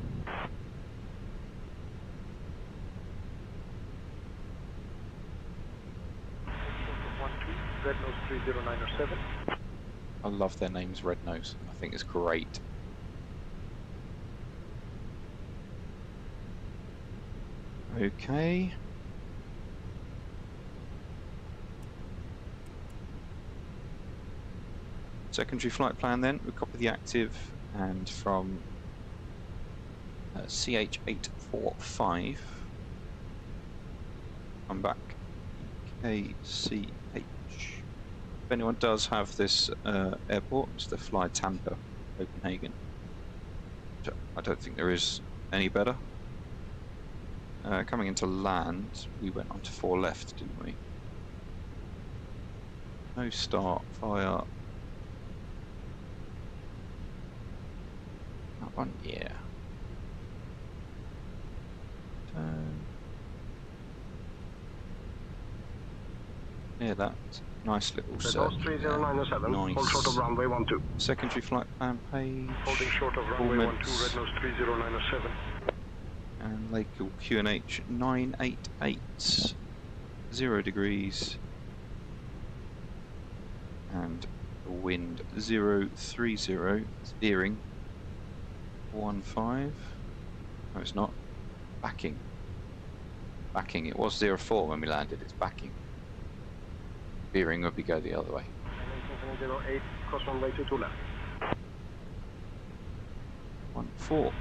Red Nose 30907. I love their names, Red Nose. I think it's great. Okay. Secondary flight plan then, we copy the active and from CH845 come back KCH. If anyone does have this airport, it's the Fly Tampa, Copenhagen. I don't think there is any better. Coming into land, we went on to 4 left, didn't we? No start, fire. That one, yeah. Turn. Yeah, that nice little set. 3097, Nice. hold short of runway 12. Secondary flight plan page. Holding short of runway 12, Red Nose 3097. And Lakeville QNH 988, 0 degrees, and wind 030, steering 15. No, it's not. Backing. Backing. It was 04 when we landed. It's backing. Steering would be go the other way. 08, cross runway 22 left. 14.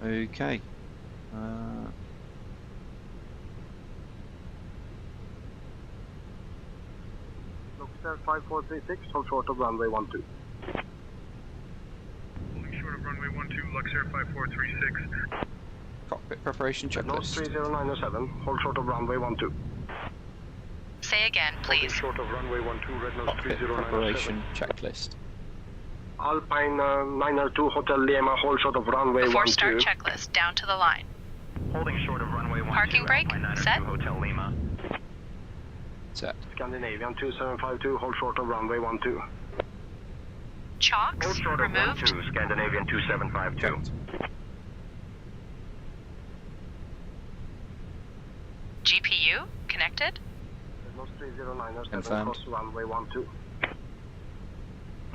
Okay. Luxair 5436, hold short of runway 12. Holding short of runway 12, Luxair 5436. Cockpit preparation Nose checklist. 30907, hold short of runway 12. Say again, please. Short of runway 12, red nose Cockpit 3097. preparation checklist. Alpine 902 Hotel Lima, hold short of runway 12. Before start checklist, down to the line. Holding short of runway 12. Parking brake, set. Hotel Lima. Set. Scandinavian 2752, hold short of runway 12. Chocks Hold short of removed. 12, Scandinavian 2752. Checked. GPU connected. Nose 30907, Confirmed. cross runway 12.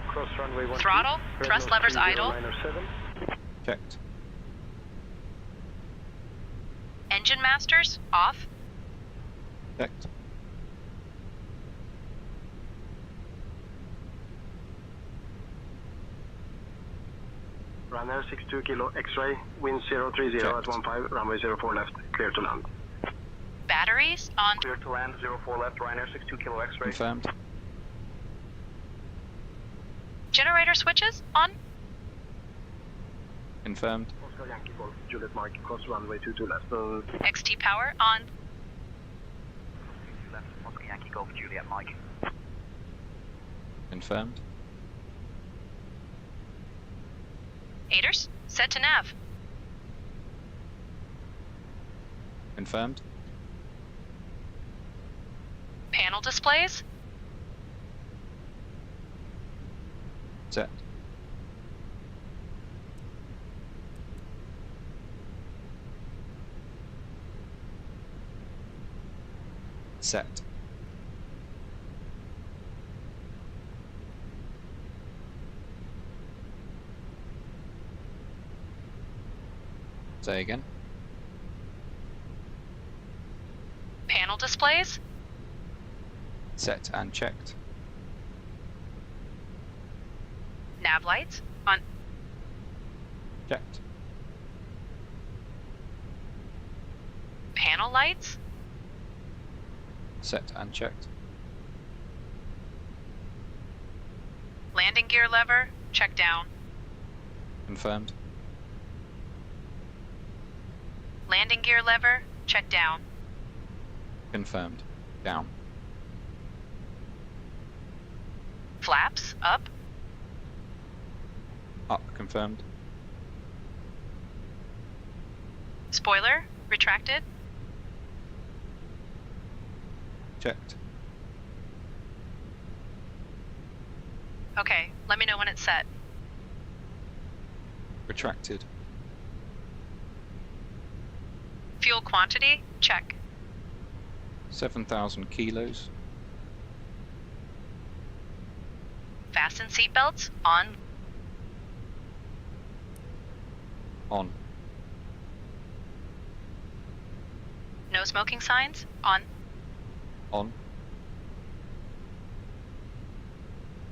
Cross runway 12. Throttle, red thrust nose levers idle. 3097. Checked. Engine masters off. Checked. Runner 62 kilo X-ray, wind 030 Checked. at 15, runway 04 left, clear to land. Batteries on. Clear to land, 04 left, Ryanair 62 kilo X-ray. Confirmed. Generator switches on. Confirmed. Oscar Yankee Golf, Juliet Mike, cross runway 22 left. XT power on. Left, Oscar Yankee Golf, Juliet Mike. Confirmed. Aiders, set to nav. Confirmed. Panel displays. Set. Set. Say again. Panel displays. Set and checked. Nav lights on. Checked. Panel lights. Set and checked. Landing gear lever, check down. Confirmed. Landing gear lever, check down. Confirmed. Down. Flaps up. Up. Confirmed. Spoiler retracted. Checked. Okay, let me know when it's set. Retracted. Fuel quantity, check. 7,000 kilos. Fasten seatbelts, on. On. No smoking signs, on. On.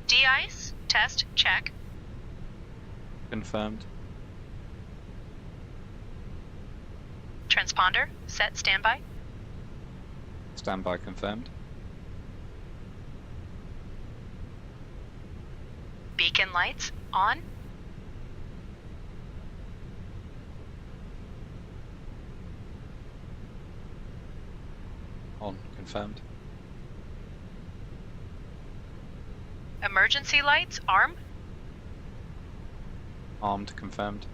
De-ice, test, check. Confirmed. Transponder, set, standby. Standby confirmed. Beacon lights, on. On. Confirmed. Emergency lights, arm. Armed. Confirmed.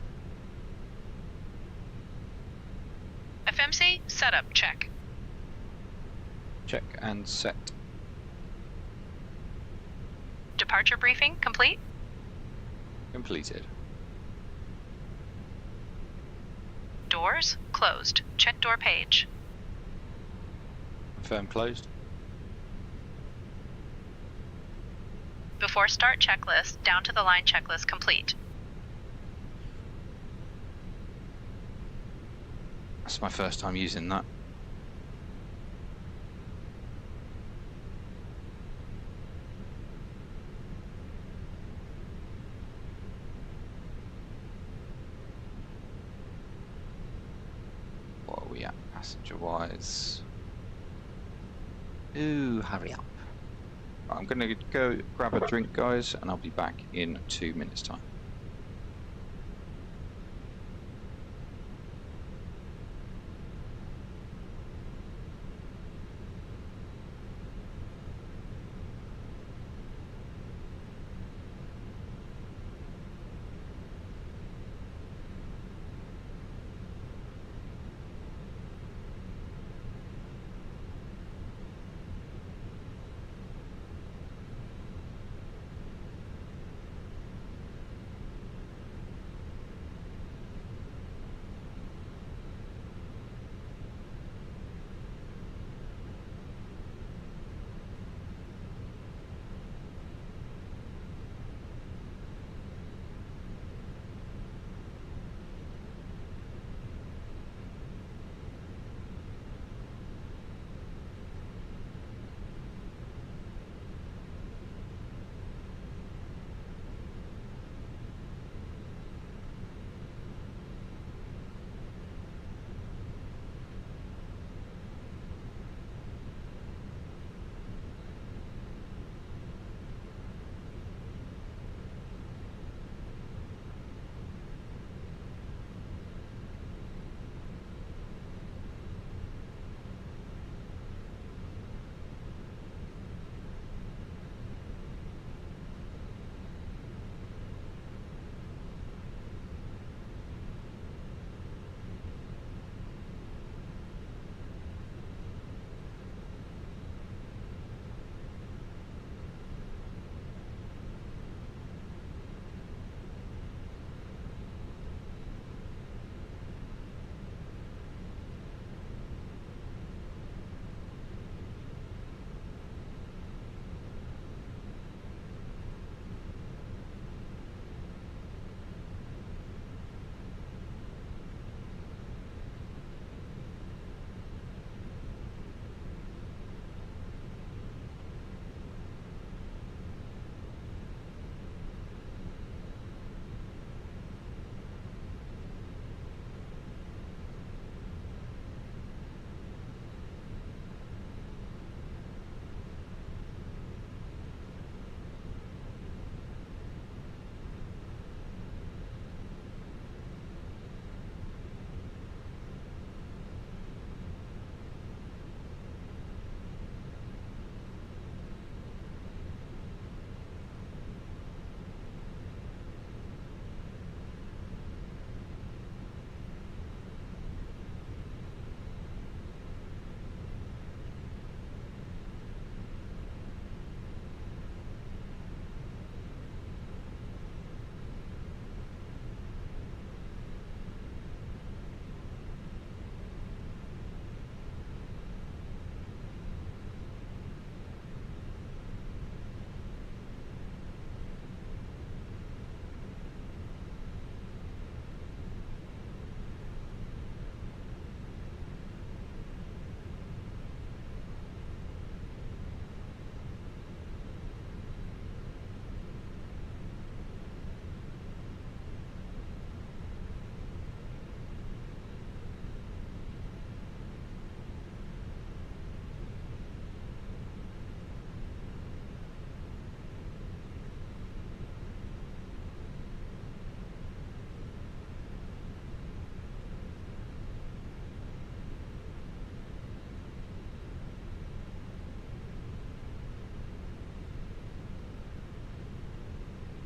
FMC, setup, check. Check and set. Departure briefing, complete. Completed. Doors, closed. Check door page. Confirm closed. Before start checklist, down to the line checklist complete. That's my first time using that. passenger-wise. Ooh, hurry up. Right, I'm going to go grab a drink, guys, and I'll be back in 2 minutes' time.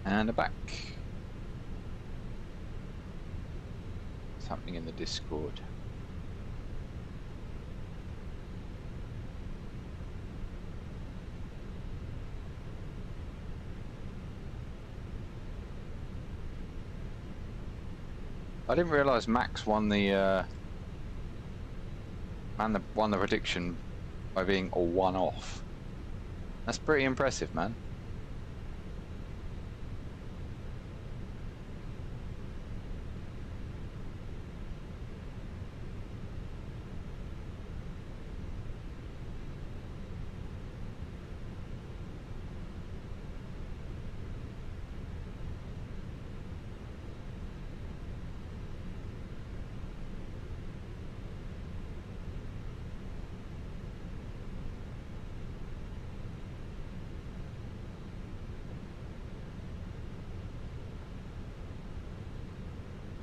And a back. What's happening in the Discord? I didn't realise Max won the won the prediction by being a one-off. That's pretty impressive, man.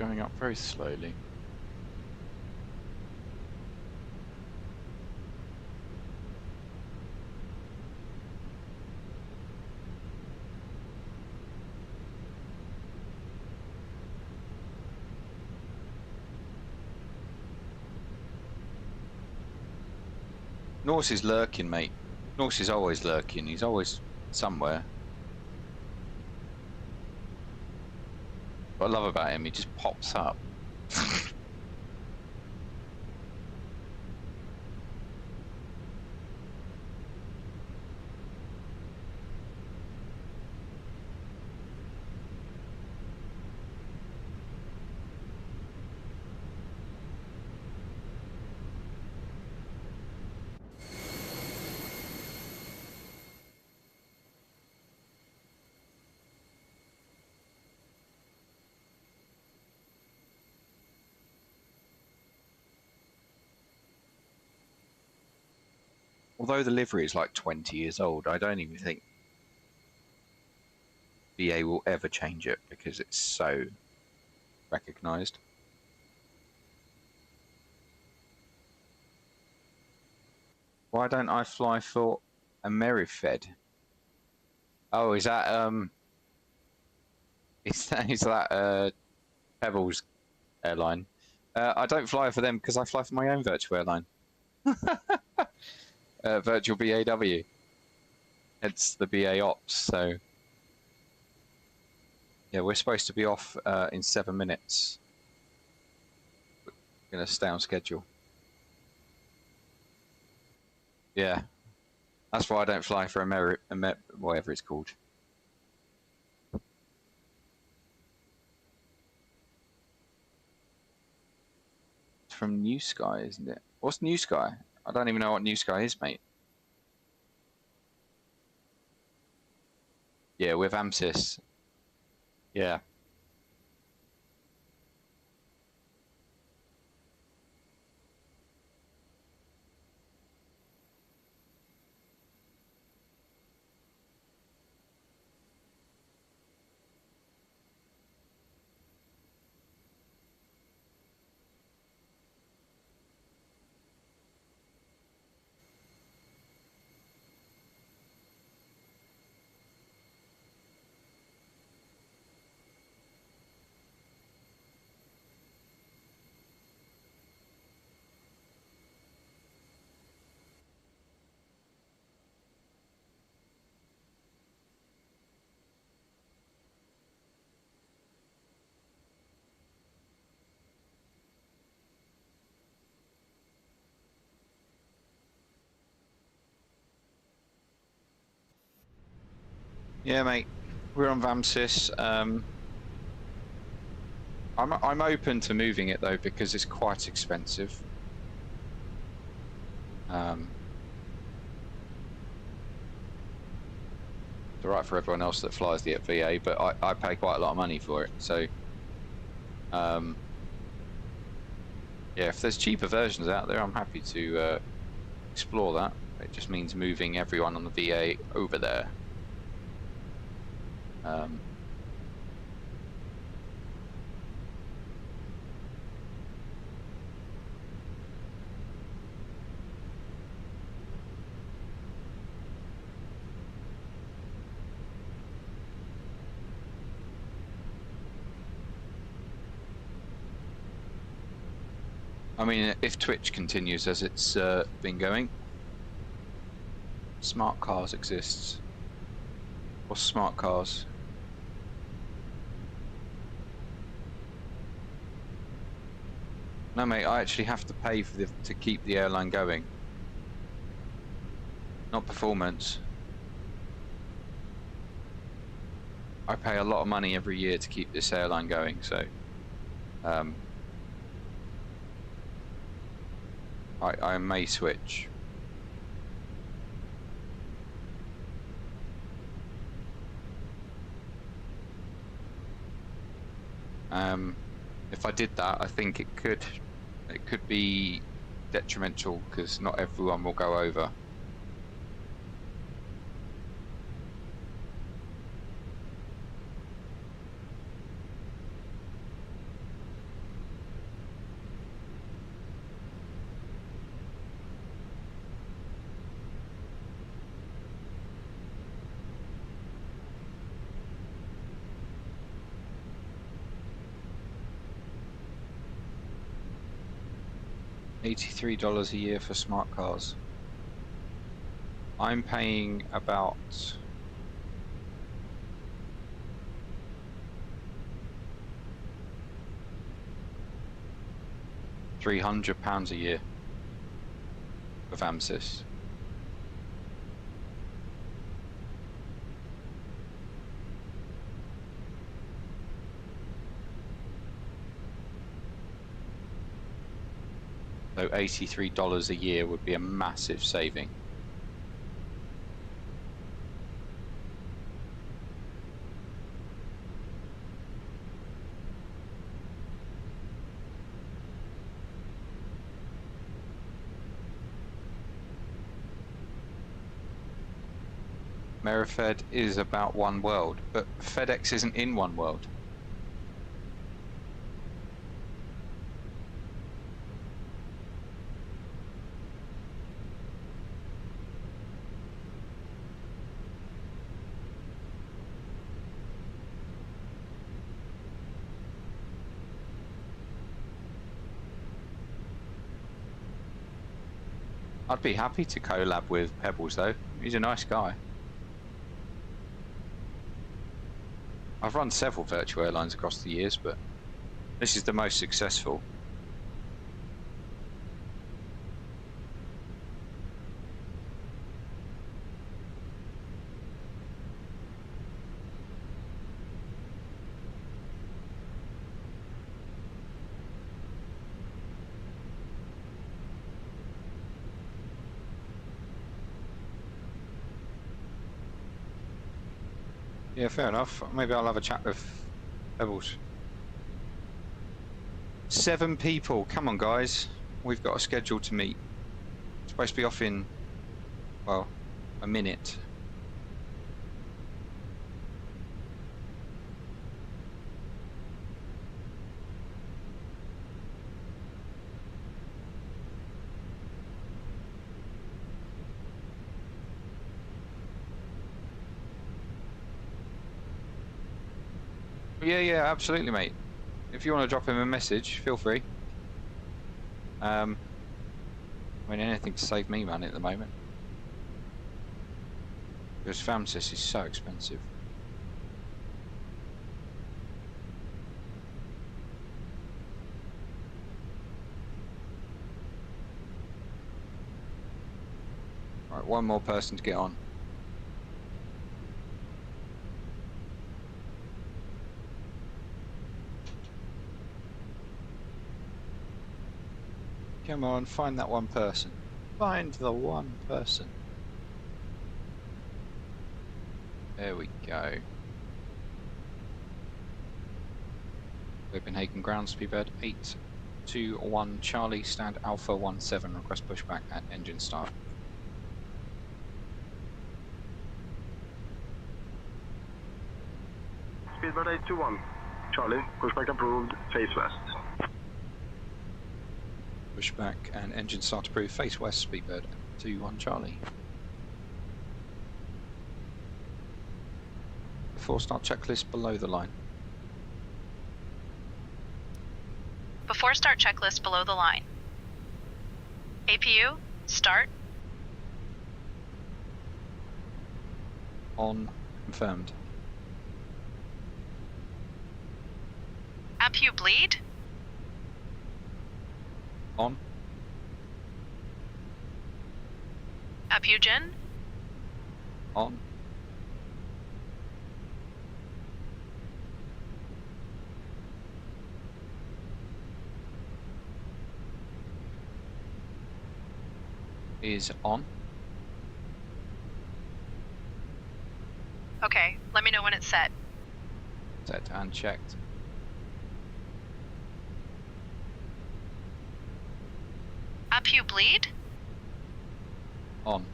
going up very slowly. Norse is lurking, mate. Norse is always lurking. He's always somewhere. What I love about him, he just pops up. Although the livery is like 20 years old, I don't even think BA will ever change it because it's so recognised. Why don't I fly for Amerifed? Oh, is that is that Pebbles airline? I don't fly for them because I fly for my own virtual airline. Virtual BAW. It's the BA Ops, so yeah, we're supposed to be off in 7 minutes. We're gonna stay on schedule. Yeah, that's why I don't fly for whatever it's called. It's from New Sky, isn't it? What's New Sky? I don't even know what New Sky is, mate. Yeah, with AMSIS. Yeah. Yeah, mate. We're on VAMSIS. I'm open to moving it though because it's quite expensive. It's alright for everyone else that flies the VA, but I pay quite a lot of money for it. So, yeah, if there's cheaper versions out there, I'm happy to explore that. It just means moving everyone on the VA over there. I mean, if Twitch continues as it's been going, smart cars exists. What's smart cars? No, mate, I actually have to pay for to keep the airline going. Not performance. I pay a lot of money every year to keep this airline going, so I may switch. If I did that, I think it could be detrimental because not everyone will go over. $83 a year for smart cars. I'm paying about £300 a year of AMSIS. So $83 a year would be a massive saving. Merifed is about one world, but FedEx isn't in one world. I'd be happy to collab with Pebbles though. He's a nice guy. I've run several virtual airlines across the years, but this is the most successful. Yeah, fair enough. Maybe I'll have a chat with Pebbles. 7 people. Come on, guys. We've got a schedule to meet. Supposed to be off in, well, a minute. Yeah, absolutely, mate. If you want to drop him a message, feel free. I mean, anything to save me money at the moment. Because FAMSIS is so expensive. Right, one more person to get on. Come on, find that one person. Find the one person. There we go. Copenhagen ground, Speedbird 821 Charlie, stand Alpha 17, request pushback at engine start. Speedbird 821 Charlie, pushback approved, face west. Pushback and engine start approved, face west, Speedbird 21 Charlie. Before start checklist below the line. Before start checklist below the line. APU, start. On, confirmed. APU bleed. On. Apugen. On. Is on. Okay, let me know when it's set. Set and checked. Apu bleed. On.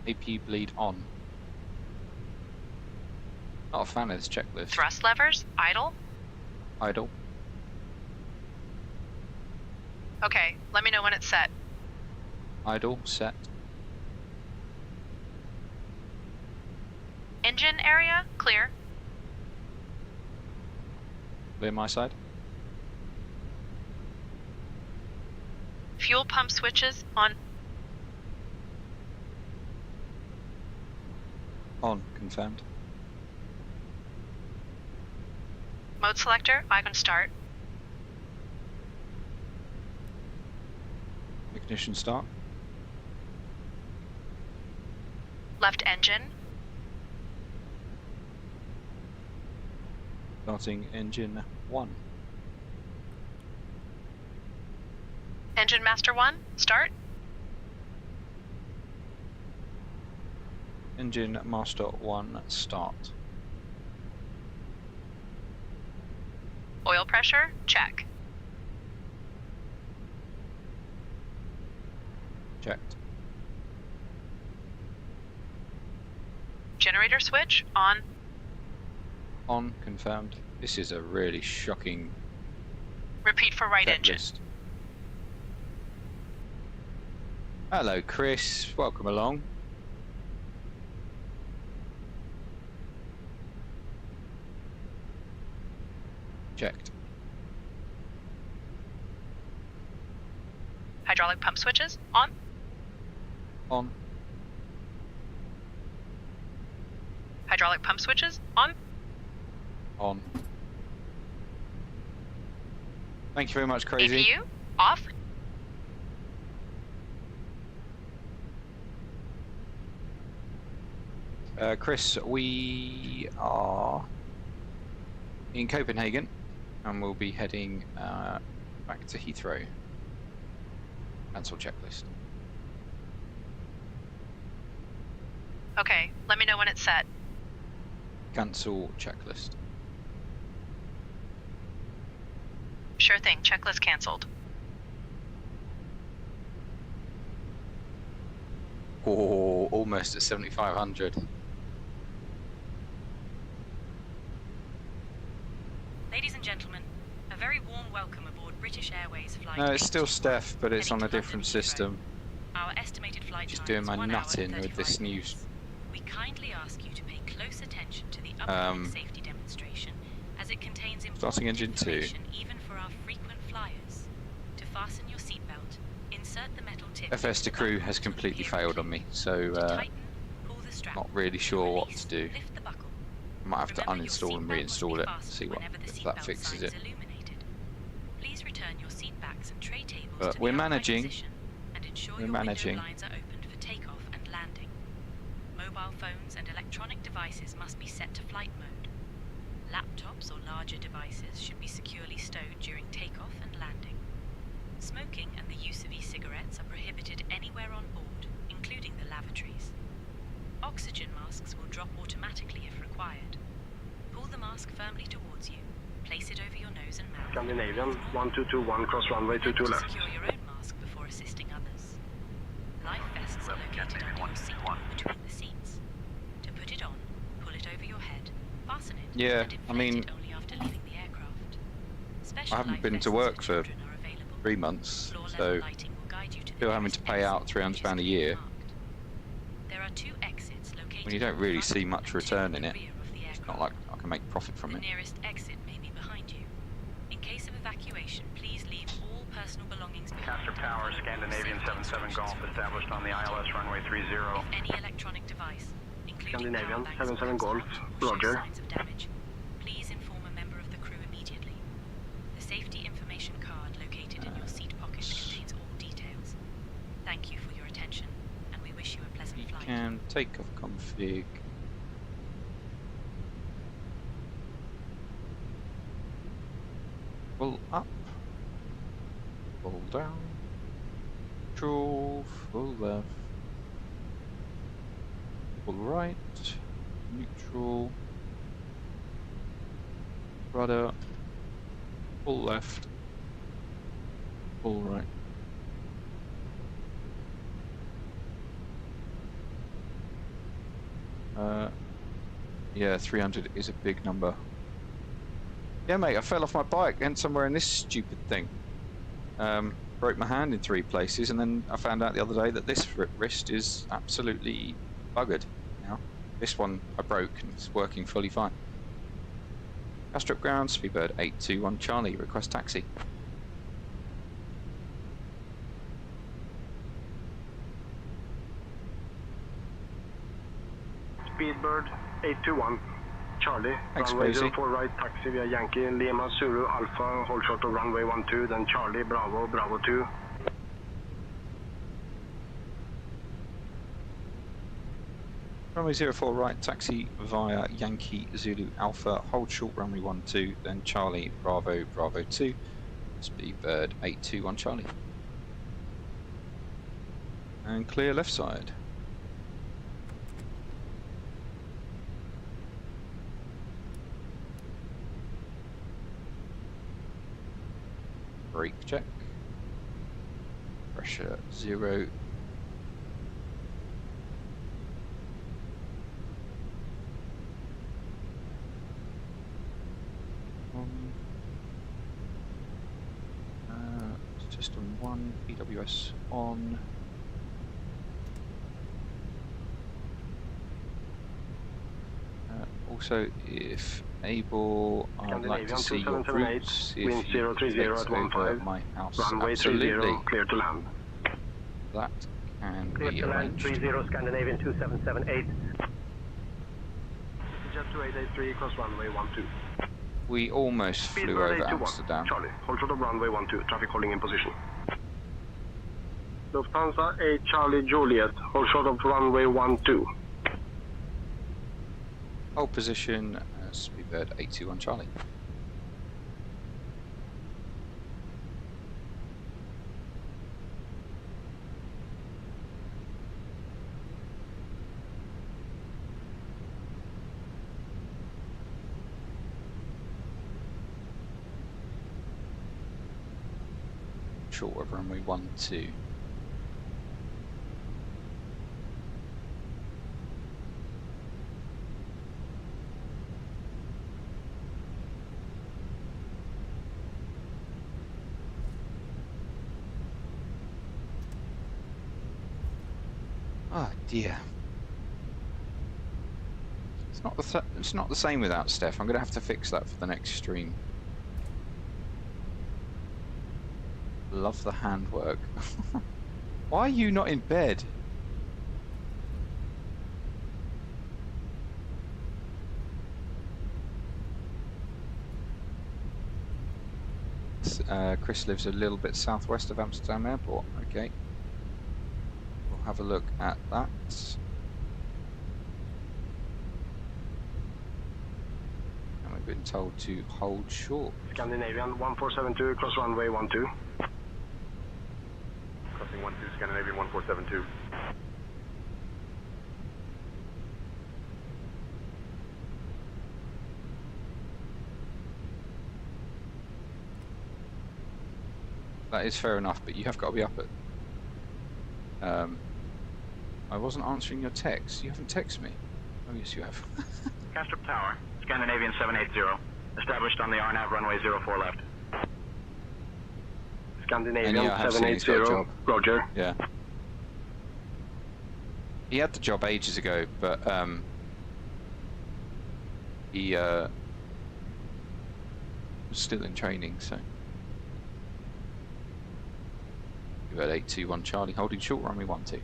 AP bleed on. Not a fan of this checklist. Thrust levers, idle. Idle. Okay, let me know when it's set. Idle, set. Engine area, clear. Clear my side. Fuel pump switches on. On, confirmed. Mode selector, icon start. Ignition start. Left engine. Starting engine 1. Engine master 1, start. Engine master 1, start. Oil pressure, check. Checked. Generator switch, on. On, confirmed. This is a really shocking Repeat for right engine. checklist. Hello, Chris. Welcome along. Checked. Hydraulic pump switches, on. On. Hydraulic pump switches, on. On. Thank you very much, Crazy. APU, off. Chris, we are in Copenhagen and we'll be heading back to Heathrow. Cancel checklist. Okay, let me know when it's set. Cancel checklist. Sure thing, checklist cancelled. Oh, almost at 7,500. Ladies and gentlemen, a very warm welcome aboard British Airways flight. No, it's still Steph, but it's on a different system. Our estimated flight Just time doing is my 1 hour nutting and with this 35 news. minutes. We kindly ask you to pay close attention to the upcoming safety demonstration, as it contains Starting important engine 2. information even for our frequent flyers. To fasten your seatbelt, insert the metal tip. FS to crew has completely failed on me, so not really sure what to do. I might have to uninstall and reinstall it, see what if that fixes it. Please return your seat backs and tray tables But to we're the upright managing. position and ensure We're your managing. window blinds are opened for takeoff and landing. Mobile phones and electronic devices must be set to flight mode. Laptops or larger devices should be securely stowed during takeoff and landing. Smoking and the use of e-cigarettes are prohibited anywhere on board, including the lavatories. Oxygen masks will drop automatically if required. Pull the mask firmly towards you. Place it over your nose and mouth. Scandinavian 1221 cross runway 22 left. Secure your own mask before assisting others. Life vests are located under your seat between the seats. To put it on, pull it over your head, fasten it, Yeah, and I mean, inflate it only after leaving the aircraft. I haven't been to work for 3 months, so still having to pay out £300 a year. There are 2 exits located. When you don't really see much return in it, it's not like I can make profit from The it. nearest exit may be behind you. In case of evacuation, please leave all personal belongings behind. Castor Tower, Scandinavian 77 Golf, established on the ILS runway 30. If any electronic device, including Scandinavian power banks 77 or Golf, shows Roger. signs of damage, please inform a member of the crew immediately. The safety information card located in your seat pocket contains all details. Thank you for your attention, and we wish you a pleasant flight. Can takeoff config. Full up. Full down. Control. Full left. Full right. Neutral. Rudder. Full left. Full right. Yeah, 300 is a big number. Yeah, mate, I fell off my bike and somewhere in this stupid thing. Broke my hand in 3 places, and then I found out the other day that this wrist is absolutely buggered now. This one I broke and it's working fully fine. Castrop ground, Speedbird 821 Charlie, request taxi. Speedbird 821 Charlie, Thanks, runway Rosie. 04 right, taxi via Yankee, Lima, Zulu, Alpha, hold short of runway 12, then Charlie, Bravo, Bravo 2. Runway 04 right, taxi via Yankee, Zulu, Alpha, hold short runway 12, then Charlie, Bravo, Bravo 2, Speedbird 821 Charlie. And clear left side. Brake check. Pressure 0. System 1, PWS on. Also, if able, I'd like to see your routes if wind 030 at 15, my house. runway 30, clear to land. That can Clear be to land, arranged. 30 Scandinavian 2778. Jet 2883, cross runway 12. We almost flew over Amsterdam. Charlie, hold short of runway 12, traffic holding in position. Lufthansa 8 Charlie Juliet, hold short of runway 12. Hold position, Speedbird 821 Charlie. Short of runway 12. Oh dear. It's not the same without Steph. I'm going to have to fix that for the next stream. Love the handwork. Why are you not in bed? Chris lives a little bit southwest of Amsterdam Airport. Okay. We'll have a look at that. And we've been told to hold short. Scandinavian 1472, cross runway 12. Crossing 12, Scandinavian 1472. That is fair enough, but you have got to be up at... I wasn't answering your text. You haven't texted me. Oh yes you have. Castrop Tower, Scandinavian 780, established on the RNAV runway 04 left. Scandinavian And yeah, I have seen he's got a 780, job. Roger. Yeah. He had the job ages ago, but he was still in training, so. You've got 821 Charlie, holding short runway 12.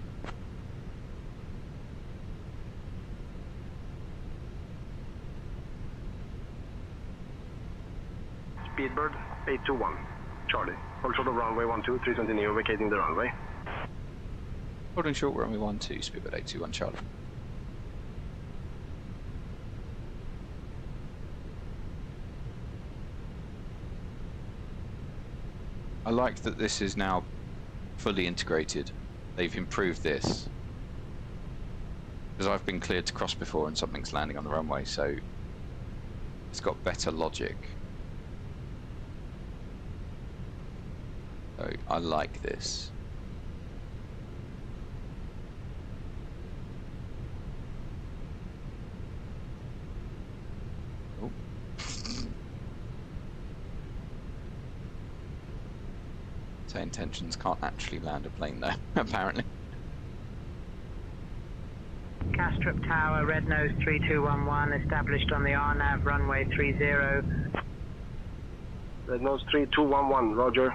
Speedbird 821, Charlie. Hold short of runway 12, 320 neo, vacating the runway. Holding short runway 12, Speedbird 821 Charlie. I like that this is now fully integrated. They've improved this. Because I've been cleared to cross before and something's landing on the runway, so it's got better logic. So I like this. Oh. SayIntentions can't actually land a plane though, apparently. Castrop Castrop Tower, red nose 3211, established on the RNAV runway 30. Red nose 3211, roger.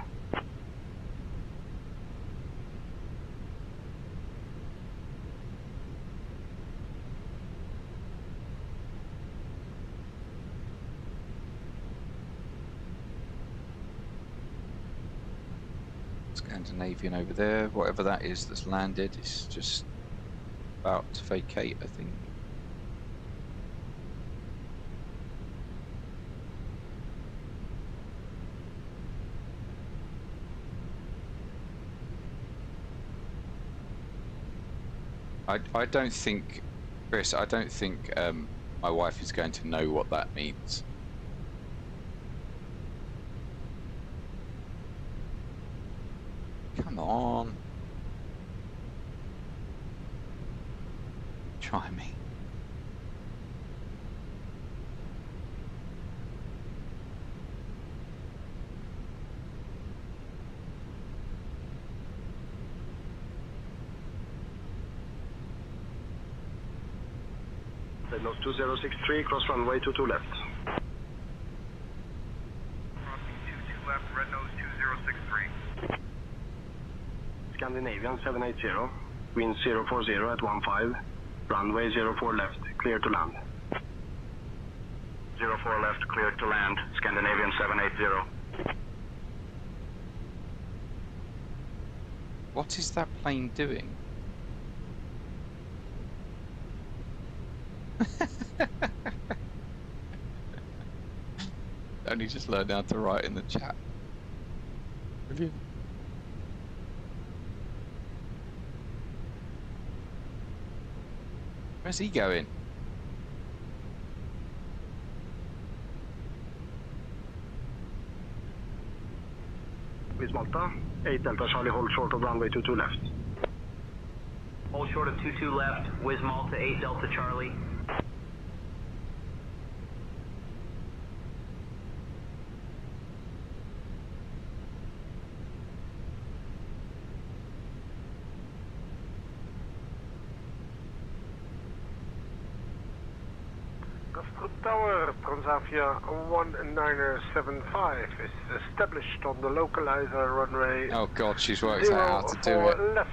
Scandinavian over there, whatever that is that's landed, is just about to vacate, I think. I don't think, Chris, I don't think my wife is going to know what that means. Come on. Try me. Red nose 2063, cross runway 22 left. Crossing 22 left, red nose 2063. Scandinavian 780, wind 040 at 15, runway 04 left, clear to land. 04 left, cleared to land, Scandinavian 780. What is that plane doing? Only just learned how to write in the chat. Brilliant. Where's he going? With Malta, 8 Delta Charlie, hold short of runway 22 left. Hold short of 22 left, Wiz Malta 8 Delta Charlie. Tower, Transavia 1975 is established on the localizer runway. Oh god, she's worked out how to do it. Left.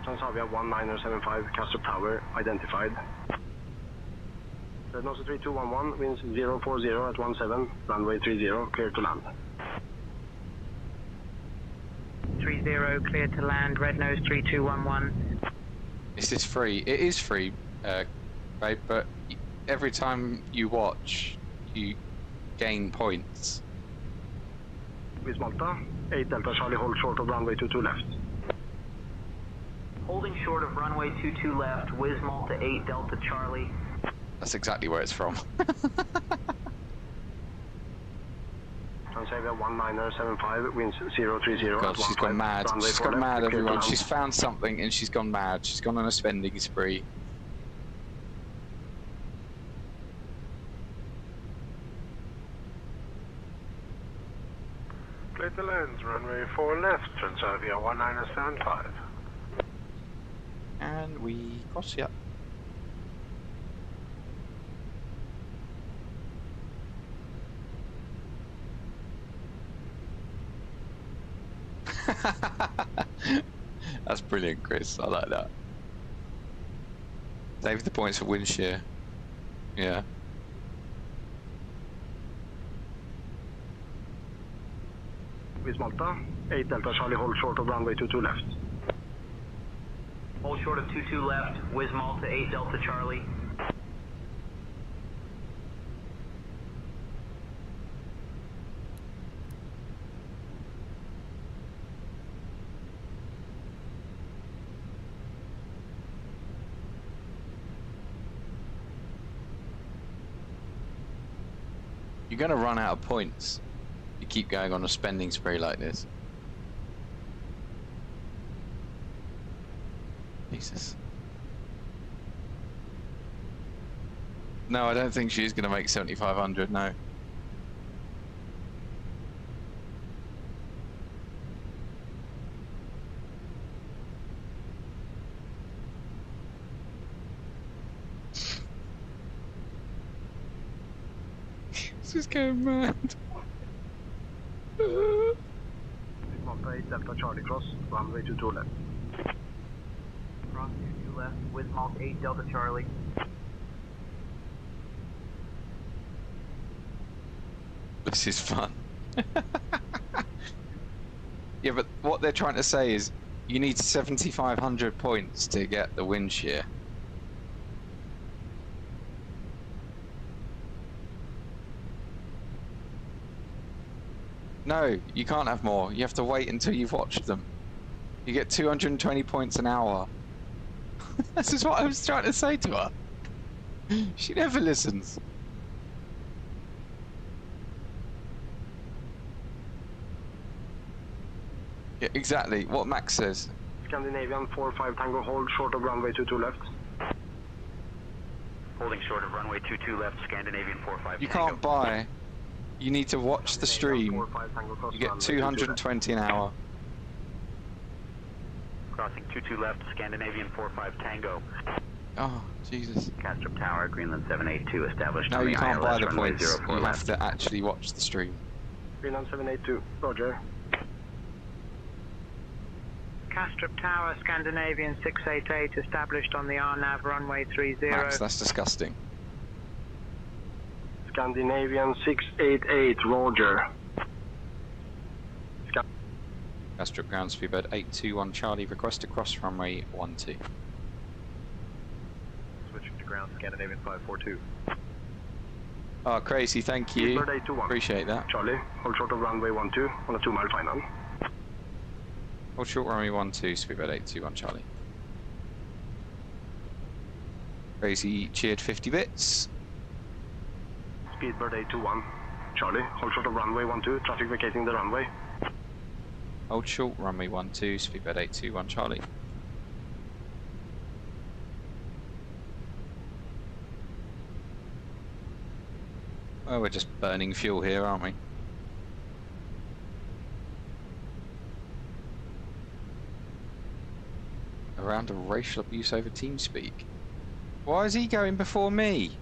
Transavia 1975, Castrop Tower, identified. Red nose 3211, winds 040 at 17, runway 30, clear to land. 30, clear to land, red nose 3211. Is this free? It is free, babe, but every time you watch, you gain points. With Malta, 8 Delta Charlie, hold short of runway 22 left. Holding short of runway 22 left, Wiz Malta 8 Delta Charlie. That's exactly where it's from. Transavia 1975, winds 030 God, at she's gone mad. runway She's 4 gone left, mad, clear to everyone. land. She's found something and she's gone mad. She's gone on a spending spree. Clear to land, runway 4 left, Transavia 1975. And we cross, yep. That's brilliant, Chris. I like that. Save the points for wind shear. Yeah. With Malta, 8 Delta Charlie, hold short of runway 22 left. Hold short of 22 left, Wiz Malta 8 Delta Charlie. You're going to run out of points. You keep going on a spending spree like this. Jesus. No, I don't think she's going to make 7,500, no. This is going mad. Delta Charlie cross, runway 22 left. Cross 22 left, with Mach 8 Delta Charlie. This is fun. Yeah, but what they're trying to say is you need 7,500 points to get the wind shear. No, you can't have more. You have to wait until you've watched them. You get 220 points an hour. This is what I was trying to say to her. She never listens. Yeah, exactly. What Max says. Scandinavian 45 Tango, hold short of runway 22 left. Holding short of runway 22 left, Scandinavian 45 You Tango. can't buy. You need to watch the stream. You get 220 an hour. Crossing 22 left, Scandinavian 45 Tango. Oh, Jesus. Castrop Tower, Greenland 782, established No, on you the can't ILS buy the runway points. 04 You left. have to actually watch the stream. Greenland 782, roger. Castrop Tower, Scandinavian 688, established on the RNAV runway 30. Max, that's disgusting. Scandinavian 688, roger. Castrop ground Speedbird 821 Charlie, request to cross runway 12. Switching to ground, Scandinavian 542. Oh, crazy, thank you. Speedbird 821. Appreciate that. Charlie, hold short of runway 12 on a 2-mile final. Hold short runway 12, Speedbird 821 Charlie. Crazy cheered 50 bits. Speedbird 821. Charlie, hold short of runway 12, traffic vacating the runway. Hold short runway 12, Speedbird 821 Charlie. Oh, we're just burning fuel here, aren't we? Around a racial abuse over TeamSpeak. Why is he going before me?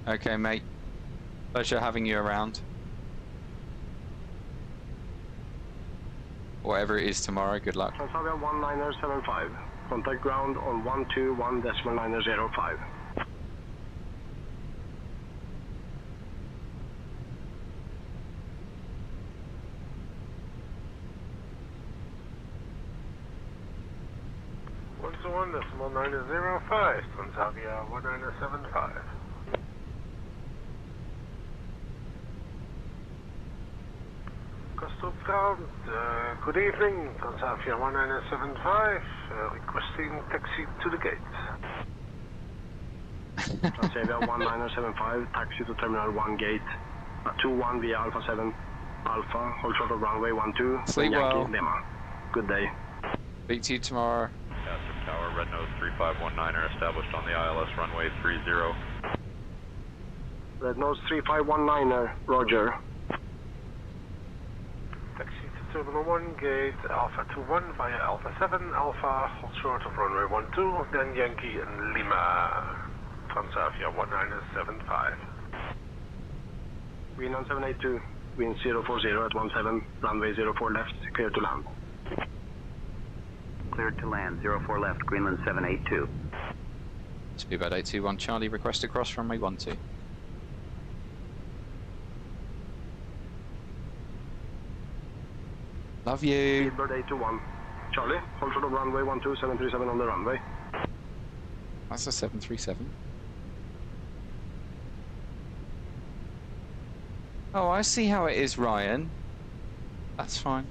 Okay, mate. Pleasure having you around. Whatever it is tomorrow, good luck. Transavia 1975. Contact ground on 121.905. One 905, Transavia 1975. Castrop ground, good evening, Transavia 1975, requesting taxi to the gate. Transavia 1975, taxi to Terminal 1 gate. 21 via Alpha 7. Alpha, hold short of runway 12. Sleep well. Lima. Good day. Speak to you tomorrow. Castrop Tower, Red Nose 3519er, established on the ILS runway 30. Red Nose 3519er, roger. Taxi to Terminal 1 gate, Alpha 21 via Alpha 7, Alpha, hold short of runway 12, then Yankee and Lima. Transavia 1975. Greenland 782, wind 040 at 17, runway 04 left, clear to land. Cleared to land, 04 left, Greenland 782. Speedbird 821 Charlie, request to cross runway 12. Love you. Speedbird 821. Charlie, hold short of runway 12, 737 on the runway. That's a 737. Oh, I see how it is, Ryan. That's fine.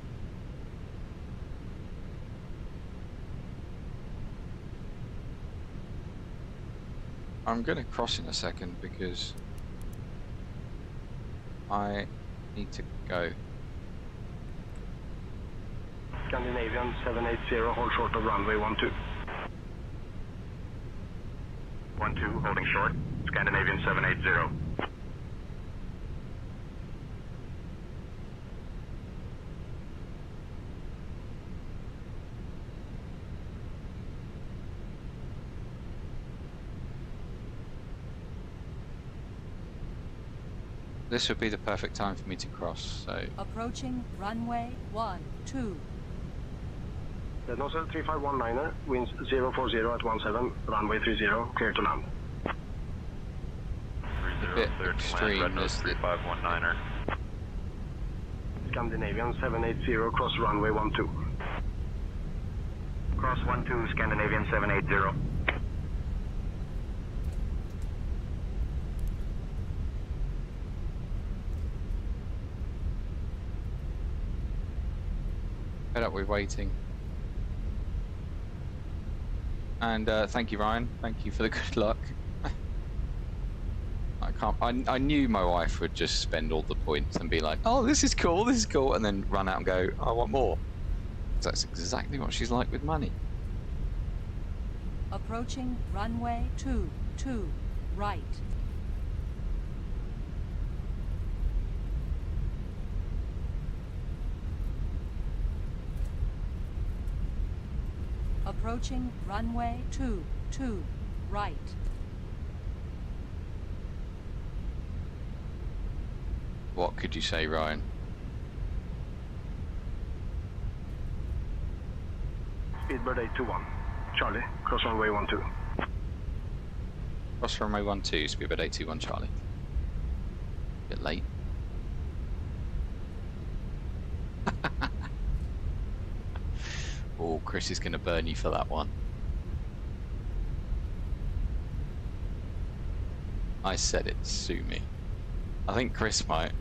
I'm going to cross in a second because I need to go. Scandinavian 780, hold short of runway 12. 12, holding short, Scandinavian 780. this would be the perfect time for me to cross, so... Approaching runway 12. The Nozzle 3519er, winds 040 at 17, runway 30, clear to land. A bit extreme, this 3519er. Scandinavian 780, cross runway 12. Cross 12, Scandinavian 780. Fed up with waiting. And thank you, Ryan. Thank you for the good luck. I knew my wife would just spend all the points and be like, oh, this is cool, and then run out and go, I want more. So that's exactly what she's like with money. Approaching runway 22, right. Approaching runway 22, right. What could you say, Ryan? Speedbird 821, Charlie, cross runway 12. Cross runway 12, Speedbird 821, Charlie. Bit late. Oh, Chris is going to burn you for that one. I said it, sue me. I think Chris might.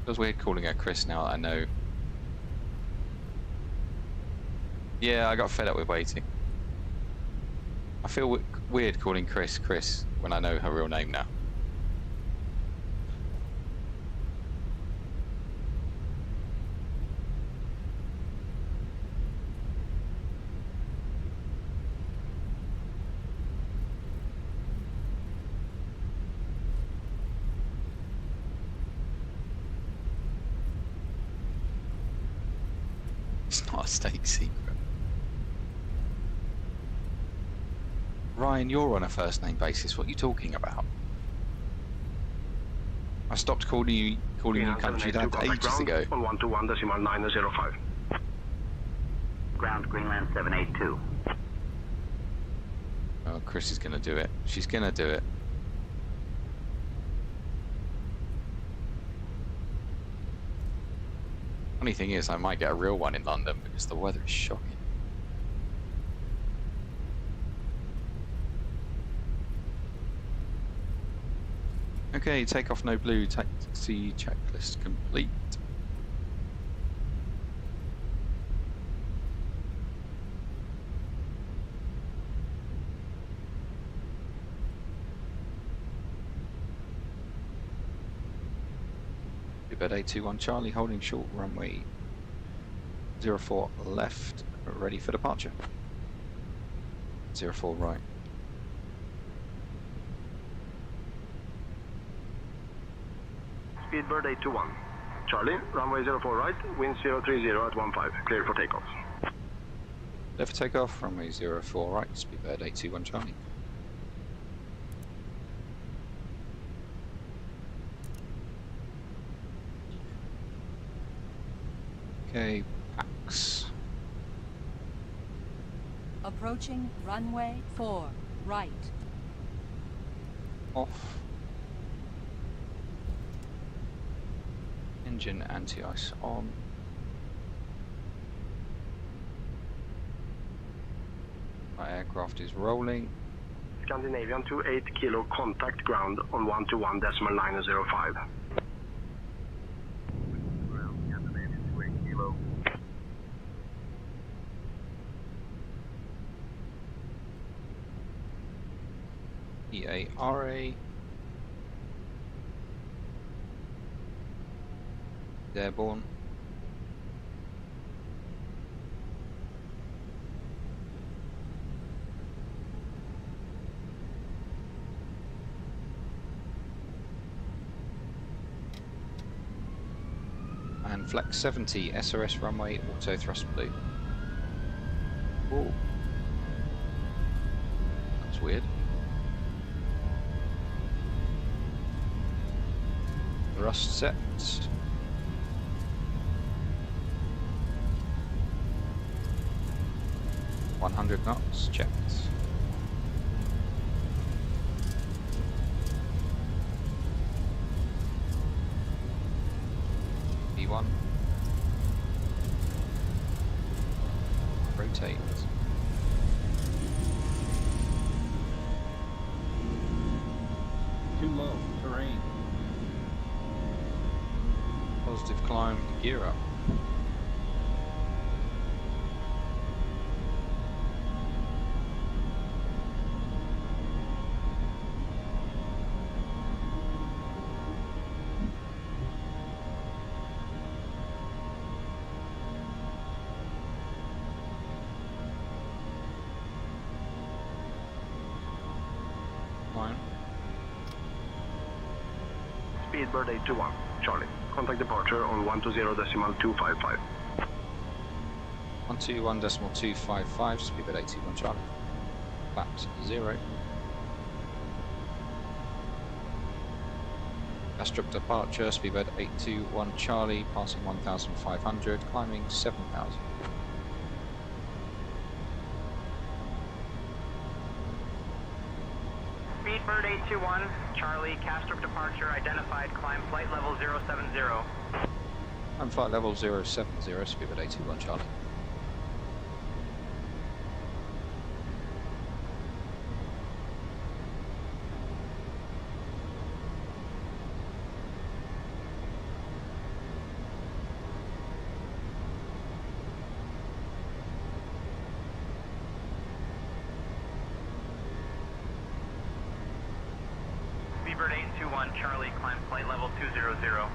Feels weird calling her Chris now that I know. Yeah, I got fed up with waiting. I feel weird calling Chris when I know her real name now. It's not a state secret. Ryan, you're on a first name basis. What are you talking about? I stopped calling you country dad ages ago. On 121.905. Ground Greenland 782. Oh, Chris is gonna do it. She's gonna do it. Funny thing is, I might get a real one in London because the weather is shocking. Okay, takeoff no blue, taxi checklist complete. Speedbird 821 Charlie, holding short runway 04 left, ready for departure. 04 right. Speedbird 821, Charlie, runway 04 right, wind 030 at 15, clear for takeoff. Left for takeoff, runway 04 right, Speedbird 821 Charlie. Okay, PAX. Approaching runway 4, right. Off. Engine anti-ice on. My aircraft is rolling. Scandinavian 28 kilo contact ground on 121.905. EARA. Airborne. And flex 70, SOS runway, auto thrust blue. Ooh. weird. Thrust set. 100 knots, checked. V1. Rotate. Too low, terrain. Positive climb, gear up. Speedbird 821, Charlie. Contact departure on 120.255. 121.255, Speedbird 821 Charlie. Flaps 0. Astrup departure, Speedbird 821 Charlie, passing 1,500, climbing 7,000. Speedbird 821, Charlie, Castrop departure identified, climb flight level 070. I'm flight level 070, Speedbird 821 Charlie. Speedbird 821, Charlie, climb flight level 200.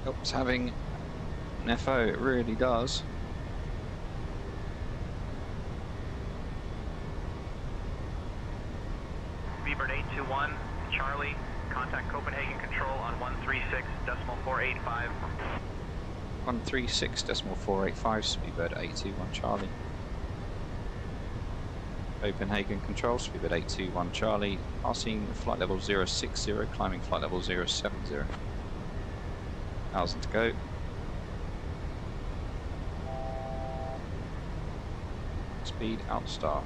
Helps having an FO, it really does. Speedbird 821, Charlie, contact Copenhagen Control on 136.485. 136.485, Speedbird 821 Charlie. Copenhagen Control, Speedbird 821 Charlie, passing flight level 060, climbing flight level 070. 1,000 to go. Speed outstar.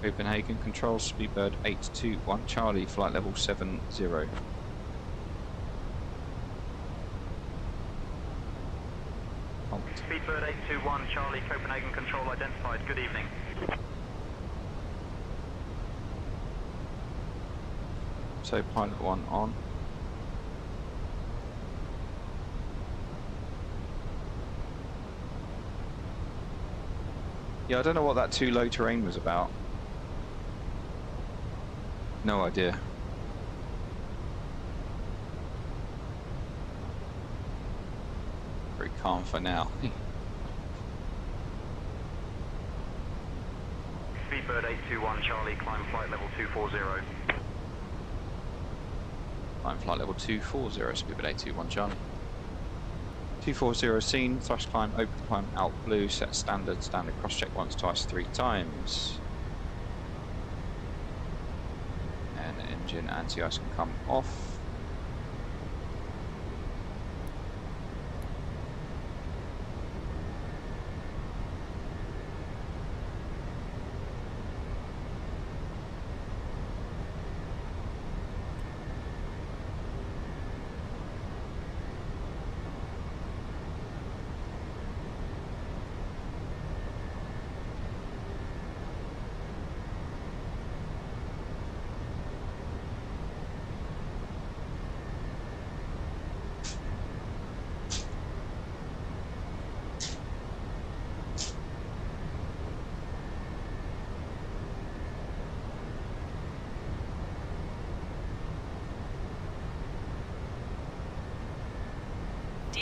Copenhagen Control, Speedbird 821 Charlie, flight level 70. Speedbird 821, Charlie, Copenhagen Control identified. Good evening. So pilot 1 on. Yeah, I don't know what that too low terrain was about. No idea. Very calm for now. Speedbird 821, Charlie, climb flight level 240. Climb flight level 240, Speedbird 821 Charlie. 240 seen, thrust climb, open climb, out blue, set standard, standard cross check once, twice, 3 times. And engine anti-ice can come off.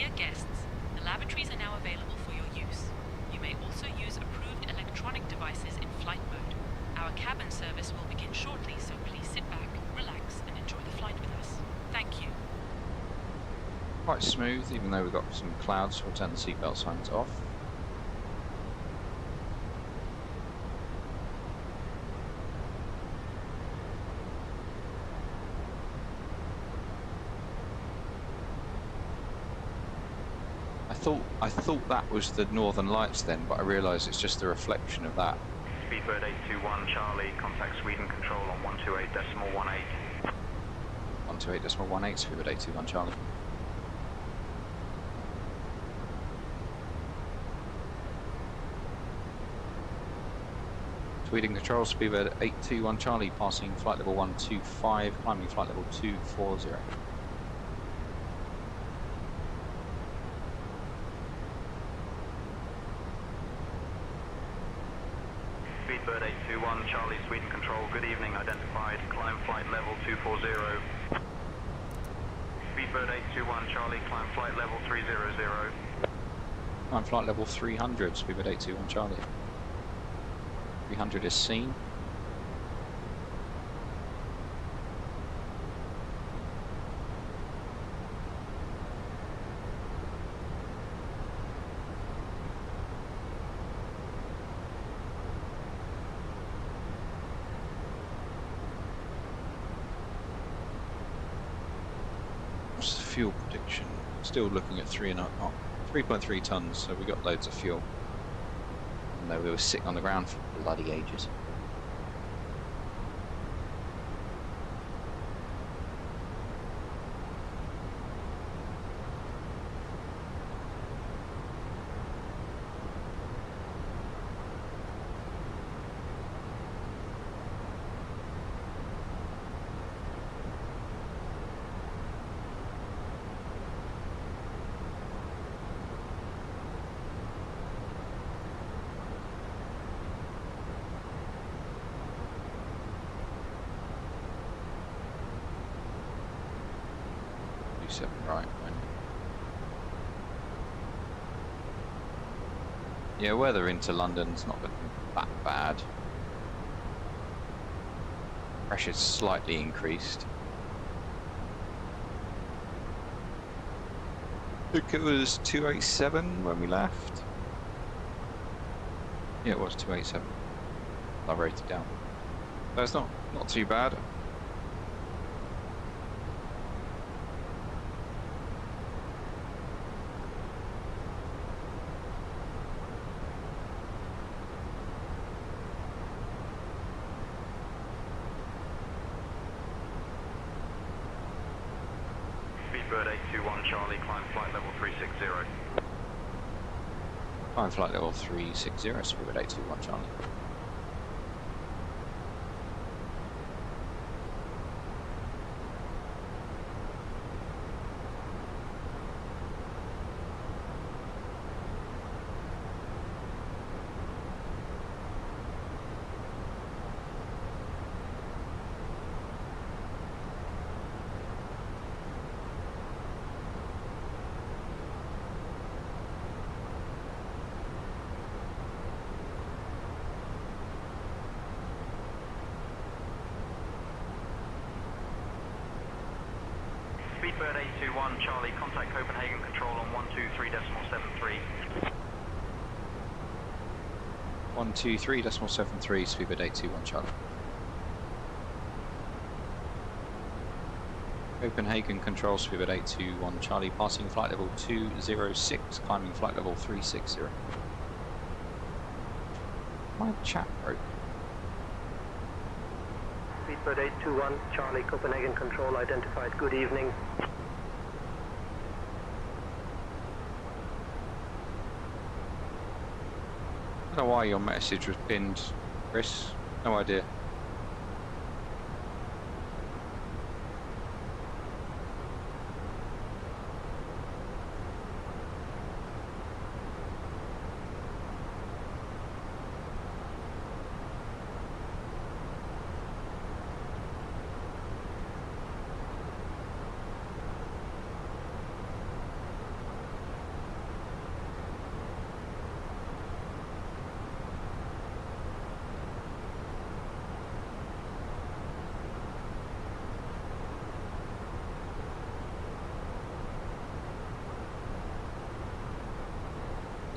Dear guests, the lavatories are now available for your use. You may also use approved electronic devices in flight mode. Our cabin service will begin shortly, so please sit back, relax, and enjoy the flight with us. Thank you. Quite smooth, even though we've got some clouds. We'll turn the seatbelt signs off. I thought that was the Northern Lights then, but I realised it's just a reflection of that. Speedbird 821 Charlie, contact Sweden Control on 128.18. 128.18, Speedbird 821 Charlie. Sweden Control, Speedbird 821 Charlie, passing flight level 125, climbing flight level 240. Speedbird 821 Charlie, Sweden Control, good evening, identified, climb flight level 240. Speedbird 821 Charlie, climb flight level 300. Climb flight level 300, Speedbird 821 Charlie. 300 is seen. What's the fuel prediction? Still looking at 3.3 tons, so we got loads of fuel. Even though we were sitting on the ground for bloody ages. Right. Yeah, weather into London's not looking that bad. Pressure's slightly increased. I think it was 287 when we left. Yeah, it was 287. I wrote it down. So it's not too bad. Speedbird 821 Charlie, climb flight level 360. Climb flight level 360, Speedbird 821 Charlie. Speedbird 821 Charlie, contact Copenhagen Control on 123.73. 123.73, Speedbird 821 Charlie. Copenhagen Control, Speedbird 821 Charlie, passing flight level 206, climbing flight level 360. My chat broke. Speedbird 821 Charlie, Copenhagen Control identified, good evening. I don't know why your message was pinned, Chris. No idea.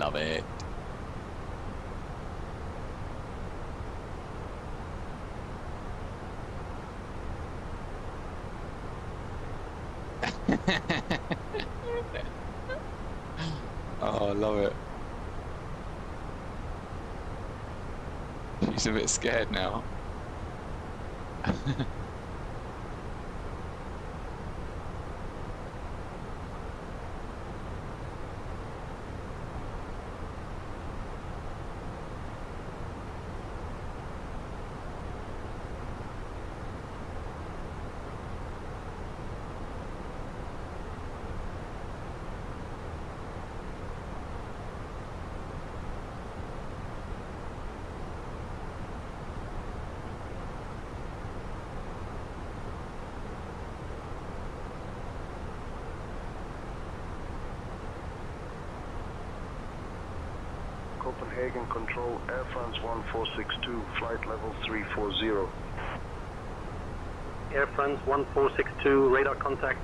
Love it. Oh, I love it. She's a bit scared now. Copenhagen Control, Air France 1462, flight level 340. Air France 1462, radar contact.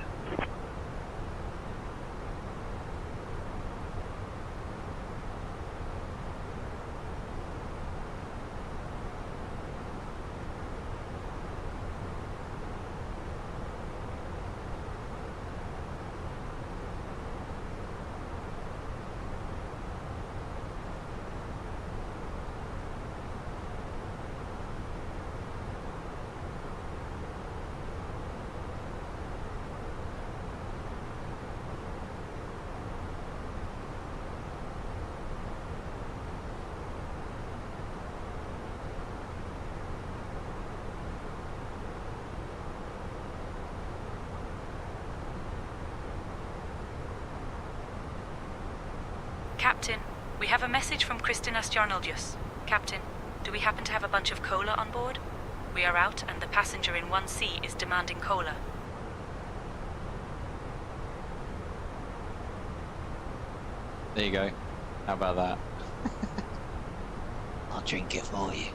Captain, we have a message from Kristinas Jarnaldius. Captain, do we happen to have a bunch of cola on board? We are out and the passenger in 1C is demanding cola. There you go. How about that? I'll drink it for you.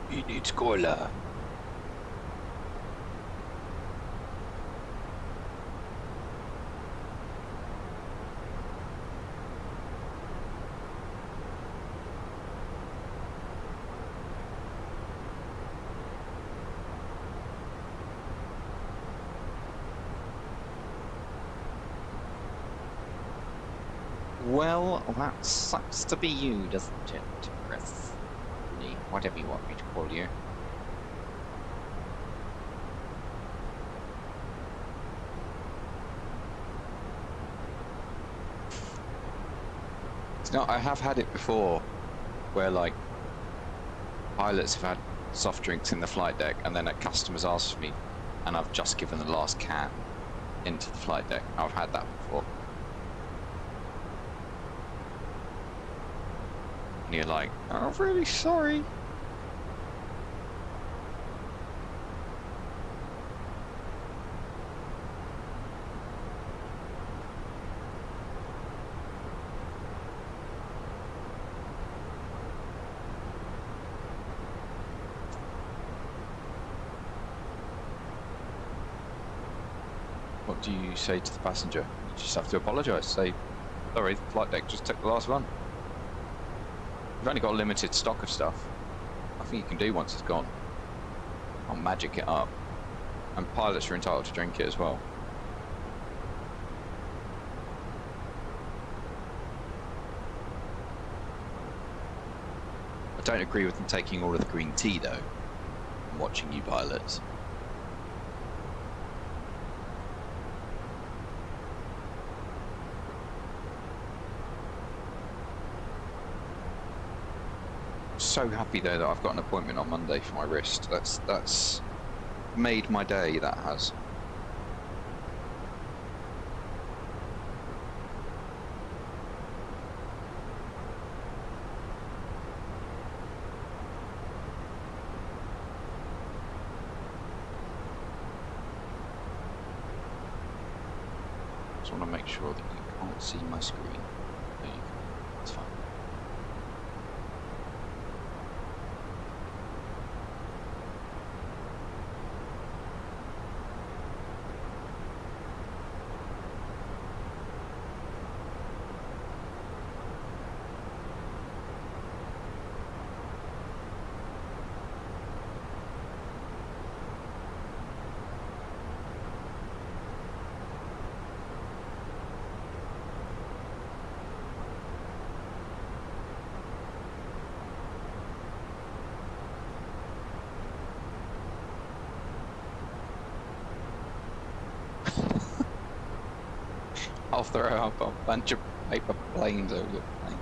He needs cola. Well, that sucks to be you, doesn't it, Chris? Whatever you want me to call you. No, I have had it before, where like pilots have had soft drinks in the flight deck, and then a customer's asked for me, and I've just given the last can into the flight deck. I've had that before. And you're like, oh, I'm really sorry. What do you say to the passenger? You just have to apologise. Say, sorry, the flight deck just took the last one. You've only got a limited stock of stuff. Nothing you can do once it's gone. I'll magic it up. And pilots are entitled to drink it as well. I don't agree with them taking all of the green tea though. I'm watching you pilots. So happy though that I've got an appointment on Monday for my wrist. That's made my day, that has. just want to make sure that you can't see my screen. There you go. That's fine. I'll throw up a bunch of paper planes over your plane.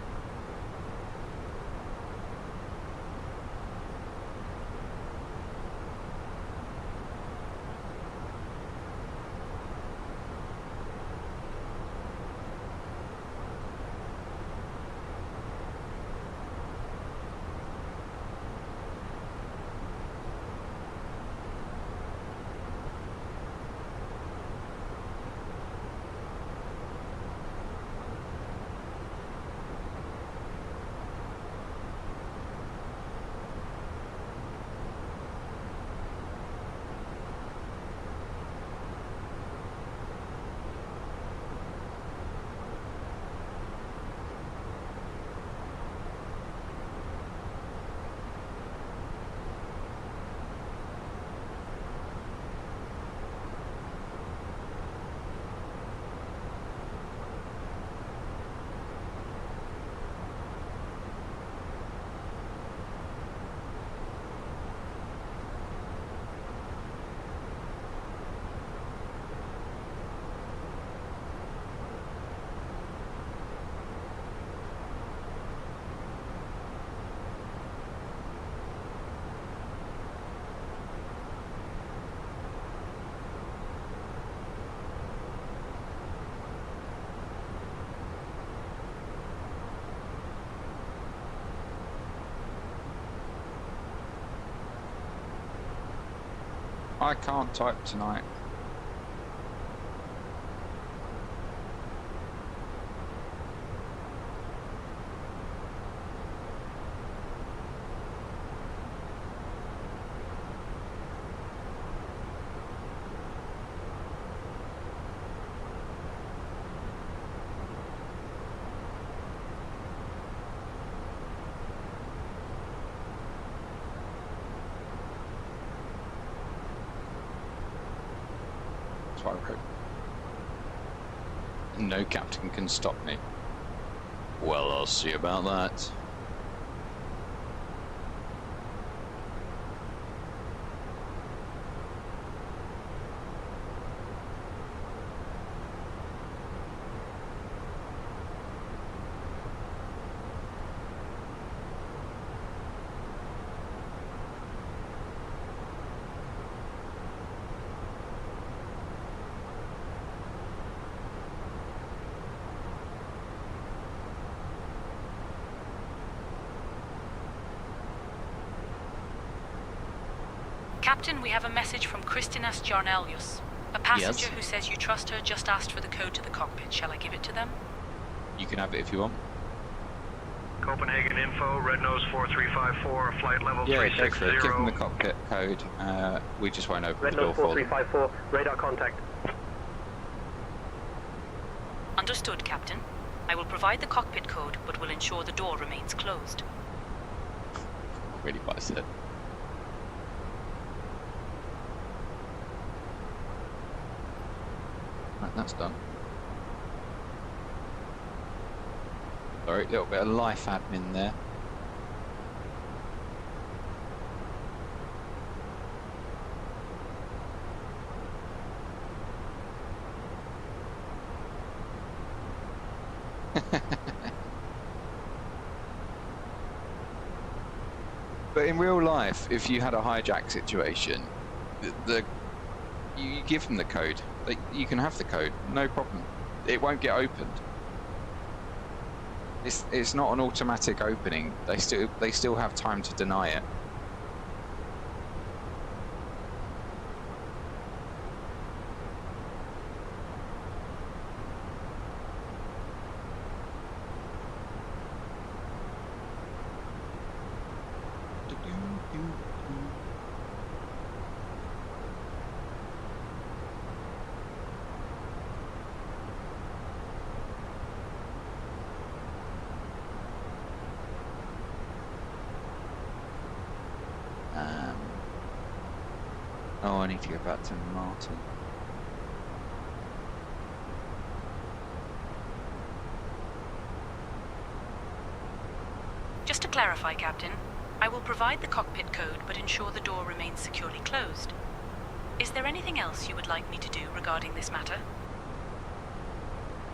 I can't type tonight. That's what I wrote. No captain can stop me. Well, I'll see about that. Captain, we have a message from Kristinas Jarnelius. A passenger who says you trust her just asked for the code to the cockpit. Shall I give it to them? You can have it if you want. Copenhagen info, red nose 4354, flight level 360. Go for it. Give them the cockpit code. We just won't open Red the door nose for them. 4354, radar contact. Understood, Captain. I will provide the cockpit code, but will ensure the door remains closed. Not really what I said. Right, that's done. Sorry, a little bit of life admin there. But in real life, if you had a hijack situation, you give them the code. You can have the code, no problem. It won't get opened. It's not an automatic opening. They still have time to deny it. Oh, I need to go back to Martin. Just to clarify, Captain, I will provide the cockpit code but ensure the door remains securely closed. Is there anything else you would like me to do regarding this matter?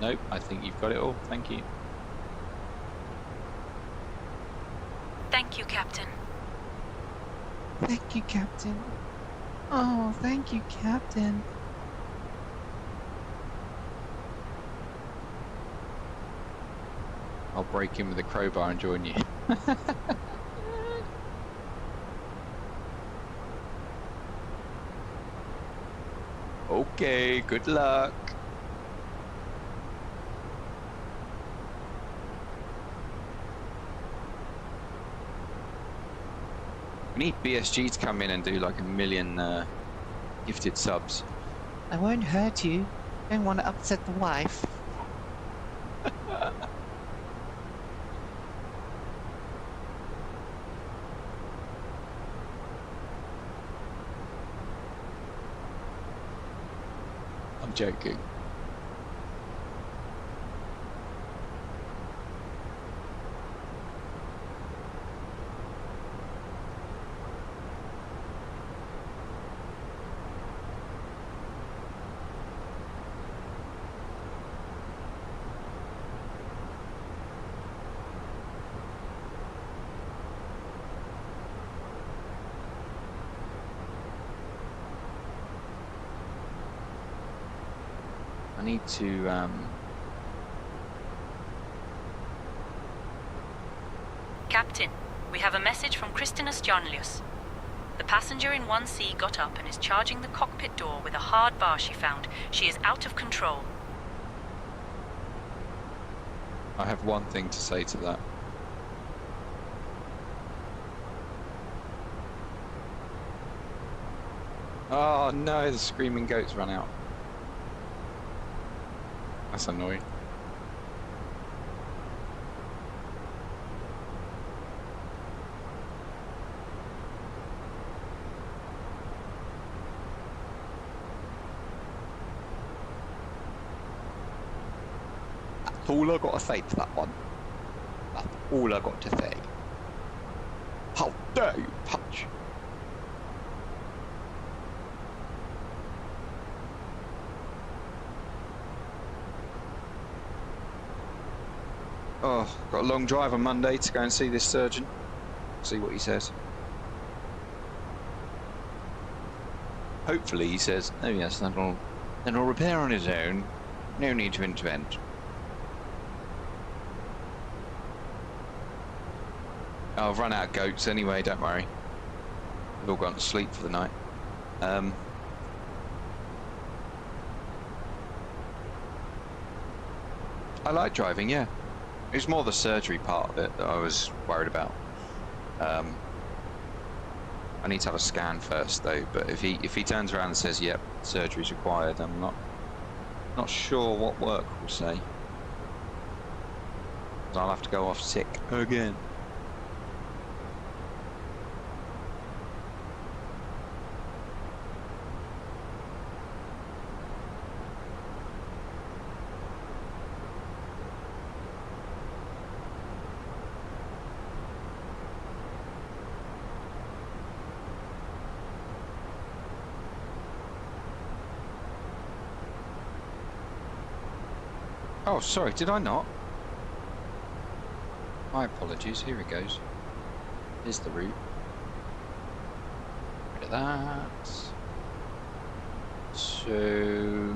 Nope, I think you've got it all. Thank you. Thank you, Captain. Thank you, Captain. Oh, thank you, Captain. I'll break in with a crowbar and join you. Okay, good luck. We need BSG to come in and do like 1 million gifted subs. I won't hurt you. Don't want to upset the wife. I'm joking. I need to Captain, we have a message from Kristinus Jarnlius. The passenger in 1C got up and is charging the cockpit door with a hard bar she found. She is out of control. I have one thing to say to that. Oh no, the screaming goats ran out. That's annoying. That's all I got to say to that one. That's all I got to say. How dare you touch? Oh, got a long drive on Monday to go and see this surgeon. See what he says. Hopefully he says, oh yes, that'll repair on his own. No need to intervent. Oh, I've run out of goats anyway, don't worry. They've all gone to sleep for the night. I like driving, yeah. It's more the surgery part of it that I was worried about. I need to have a scan first though, but if he turns around and says, yep, surgery's required, I'm not sure what work will say. 'Cause I'll have to go off sick again. Oh, sorry, did I not? My apologies, here it goes. Here's the route. Rid of that. So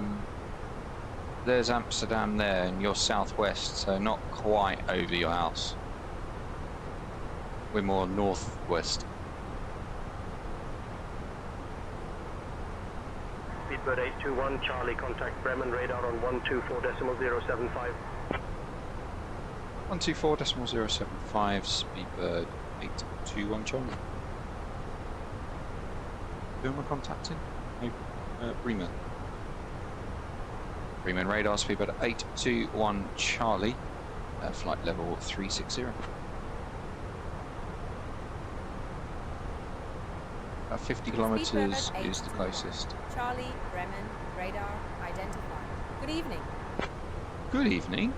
there's Amsterdam there, and you're southwest, so not quite over your house. We're more northwest. Speedbird 821, Charlie, contact Bremen radar on 124.075. 124.075, Speedbird 821, Charlie. Who am I contacting? No, Bremen. Bremen radar, Speedbird 821, Charlie, flight level 360. 50 kilometers is the closest. Charlie, Bremen, radar, identified. Good evening. Good evening.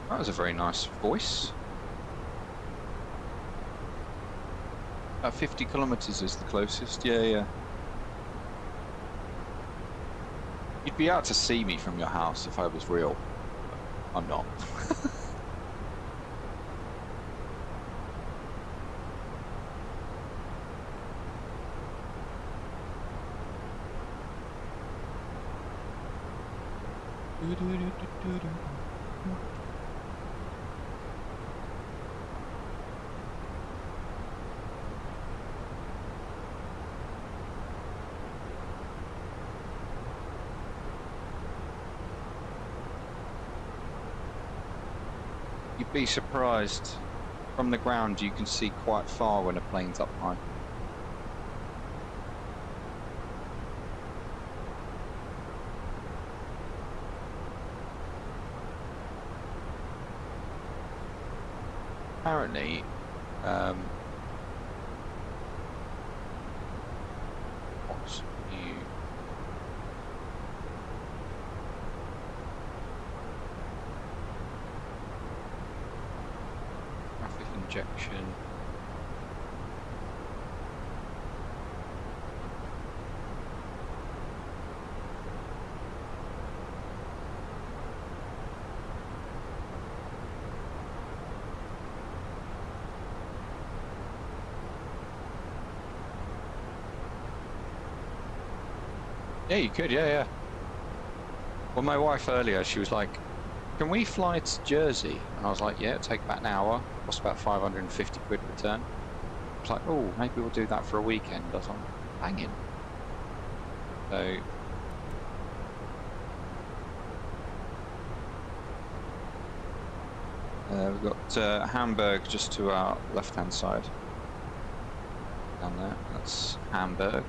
That was a very nice voice. 50 kilometers is the closest. Yeah, yeah. You'd be able to see me from your house if I was real. I'm not. You'd be surprised. From the ground you can see quite far when a plane's up high. Apparently, what's new? Traffic injection. Yeah, you could, yeah. Well, my wife earlier, she was like, can we fly to Jersey? And I was like, yeah, it'll take about an hour, cost about 550 quid return. It's like, oh, maybe we'll do that for a weekend. I was like, banging. So, we've got Hamburg just to our left-hand side. Down there, that's Hamburg.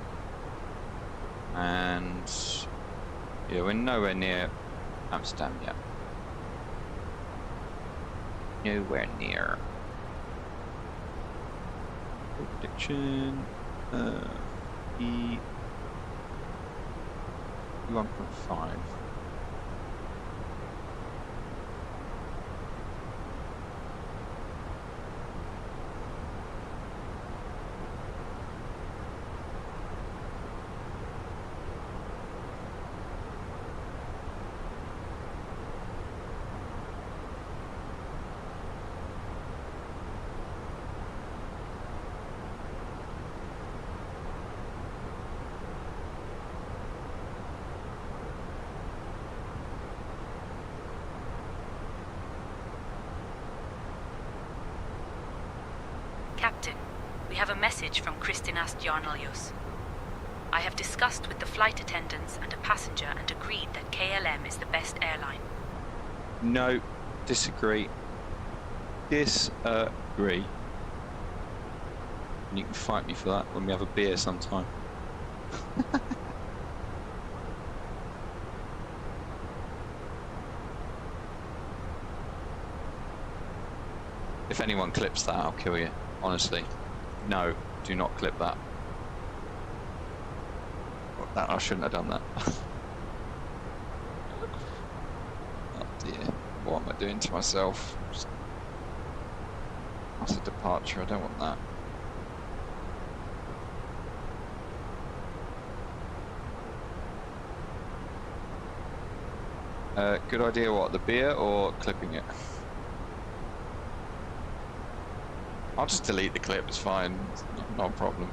And yeah, we're nowhere near Amsterdam yet. Nowhere near. Prediction E 1.5. Captain, we have a message from Kristinas Jarnalius. I have discussed with the flight attendants and a passenger and agreed that KLM is the best airline. No, disagree. Disagree. And you can fight me for that when we have a beer sometime. If anyone clips that, I'll kill you. Honestly. No, do not clip that. I shouldn't have done that. Oh dear. What am I doing to myself? That's a departure, I don't want that. Good idea what? The beer or clipping it? I'll just delete the clip, it's fine. It's not a problem.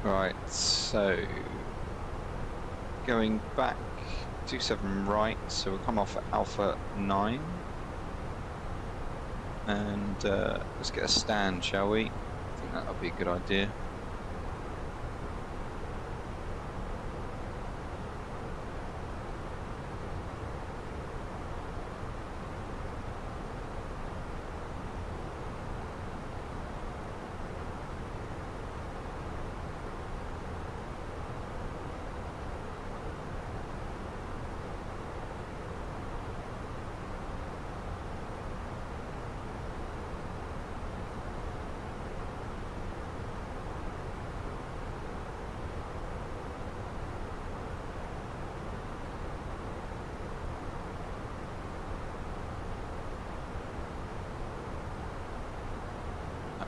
Right, so going back 27 right, so we'll come off at Alpha 9 and let's get a stand, shall we? I think that'll be a good idea.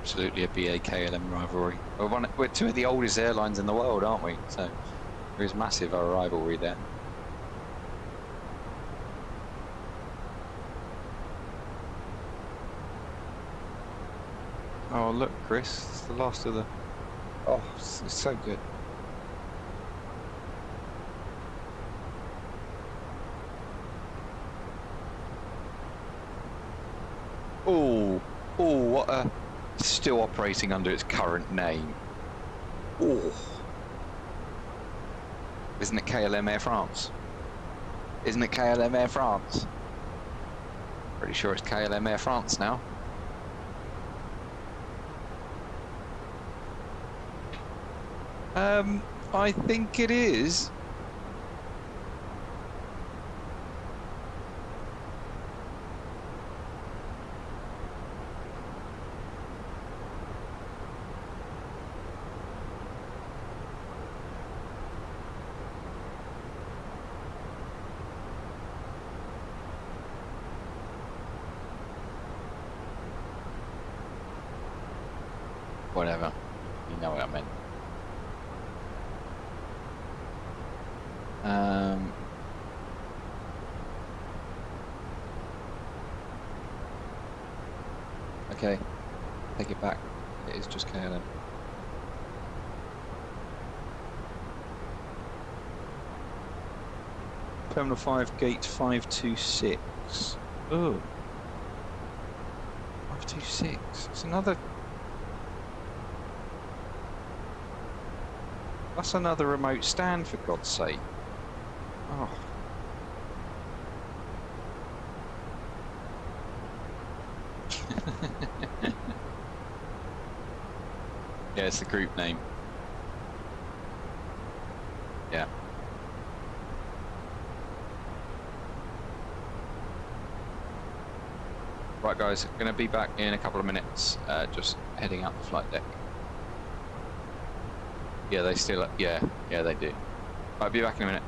absolutely a BA-KLM rivalry. We're two of the oldest airlines in the world, aren't we? So there is massive rivalry there. Oh look, Chris, it's the last of the... Oh, it's so good. Oh, what a... Still operating under its current name. Oh. Isn't it KLM Air France? Isn't it KLM Air France? Pretty sure it's KLM Air France now. I think it is. Whatever. You know what I meant. Okay, take it back. It is just KLM. Terminal 5, gate 526. Oh. 526. It's another... That's another remote stand, for God's sake. Oh. Yeah, it's the group name. Yeah. Right guys, gonna be back in a couple of minutes, just heading out the flight deck. Yeah, they still, yeah, they do. I'll be back in a minute.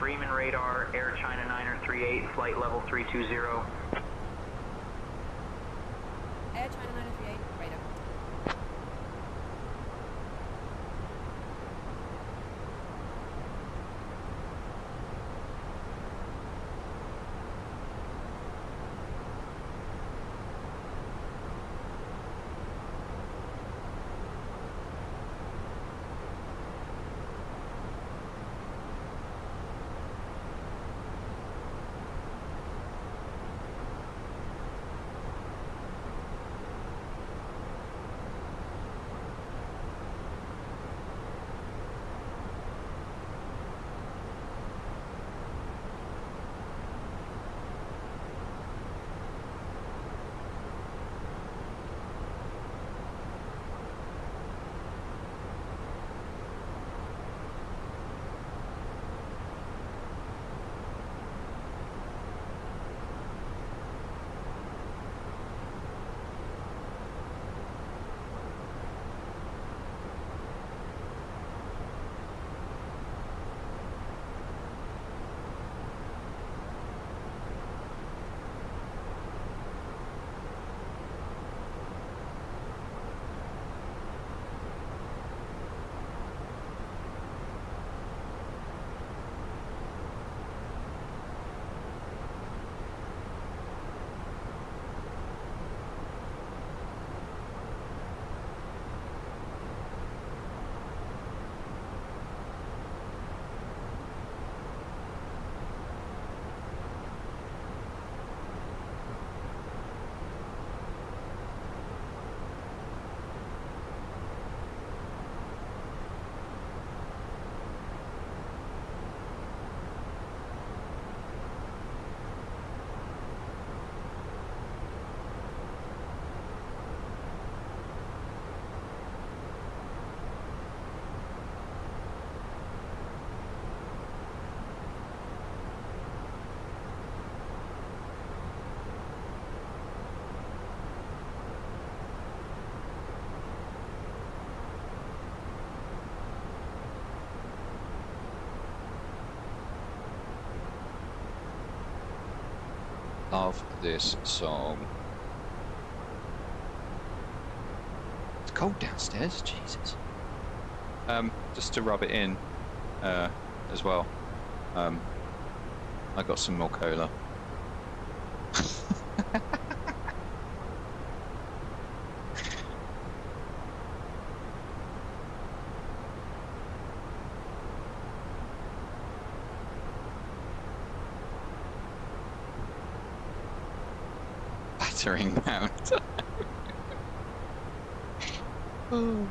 Bremen radar, Air China 938, flight level 320. Air China 938, radar. Love this song. It's cold downstairs, Jesus. Just to rub it in as well, I got some more cola. Battering mount. Oh.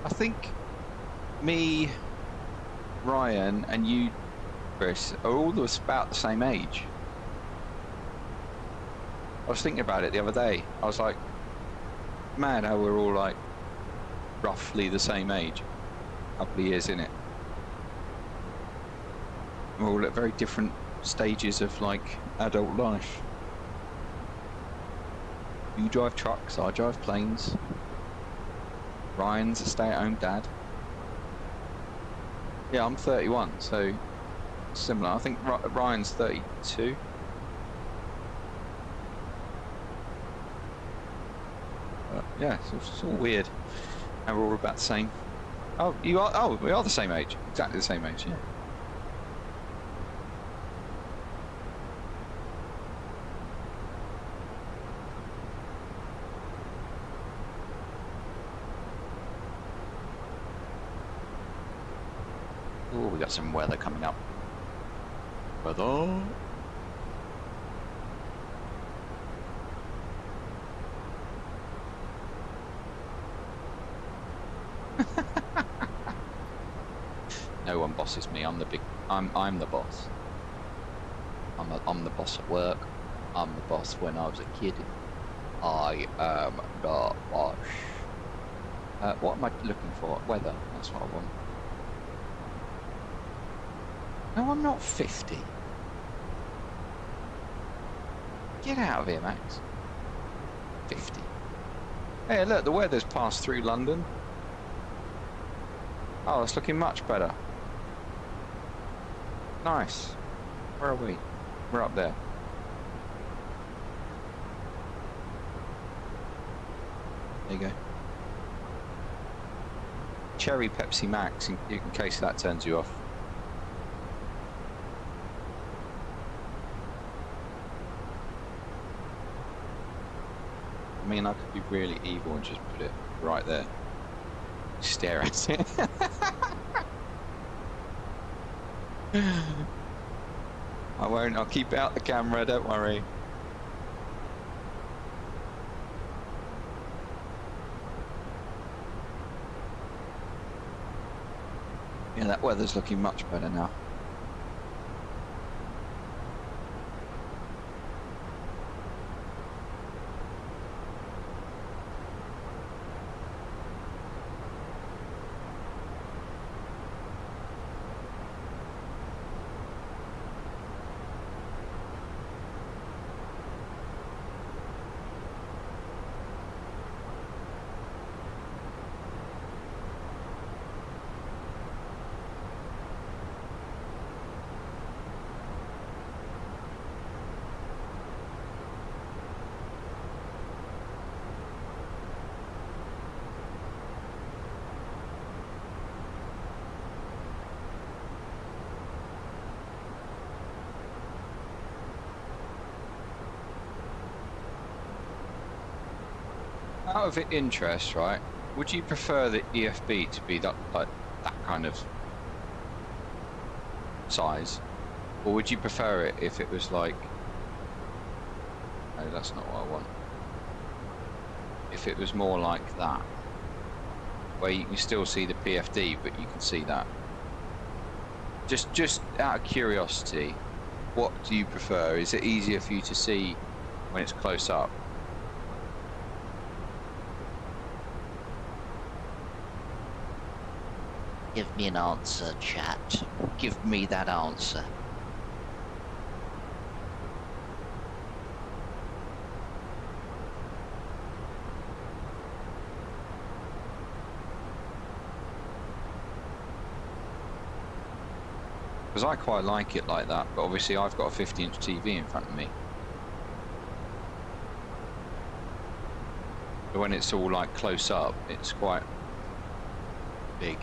I think me, Ryan, and you, Chris, are all about the same age. I was thinking about it the other day. I was like, mad how we're all like roughly the same age. A couple of years in it. We're all at very different stages of like adult life. You drive trucks, I drive planes. Ryan's a stay-at-home dad. Yeah, I'm 31, so similar. I think Ryan's 32. Yeah, it's all weird. And we're all about the same. Oh, you are? Oh, we are the same age. Exactly the same age, yeah. Oh, we got some weather coming up. Weather. No one bosses me. I'm the big. I'm the boss. I'm the boss at work. I'm the boss when I was a kid. I am the boss. What am I looking for? Weather. That's what I want. No, I'm not 50. Get out of here, Max. 50. Hey, look, the weather's passed through London. Oh, it's looking much better. Nice. Where are we? We're up there. There you go. Cherry Pepsi Max, in case that turns you off. I mean, I could be really evil and just put it right there. Stare at it. I won't, I'll keep it out the camera, don't worry. Yeah, that weather's looking much better now. Out of interest, right? Would you prefer the EFB to be that kind of size, or would you prefer it if it was like? No, that's not what I want. If it was more like that. where you can still see the PFD, but you can see that. Just out of curiosity, what do you prefer? Is it easier for you to see when it's close up? Give me an answer, chat. Give me that answer. Because I quite like it like that, but obviously I've got a 50-inch TV in front of me. But when it's all like close up, it's quite big.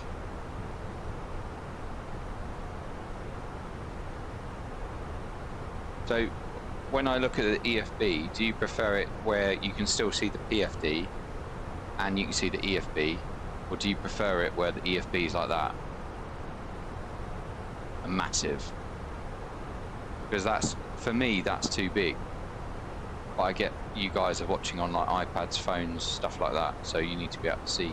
So when I look at the EFB, do you prefer it where you can still see the PFD and you can see the EFB, or do you prefer it where the EFB is like that? A massive. Because that's, for me, that's too big. But I get you guys are watching on like iPads, phones, stuff like that, so you need to be able to see.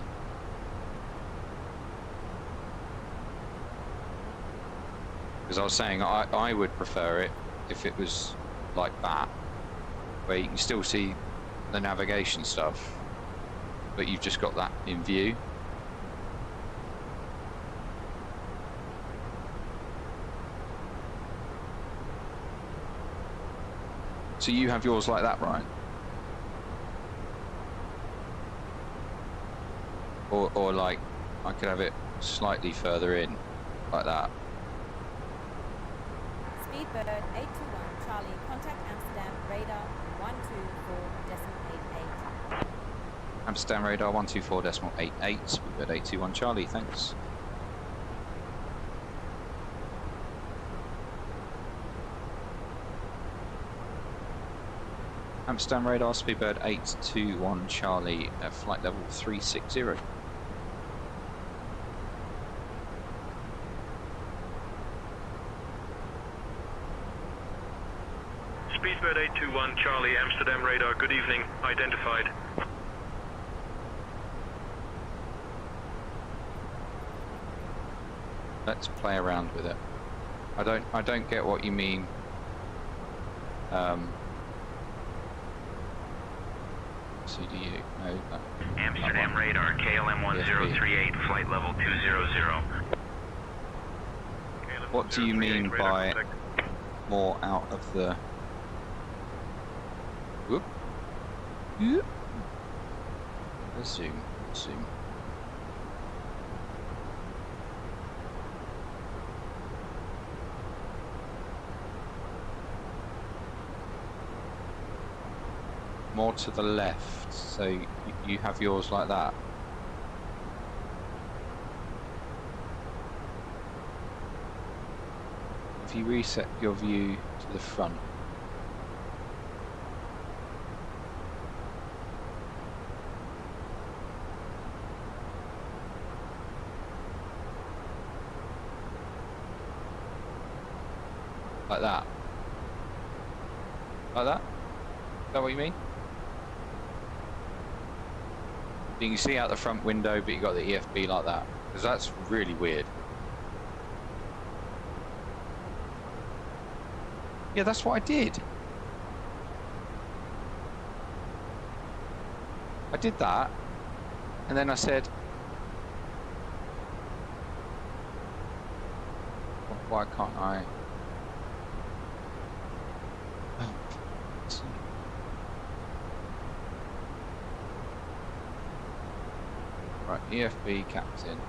Because I was saying I would prefer it if it was like that, where you can still see the navigation stuff, but you've just got that in view. So you have yours like that, Ryan? Or like, I could have it slightly further in, like that. Speedbird 821 Charlie, contact Amsterdam, radar 124.88. Amsterdam radar 124.88, Speedbird 821 Charlie, thanks. Amsterdam radar, Speedbird 821 Charlie, flight level 360. Speedbird 821 Charlie, Amsterdam radar, good evening, identified. Let's play around with it. I don't get what you mean. CDU, no, that, Amsterdam radar, KLM 1038, flight level 200. What do you mean by more out of the... Whoop. Whoop. Zoom. More to the left, so you have yours like that. If you reset your view to the front, like that. Like that? Is that what you mean? You can see out the front window, but you got the EFB like that, because that's really weird. Yeah, that's what I did. I did that, and then I said, why can't I? Right, EFB captain.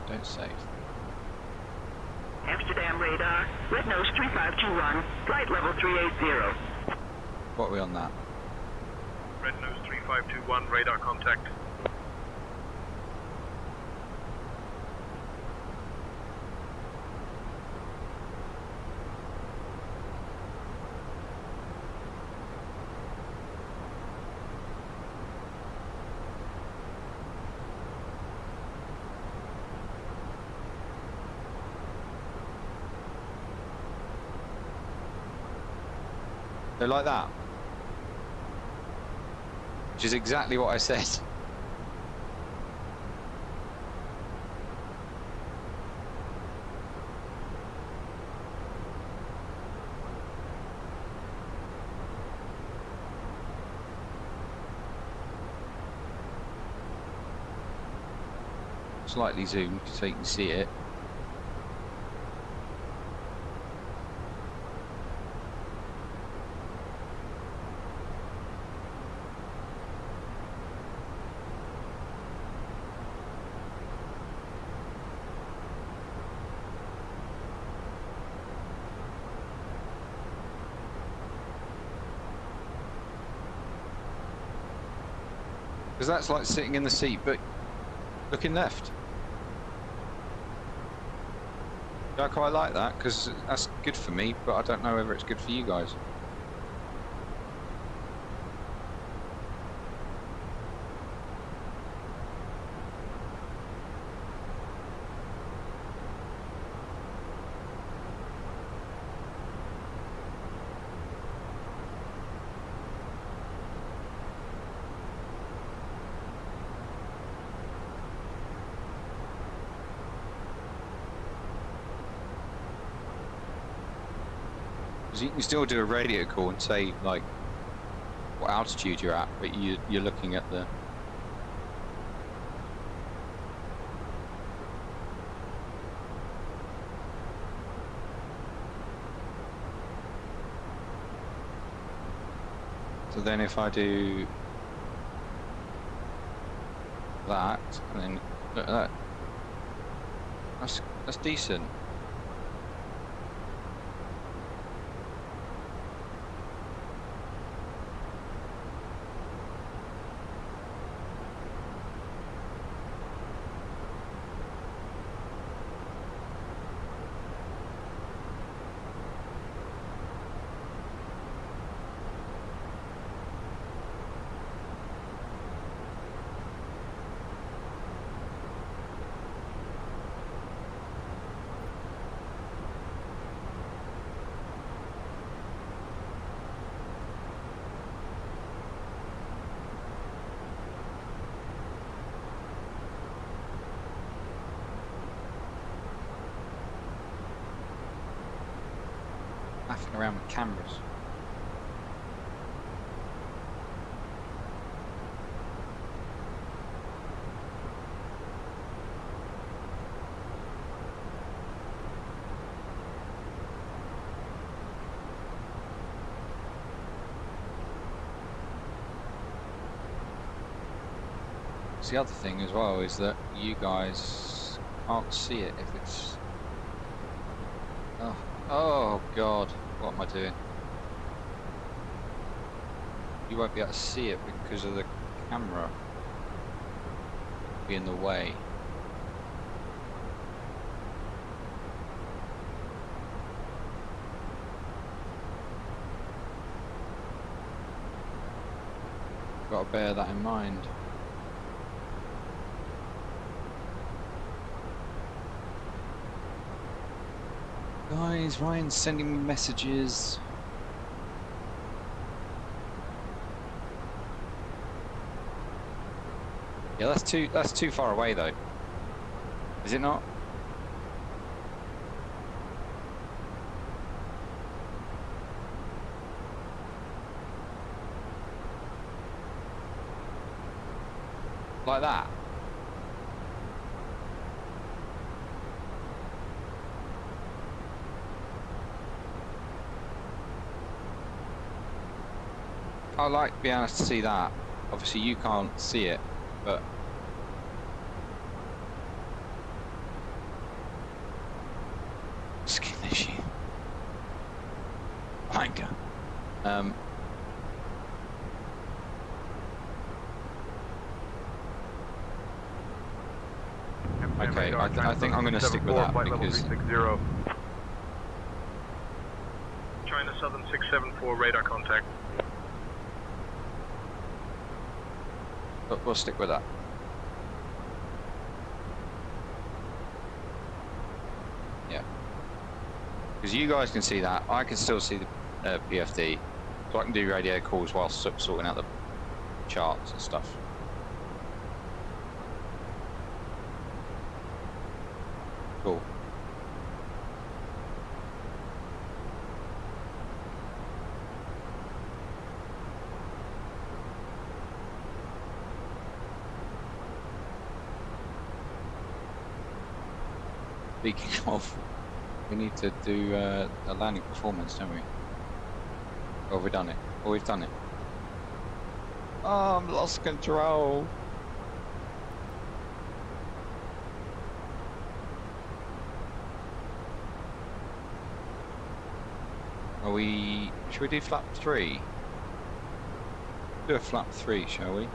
don't save. Amsterdam radar, red nose 3521, flight level 380. What are we on that? Red nose 3521, radar contact. So like that, which is exactly what I said. Slightly zoomed so you can see it. Because that's like sitting in the seat, but looking left. Yeah, I quite like that, because that's good for me, but I don't know whether it's good for you guys. You can still do a radio call and say like what altitude you're at, but you're looking at the so then if I do that and then look at that, that's decent. Faffing around with cameras. The other thing as well is that you guys can't see it if it's oh god, what am I doing? You won't be able to see it because of the camera being in the way. Got to bear that in mind. Guys, Ryan's sending me messages. Yeah, that's too far away though. Is it not? Like that? I like being able to see that. Obviously you can't see it, but Okay, I think I'm going to stick with that because China Southern 674 radar contact. but we'll stick with that. Yeah, because you guys can see that, I can still see the PFD, so I can do radio calls whilst sorting out the charts and stuff. Cool. Speaking of, we need to do a landing performance, don't we? Or have we done it? Or we've done it. Oh, I'm lost control. Are we... Should we do flap 3? Do a flap 3, shall we?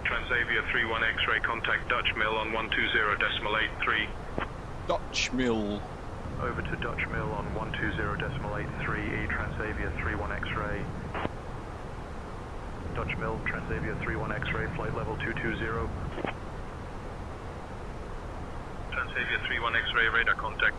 Transavia 31 X-ray, contact Dutch Mill on 120.83. Dutch Mill. Over to Dutch Mill on 120.83, E Transavia 31 X-ray. Dutch Mill, Transavia 31 X-ray, flight level 220. Transavia 31 X-ray, radar contact.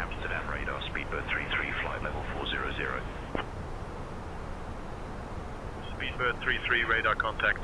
Amsterdam radar, Speedbird 33, flight level 400. Speedbird 33, radar contact.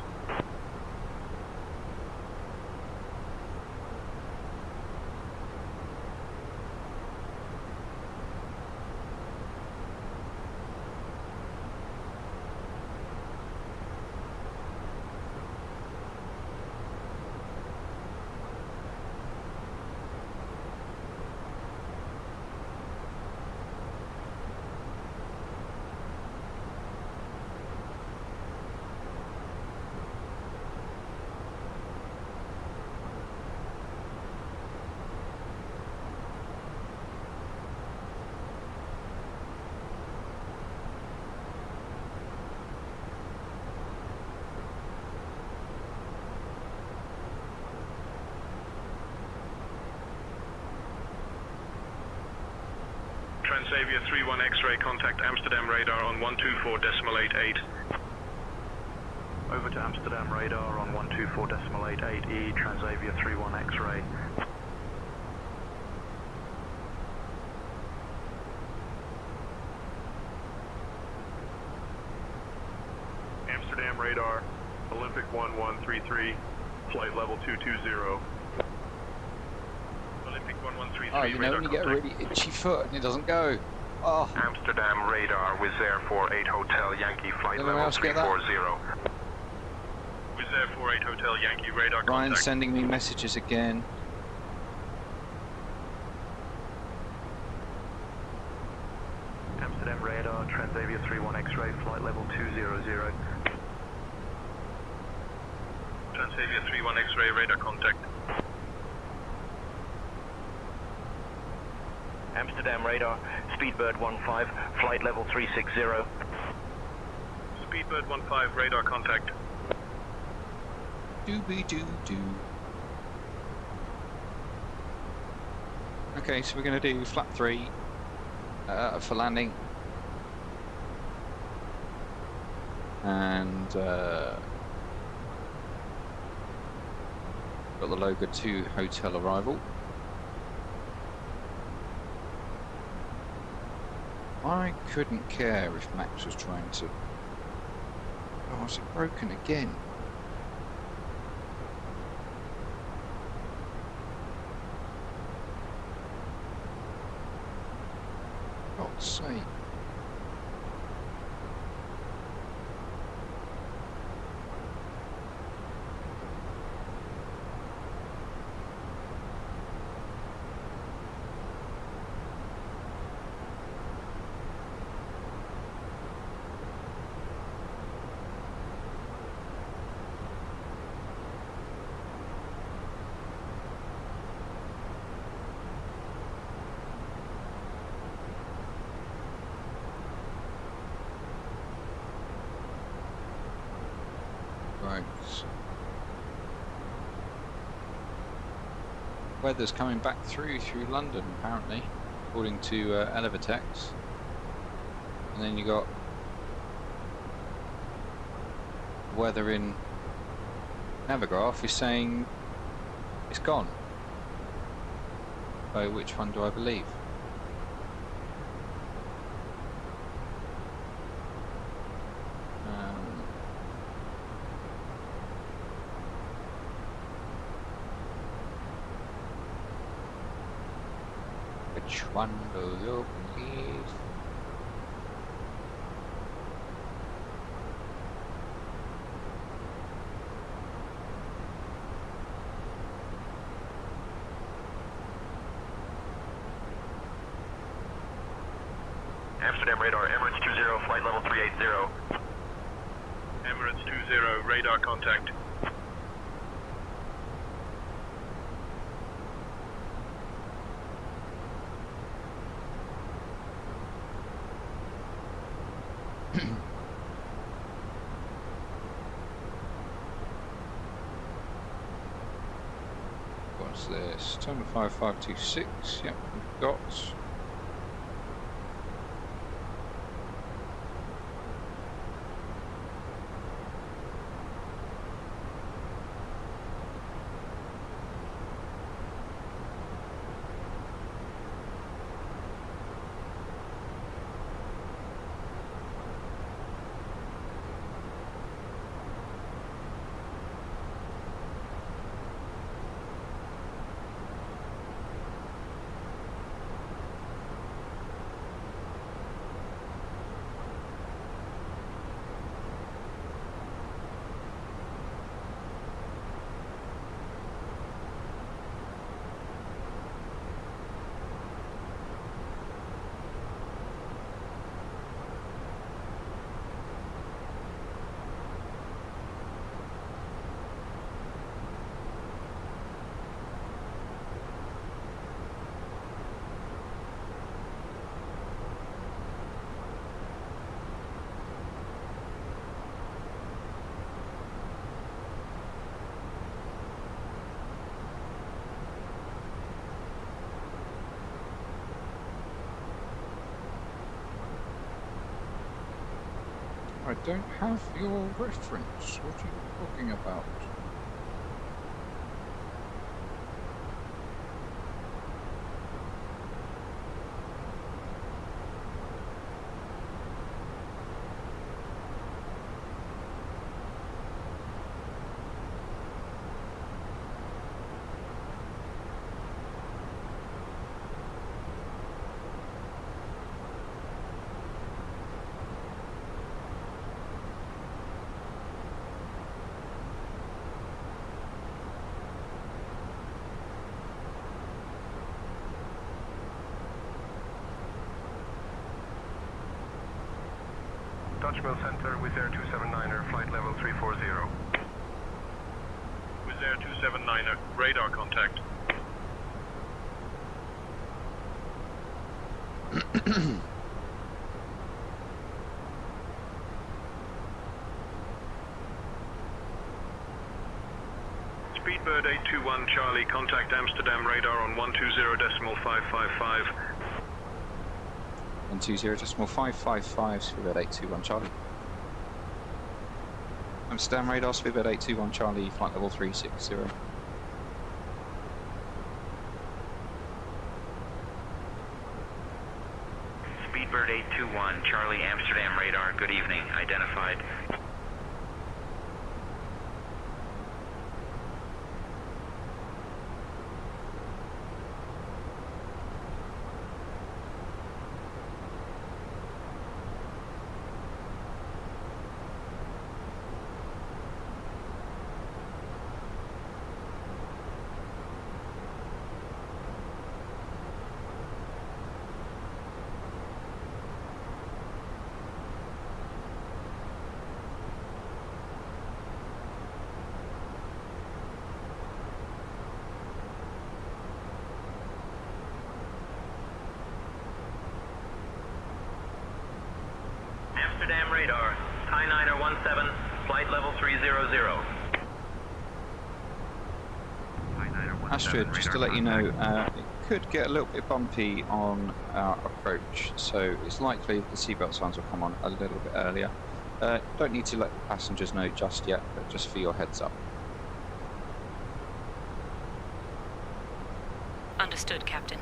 Transavia 31 X-ray, contact Amsterdam radar on 124.88. Over to Amsterdam radar on 124.88, E Transavia 31 X-ray. Amsterdam radar, Olympic 1133, flight level 220. Olympic 1133, oh, you know when you get a really itchy foot and it doesn't go. Oh. Amsterdam radar, Wizz Air 48 Hotel Yankee, flight level 340. Wizz Air 48 Hotel Yankee, radar contact. Ryan's sending me messages again. Amsterdam radar, Transavia 31 X-ray, flight level 200. Transavia 31 X-ray, radar contact. Amsterdam radar, Speedbird 15, flight level 360. Speedbird 15, radar contact. Dooby-doo-doo. Okay, so we're going to do flap 3 for landing. And got the logo to hotel arrival. I couldn't care if Max was trying to... Oh, is it broken again? God's sake. Right. Weather's coming back through London, apparently, according to Elevatex. And then you got weather in Navigraph is saying it's gone. So which one do I believe? Which one do you believe? Amsterdam radar, Emirates 20, flight level 380. Emirates 20, radar contact. What's this? Terminal 5526, yep, we've got. I don't have your reference. What are you talking about? Dutchmill Center, Wizz Air 279er, flight level 340. Wizz Air 279er, radar contact. Speedbird 821 Charlie, contact Amsterdam radar on 120.555. 120.555, Speedbird 821 Charlie. Amsterdam radar, Speedbird 821 Charlie, flight level 360. Speedbird 821 Charlie, Amsterdam radar, good evening, identified. Amsterdam radar, Thai Niner 17, flight level 300. Astrid, just to let you know, it could get a little bit bumpy on our approach, so it's likely the seatbelt signs will come on a little bit earlier. Don't need to let the passengers know just yet, but just for your heads up. Understood, Captain.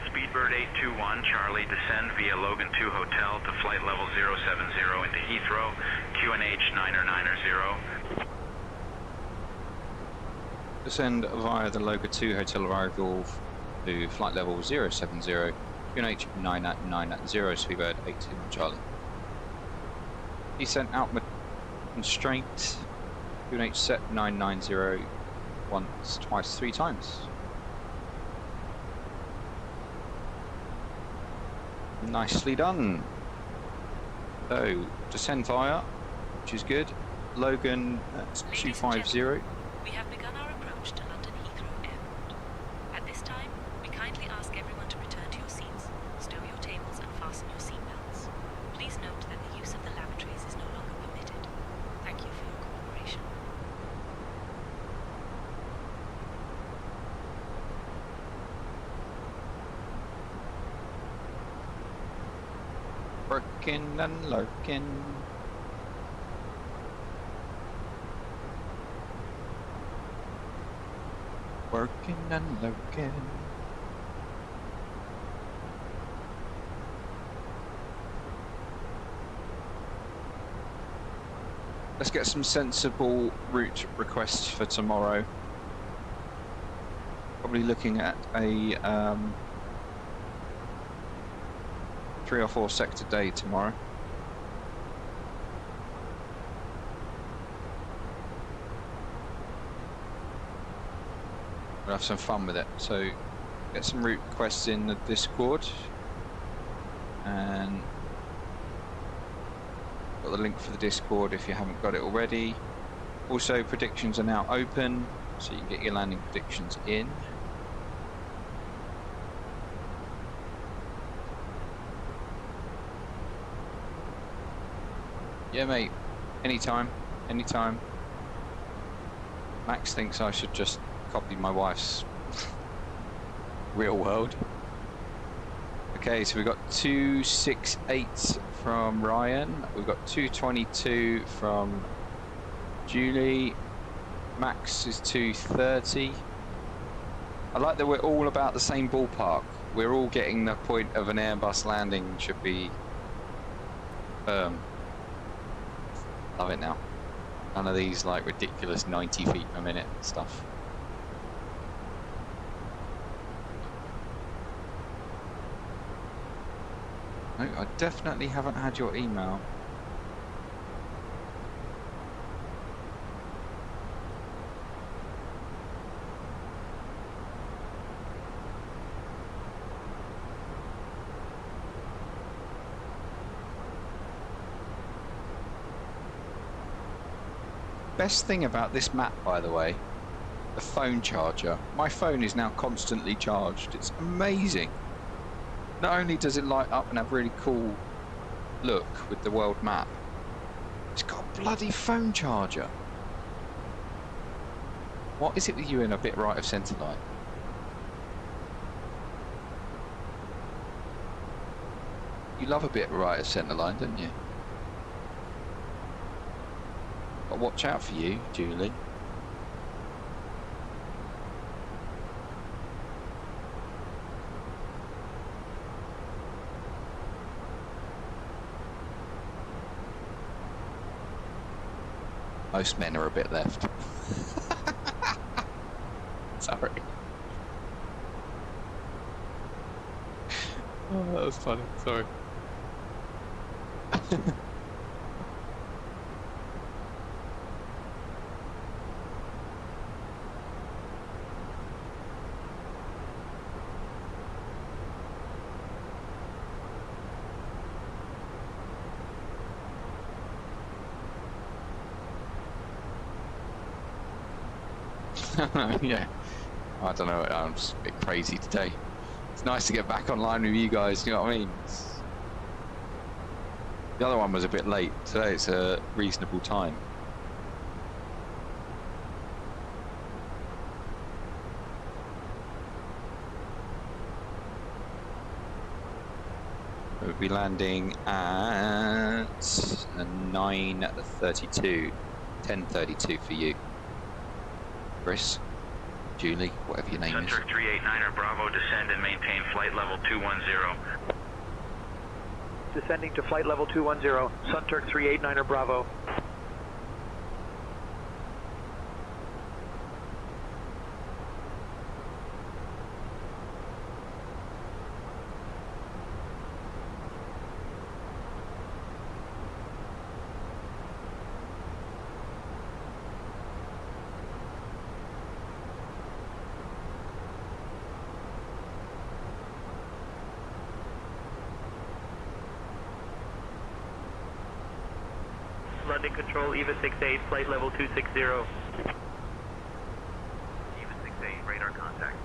Speedbird 821 Charlie, descend via Logan 2 Hotel to flight level 070 into Heathrow, QNH 990. Descend via the Logan 2 Hotel arrival to flight level 070, QNH 990, Speedbird 821 Charlie. Descent out constraint, QNH set 990 once, twice, 3 times. Nicely done. So, descend via, which is good. Logan, that's 250. We have begun our approach to London Heathrow Airport. At this time, we kindly ask everyone to return to your seats, stow your tables and fasten your seatbelts. Please note that the use of the lavatories is no longer permitted. Thank you for your cooperation. Working and lurking. Working and lurking. Let's get some sensible route requests for tomorrow. Probably looking at a 3 or 4 sector day tomorrow. We'll have some fun with it. So get some route requests in the Discord, and got the link for the Discord if you haven't got it already. Also, predictions are now open, so you can get your landing predictions in. Yeah, mate. Anytime. Anytime. Max thinks I should just copy my wife's real world. Okay, so we've got 268 from Ryan. We've got 222 from Julie. Max is 230. I like that we're all about the same ballpark. We're all getting the point of an Airbus landing should be firm. Love it now. None of these like ridiculous 90 feet per minute stuff. No, I definitely haven't had your email. Best thing about this map, by the way, the phone charger. My phone is now constantly charged. It's amazing. Not only does it light up and have really cool look with the world map, it's got a bloody phone charger. What is it with you in a bit right of centre line? You love a bit right of centre line, don't you? But watch out for you, Julie. Most men are a bit left. Sorry. Oh, that was funny. Sorry. Yeah, I don't know, I'm just a bit crazy today. It's nice to get back online with you guys, you know what I mean? The other one was a bit late, today it's a reasonable time. We'll be landing at 9:32, 10:32 for you. Chris, Julie, whatever your name is. Sunturk 389er Bravo, descend and maintain flight level 210. Descending to flight level 210, Sunturk 389er Bravo. London Control, EVA 68, flight level 260. EVA 68, radar contact.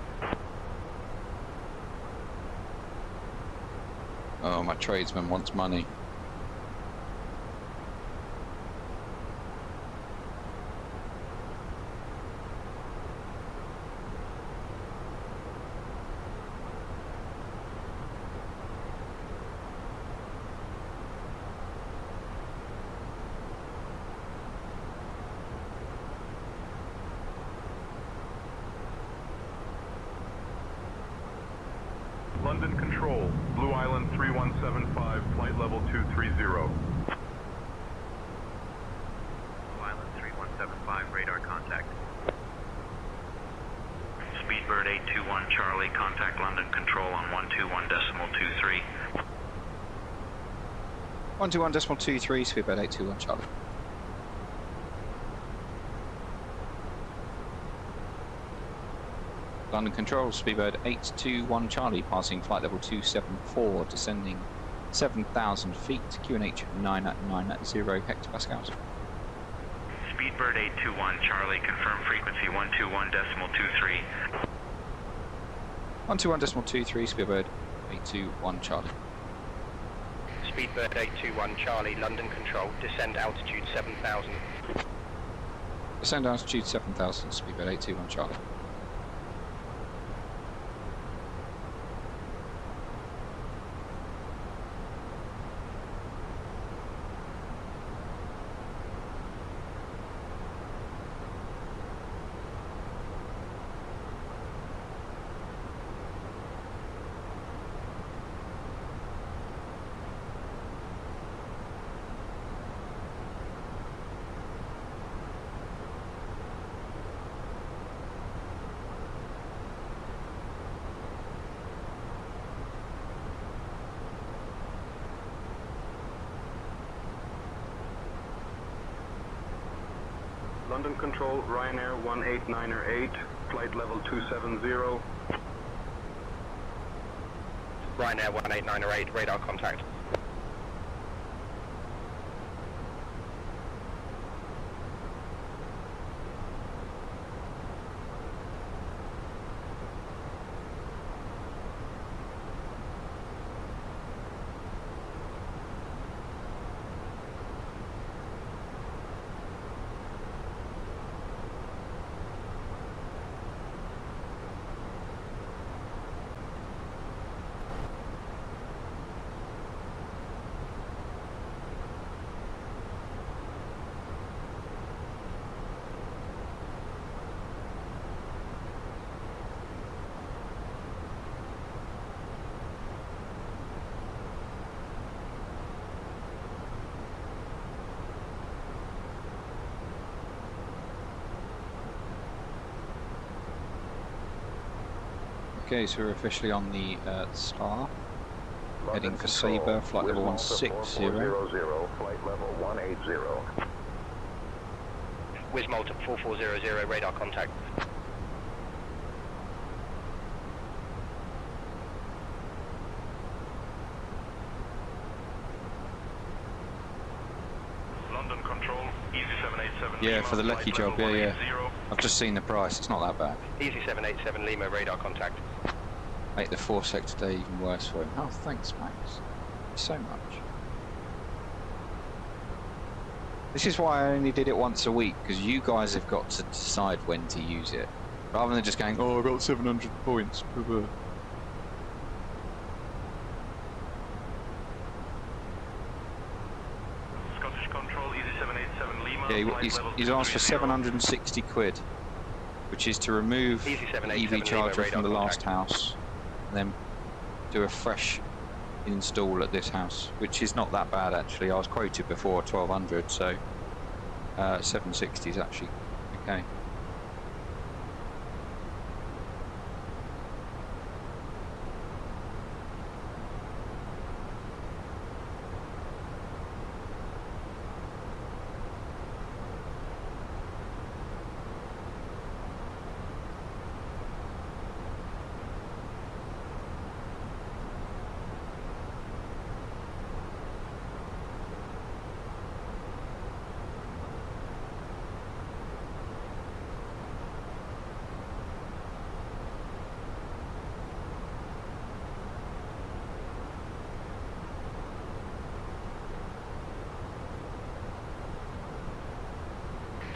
Oh, my tradesman wants money. London Control, Blue Island 3175, flight level 230. Blue Island 3175, radar contact. Speedbird 821 Charlie, contact London Control on 121.23. 121.23, Speedbird 821 Charlie. London Control, Speedbird 821 Charlie, passing flight level 274, descending 7,000 feet, QNH 990 hectopascals. Speedbird 821 Charlie, confirm frequency 121.23. 121.23, Speedbird 821 Charlie. Speedbird 821 Charlie, London Control, descend altitude 7,000. Descend altitude 7,000, Speedbird 821 Charlie. London Control, Ryanair 18908, flight level 270. Ryanair 18908, radar contact. Okay, so we're officially on the Star, heading for Sabre, flight level 160. Flight level 180. Wiz Malta 4400, radar contact. London Control, Easy 787 Yeah, Lima, for the lucky flight job, level yeah. 180. I've just seen the price, it's not that bad. Easy 787 Lima, radar contact. Make the 4 sector day even worse for him. Oh, thanks, Max. Thank you so much. This is why I only did it once a week, because you guys have got to decide when to use it. Rather than just going, oh, I got 700 points. Scottish Control, Easy 787 Lima, Yeah, flight he's level asked for 760 quid, which is to remove Easy the 787 EV charger Lima, from the radar last house, and then do a fresh install at this house, which is not that bad actually. I was quoted before 1200, so 760 is actually okay.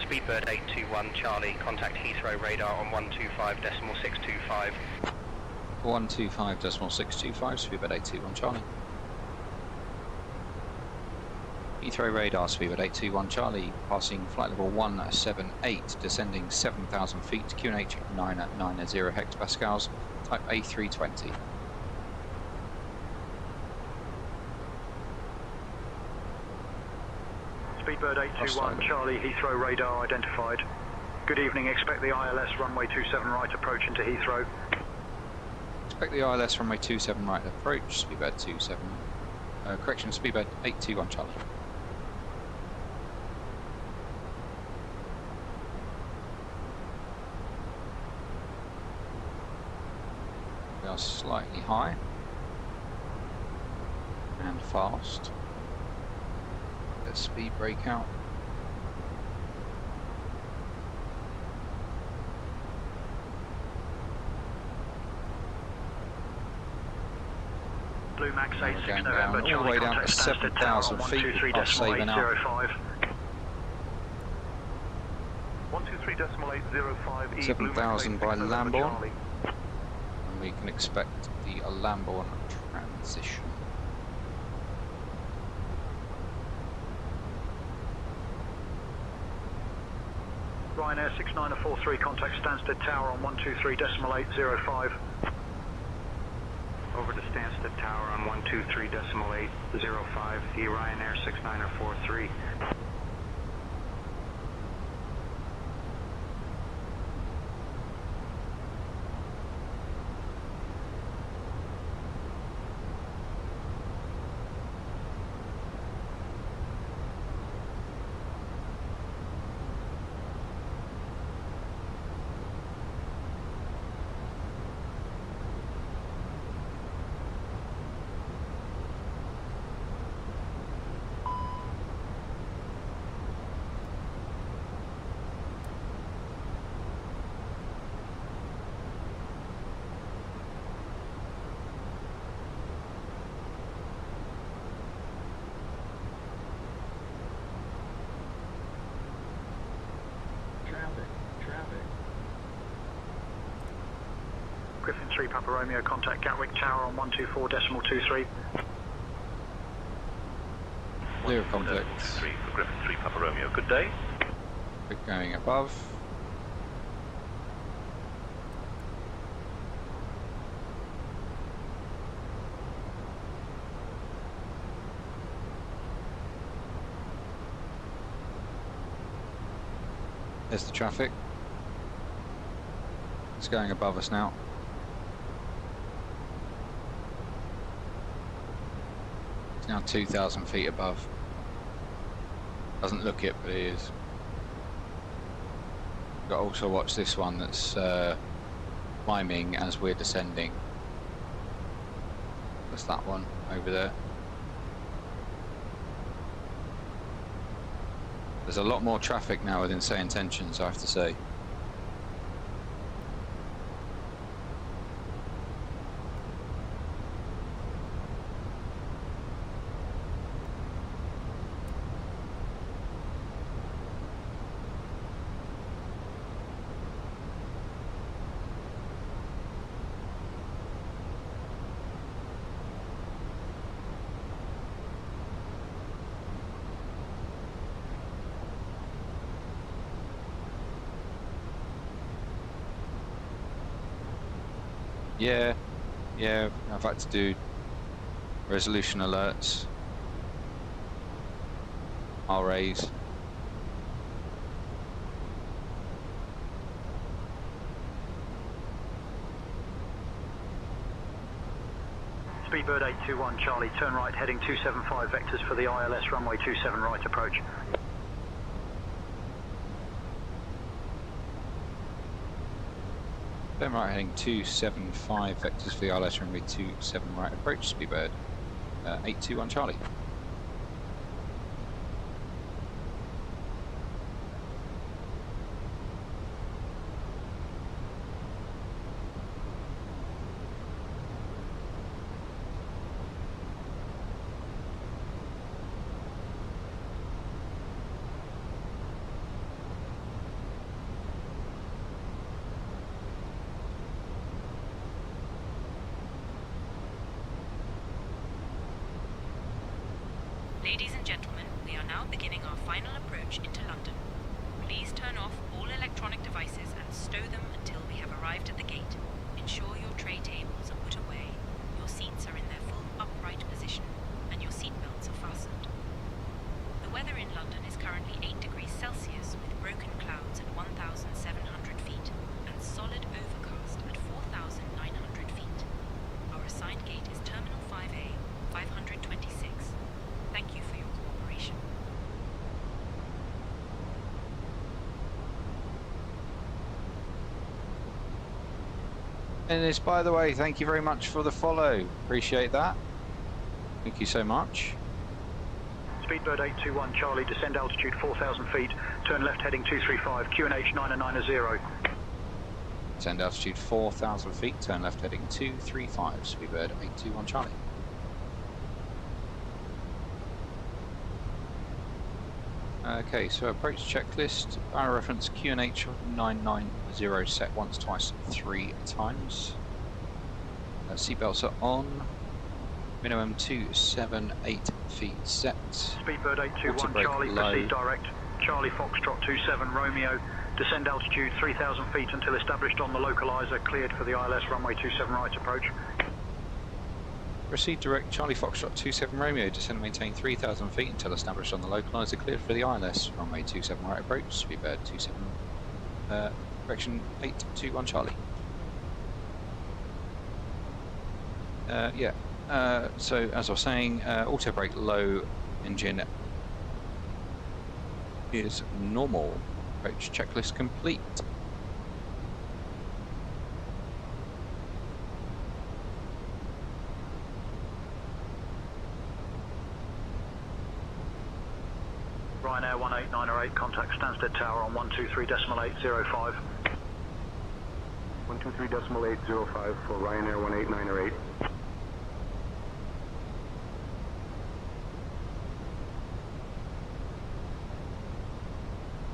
Speedbird 821 Charlie, contact Heathrow radar on 125.625. 125.625, Speedbird 821 Charlie. Heathrow radar, Speedbird 821 Charlie, passing flight level 178, descending 7,000 feet, QNH 990 hectopascals, type A320. Speedbird 821 Charlie, Heathrow radar identified. Good evening, expect the ILS runway 27 right approach into Heathrow. Expect the ILS runway 27 right approach, Speedbird 27, correction, Speedbird 821 Charlie. We are slightly high and fast. Let's speed brake out. Blue Max 86 Going November, down all the way down to 7,000 feet past Sabre now. 123.805 E 7,000 by Lambourne. And we can expect the Lambourne transition. Ryanair 6943, contact Stansted Tower on 123.805. Over to Stansted Tower on 123.805, the Ryanair 6943. 3 Papa Romeo, contact Gatwick Tower on 124.23. Clear contact. 3 for Griffin 3 Papa Romeo, good day. We're going above. There's the traffic. It's going above us now. It's now 2,000 feet above. Doesn't look it, but it is. Got to also watch this one that's climbing as we're descending. That's that one over there. There's a lot more traffic now within SayIntentions, I have to say. Yeah, I've had to do resolution alerts, RAs. Speedbird 821 Charlie, turn right heading 275 vectors for the ILS runway 27 right approach. Turn right heading 275 vectors for the ILS runway 27 right approach, Speedbird 821 Charlie. Ladies and gentlemen, we are now beginning our final approach into London. Please turn off all electronic devices and stow them until we have arrived at the gate. Ensure your tray tables are put away, your seats are in their full upright position, and your seat belts are fastened. The weather in London is currently 8 degrees Celsius with broken clouds at 1,700 feet and solid overcast at 4,900 feet. Our assigned gate is Terminal 5A, 526. Thank you for your cooperation. Dennis, by the way, thank you very much for the follow. Appreciate that. Thank you so much. Speedbird 821 Charlie, descend altitude 4,000 feet, turn left heading 235, QNH 990. Descend altitude 4,000 feet, turn left heading 235, Speedbird 821 Charlie. Okay, so approach checklist, barrel reference QNH 990 set once, twice, 3 times. Seatbelts are on, minimum 278 feet set. Speedbird 821 Charlie, proceed direct, Charlie Foxtrot 27 Romeo, descend altitude 3,000 feet until established on the localizer, cleared for the ILS runway 27 right approach. Proceed direct, Charlie Foxtrot 27 Romeo, descend and maintain 3,000 feet until established on the localizer, cleared for the ILS, runway 27 right approach, Speedbird 27, direction 821 Charlie. So as I was saying, auto brake low, engine is normal, approach checklist complete. Ryanair 18908, contact Stansted Tower on 123.805. 123.805 for Ryanair 18908.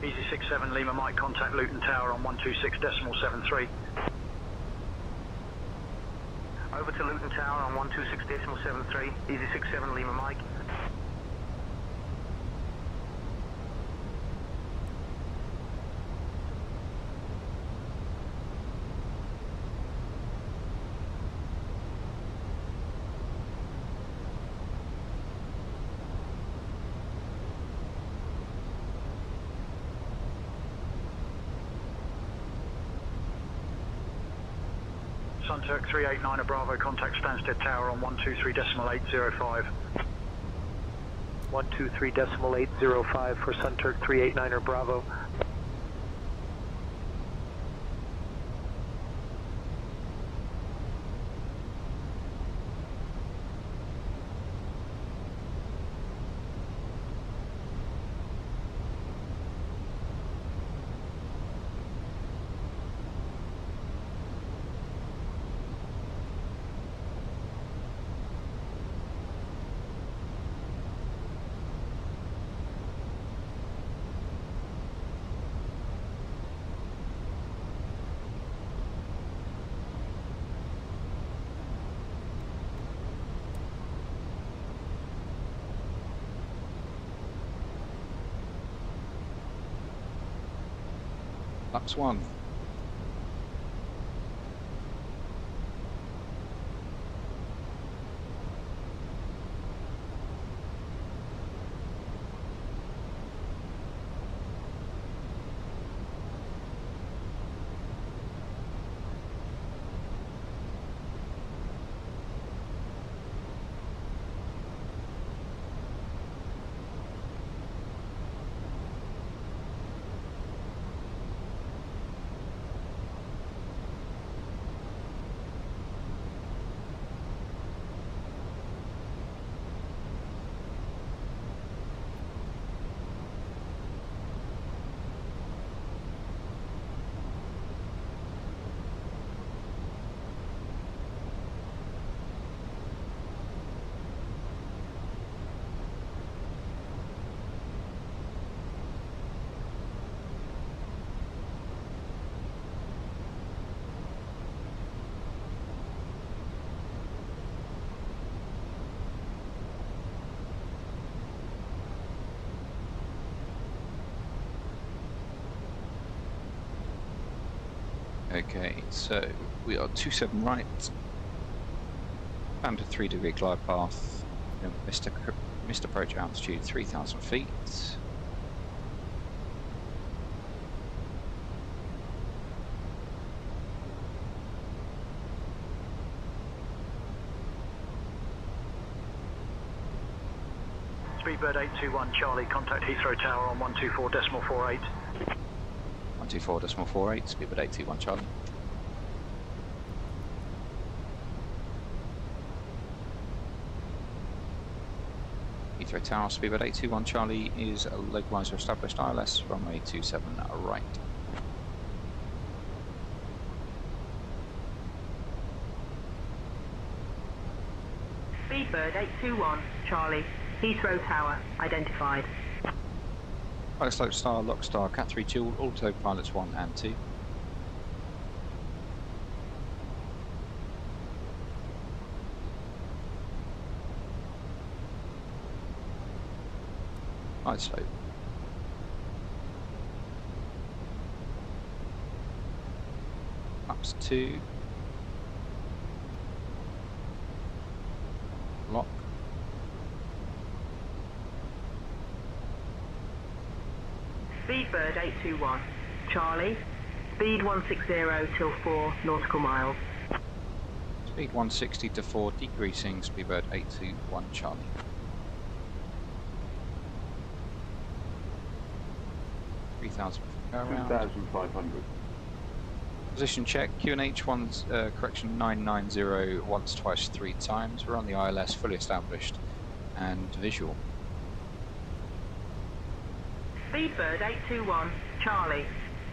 Easy 67 Lima Mike, contact Luton Tower on 126.73. Over to Luton Tower on 126.73, easy 67 Lima Mike. Sunturk 389 Bravo, contact Stansted Tower on 123.805. 123.805 for Sunturk 389 Bravo. Lux 1. Okay, so we are 27 right, standard 3-degree glide path, missed approach altitude 3,000 feet. Speedbird 821 Charlie, contact Heathrow Tower on 124.48. 124.48, Speedbird 821 Charlie. Heathrow Tower, Speedbird 821 Charlie is a localizer established ILS, runway 27 right. Speedbird 821 Charlie, Heathrow Tower, identified. Pilot slope star, lock star, Cat 3 dual, autopilots 1 and 2. Pilot slope. Flaps 2. Lock. Speedbird 821 Charlie, speed 160 till 4 nautical miles. Speed 160 to 4, decreasing, Speedbird 821 Charlie. $3,000 around. 2,500. Position check, QNH 1, correction 990, once, twice, 3 times. We're on the ILS, fully established and visual. Speedbird 821 Charlie,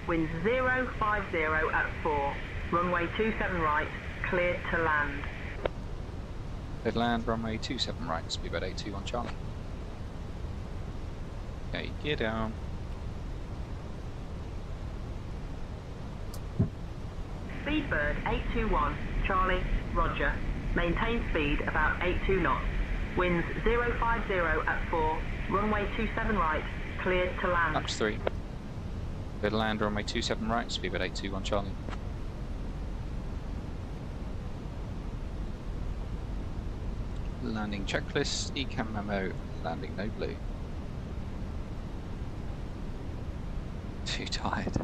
wind 050 at 4, runway 27 right, cleared to land. Cleared land, runway 27 right, Speedbird 821 Charlie. Okay, gear down. Speedbird 821 Charlie, roger. Maintain speed about 82 knots. Winds 050 at 4. Runway 27 right. Cleared to land. Max 3. Clear to land, runway 27 right, Speedbird 821 Charlie. Landing checklist, ECAM memo, landing no blue. Too tired.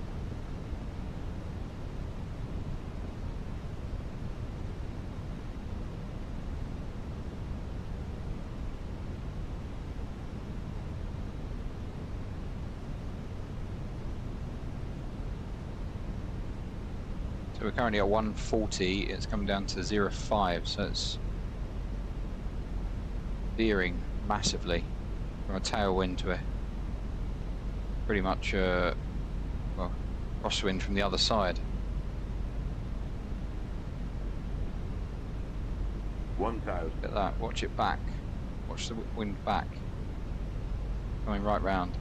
So we're currently at 140, it's coming down to 0.5, so it's veering massively from a tailwind to a pretty much well, crosswind from the other side. 1,000. Look at that, watch it back. Watch the wind back. Coming right round.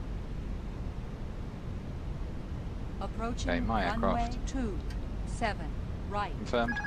Approaching okay, my runway aircraft. 27 right. Confirmed.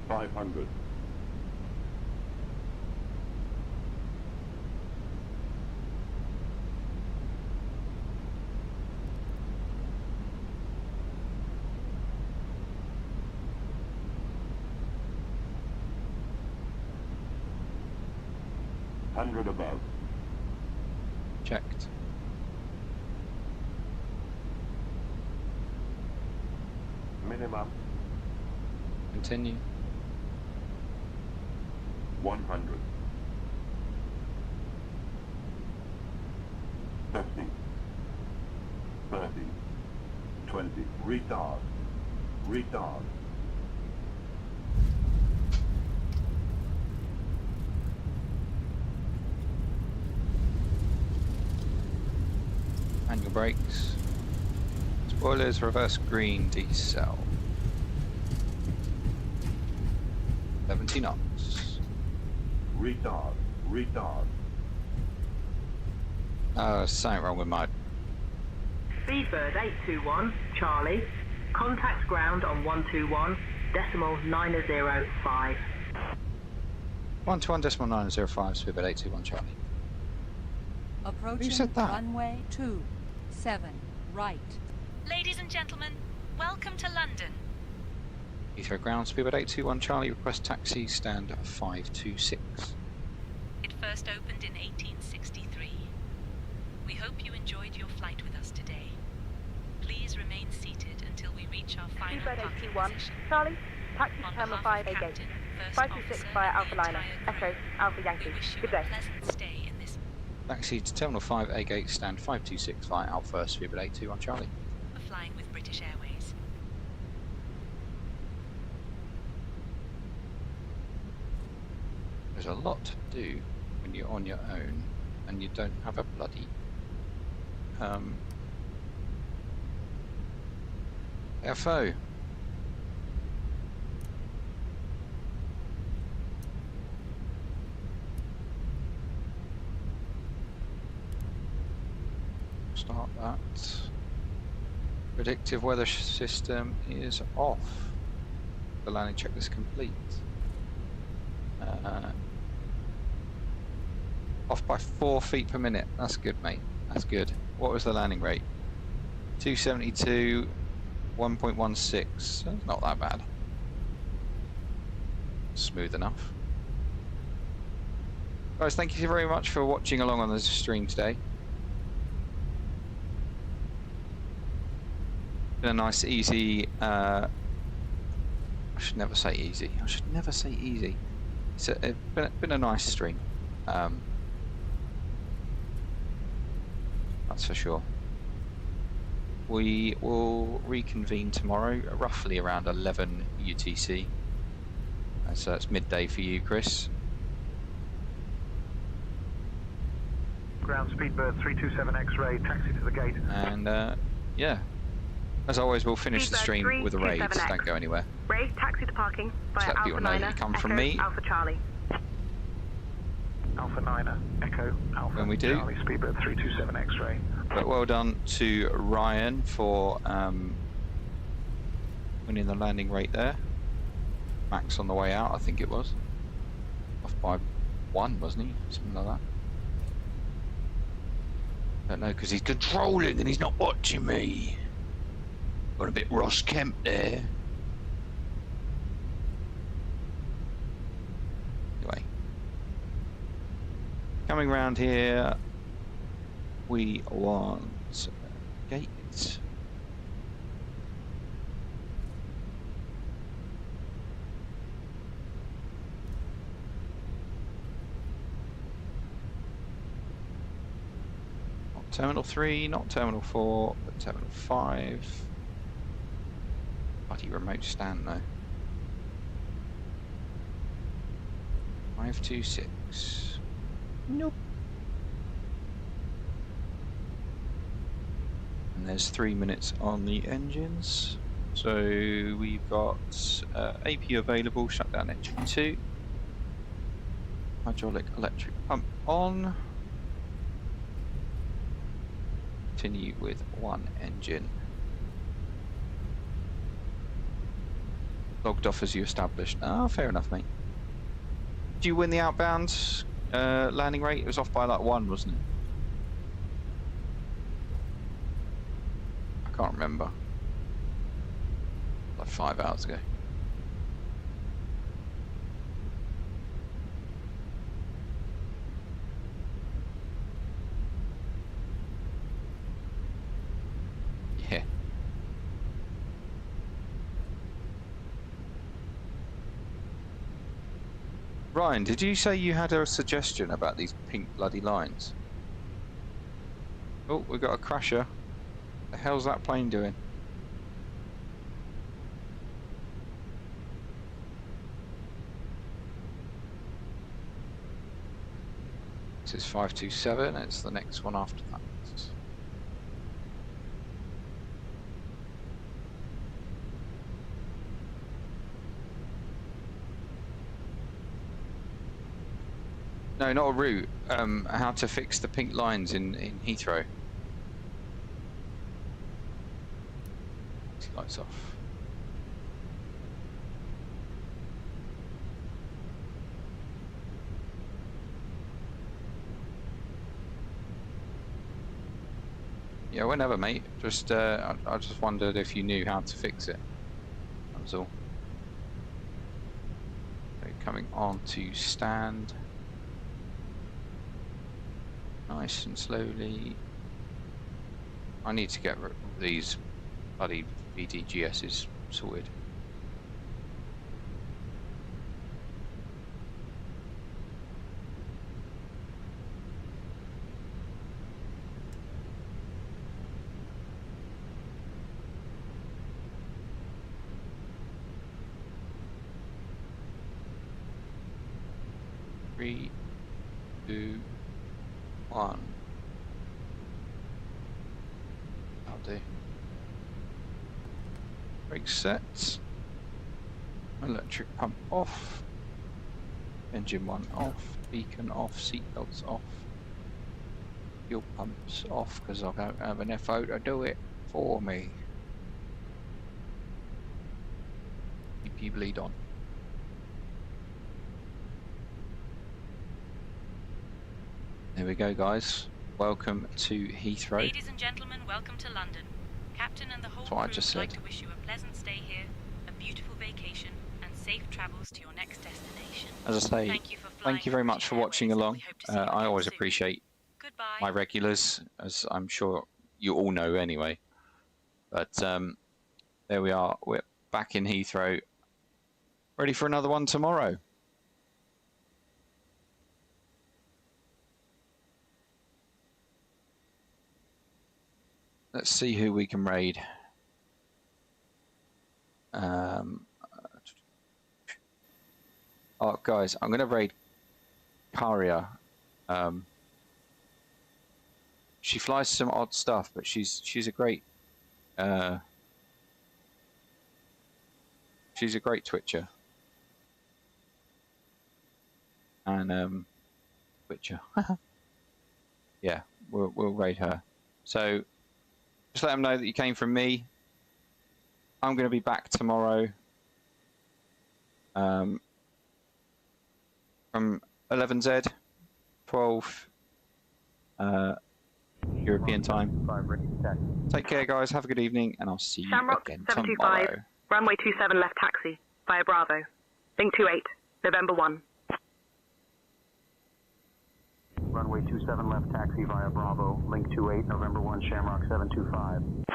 $500. $100 above. Checked. Minimum. Continue. 100. 50. 30. 20. Retard. Retard. Manual brakes. Spoilers, reverse green, decel. 70 knots. Retard. Retard. Something wrong with my... Speedbird 821, Charlie. Contact ground on 121.905. 121.905, Speedbird 821 Charlie. Approaching Who said that? runway 27 right. Ladies and gentlemen, welcome to London. Heathrow ground, Speedbird 821 Charlie, request taxi, stand 526. It first opened in 1863. We hope you enjoyed your flight with us today. Please remain seated until we reach our final Speedbird parking 821, position. Charlie, taxi On Terminal behalf 5 of A gate. Captain, First 526 Officer, via and Alpha the Liner, entire crew, Echo, Alpha Yankee. we wish you Good a day. pleasant stay in this. Taxi to Terminal 5 A gate, stand 526 via Alpha, Speedbird 821 Charlie. For flying with British Airways. There's a lot to do when you're on your own and you don't have a bloody FO. Start that. Predictive weather system is off. The landing checklist complete. Off by 4 feet per minute. That's good, mate. That's good. What was the landing rate? 272, 1.16. That's not that bad. Smooth enough. Guys, thank you very much for watching along on this stream today. Been a nice, easy. I should never say easy. I should never say easy. It's been a nice stream. That's for sure. We will reconvene tomorrow, roughly around 11 UTC. So it's midday for you, Chris. Ground Speedbird 327 X-ray, taxi to the gate. And yeah, as always, we'll finish the stream with a raid. Don't go anywhere. Raid, taxi to parking via Just let people know that you come from me. Alpha Charlie. Alpha 9, Echo, Alpha When we do. Charlie, Speedbird 327 X-ray. But well done to Ryan for winning the landing rate there. Max on the way out, I think it was. Off by 1, wasn't he? Something like that. Don't know, because he's controlling and he's not watching me. Got a bit Ross Kemp there. Anyway. Coming round here, we want gate. Not Terminal 3, not Terminal 4, but Terminal 5. Bloody remote stand though. 526. Nope. And there's 3 minutes on the engines. So we've got AP available, shutdown engine 2. Hydraulic electric pump on. Continue with 1 engine. Logged off as you established. Ah, fair enough, mate. Did you win the outbound landing rate? It was off by like 1, wasn't it? I can't remember. Like 5 hours ago. Yeah. Ryan, did you say you had a suggestion about these pink bloody lines? Oh, we've got a crasher. What the hell's that plane doing? This is 527, it's the next one after that. No, not a route. How to fix the pink lines in Heathrow. Lights off. Yeah, whenever, mate. Just I just wondered if you knew how to fix it. That was all. Okay, coming on to stand. Nice and slowly. I need to get these bloody VDGSs sorted. Three, 2, 1. That'll do. Brake sets. Electric pump off. Engine 1 off. Beacon off. Seatbelts off. Fuel pumps off because I don't have an FO to do it for me. EP bleed on. There we go, guys. Welcome to Heathrow. Ladies and gentlemen, welcome to London. Captain and the whole crew would like to wish you a pleasant stay here, a beautiful vacation, and safe travels to your next destination. As I say, thank you very much for watching along. I always appreciate my regulars, as I'm sure you all know anyway. But there we are. We're back in Heathrow, ready for another one tomorrow. Let's see who we can raid. Oh, guys, I'm going to raid Karia. she flies some odd stuff, but she's a great twitcher. And twitcher. Yeah, we'll rate her. So just let them know that you came from me. I'm going to be back tomorrow from 11Z, 12 European time. Take care, guys. Have a good evening, and I'll see you Shamrock again 725, tomorrow. runway 27 left taxi, via Bravo. Link 28, November 1. Runway 27 left taxi via Bravo, link 28, November 1, Shamrock 725.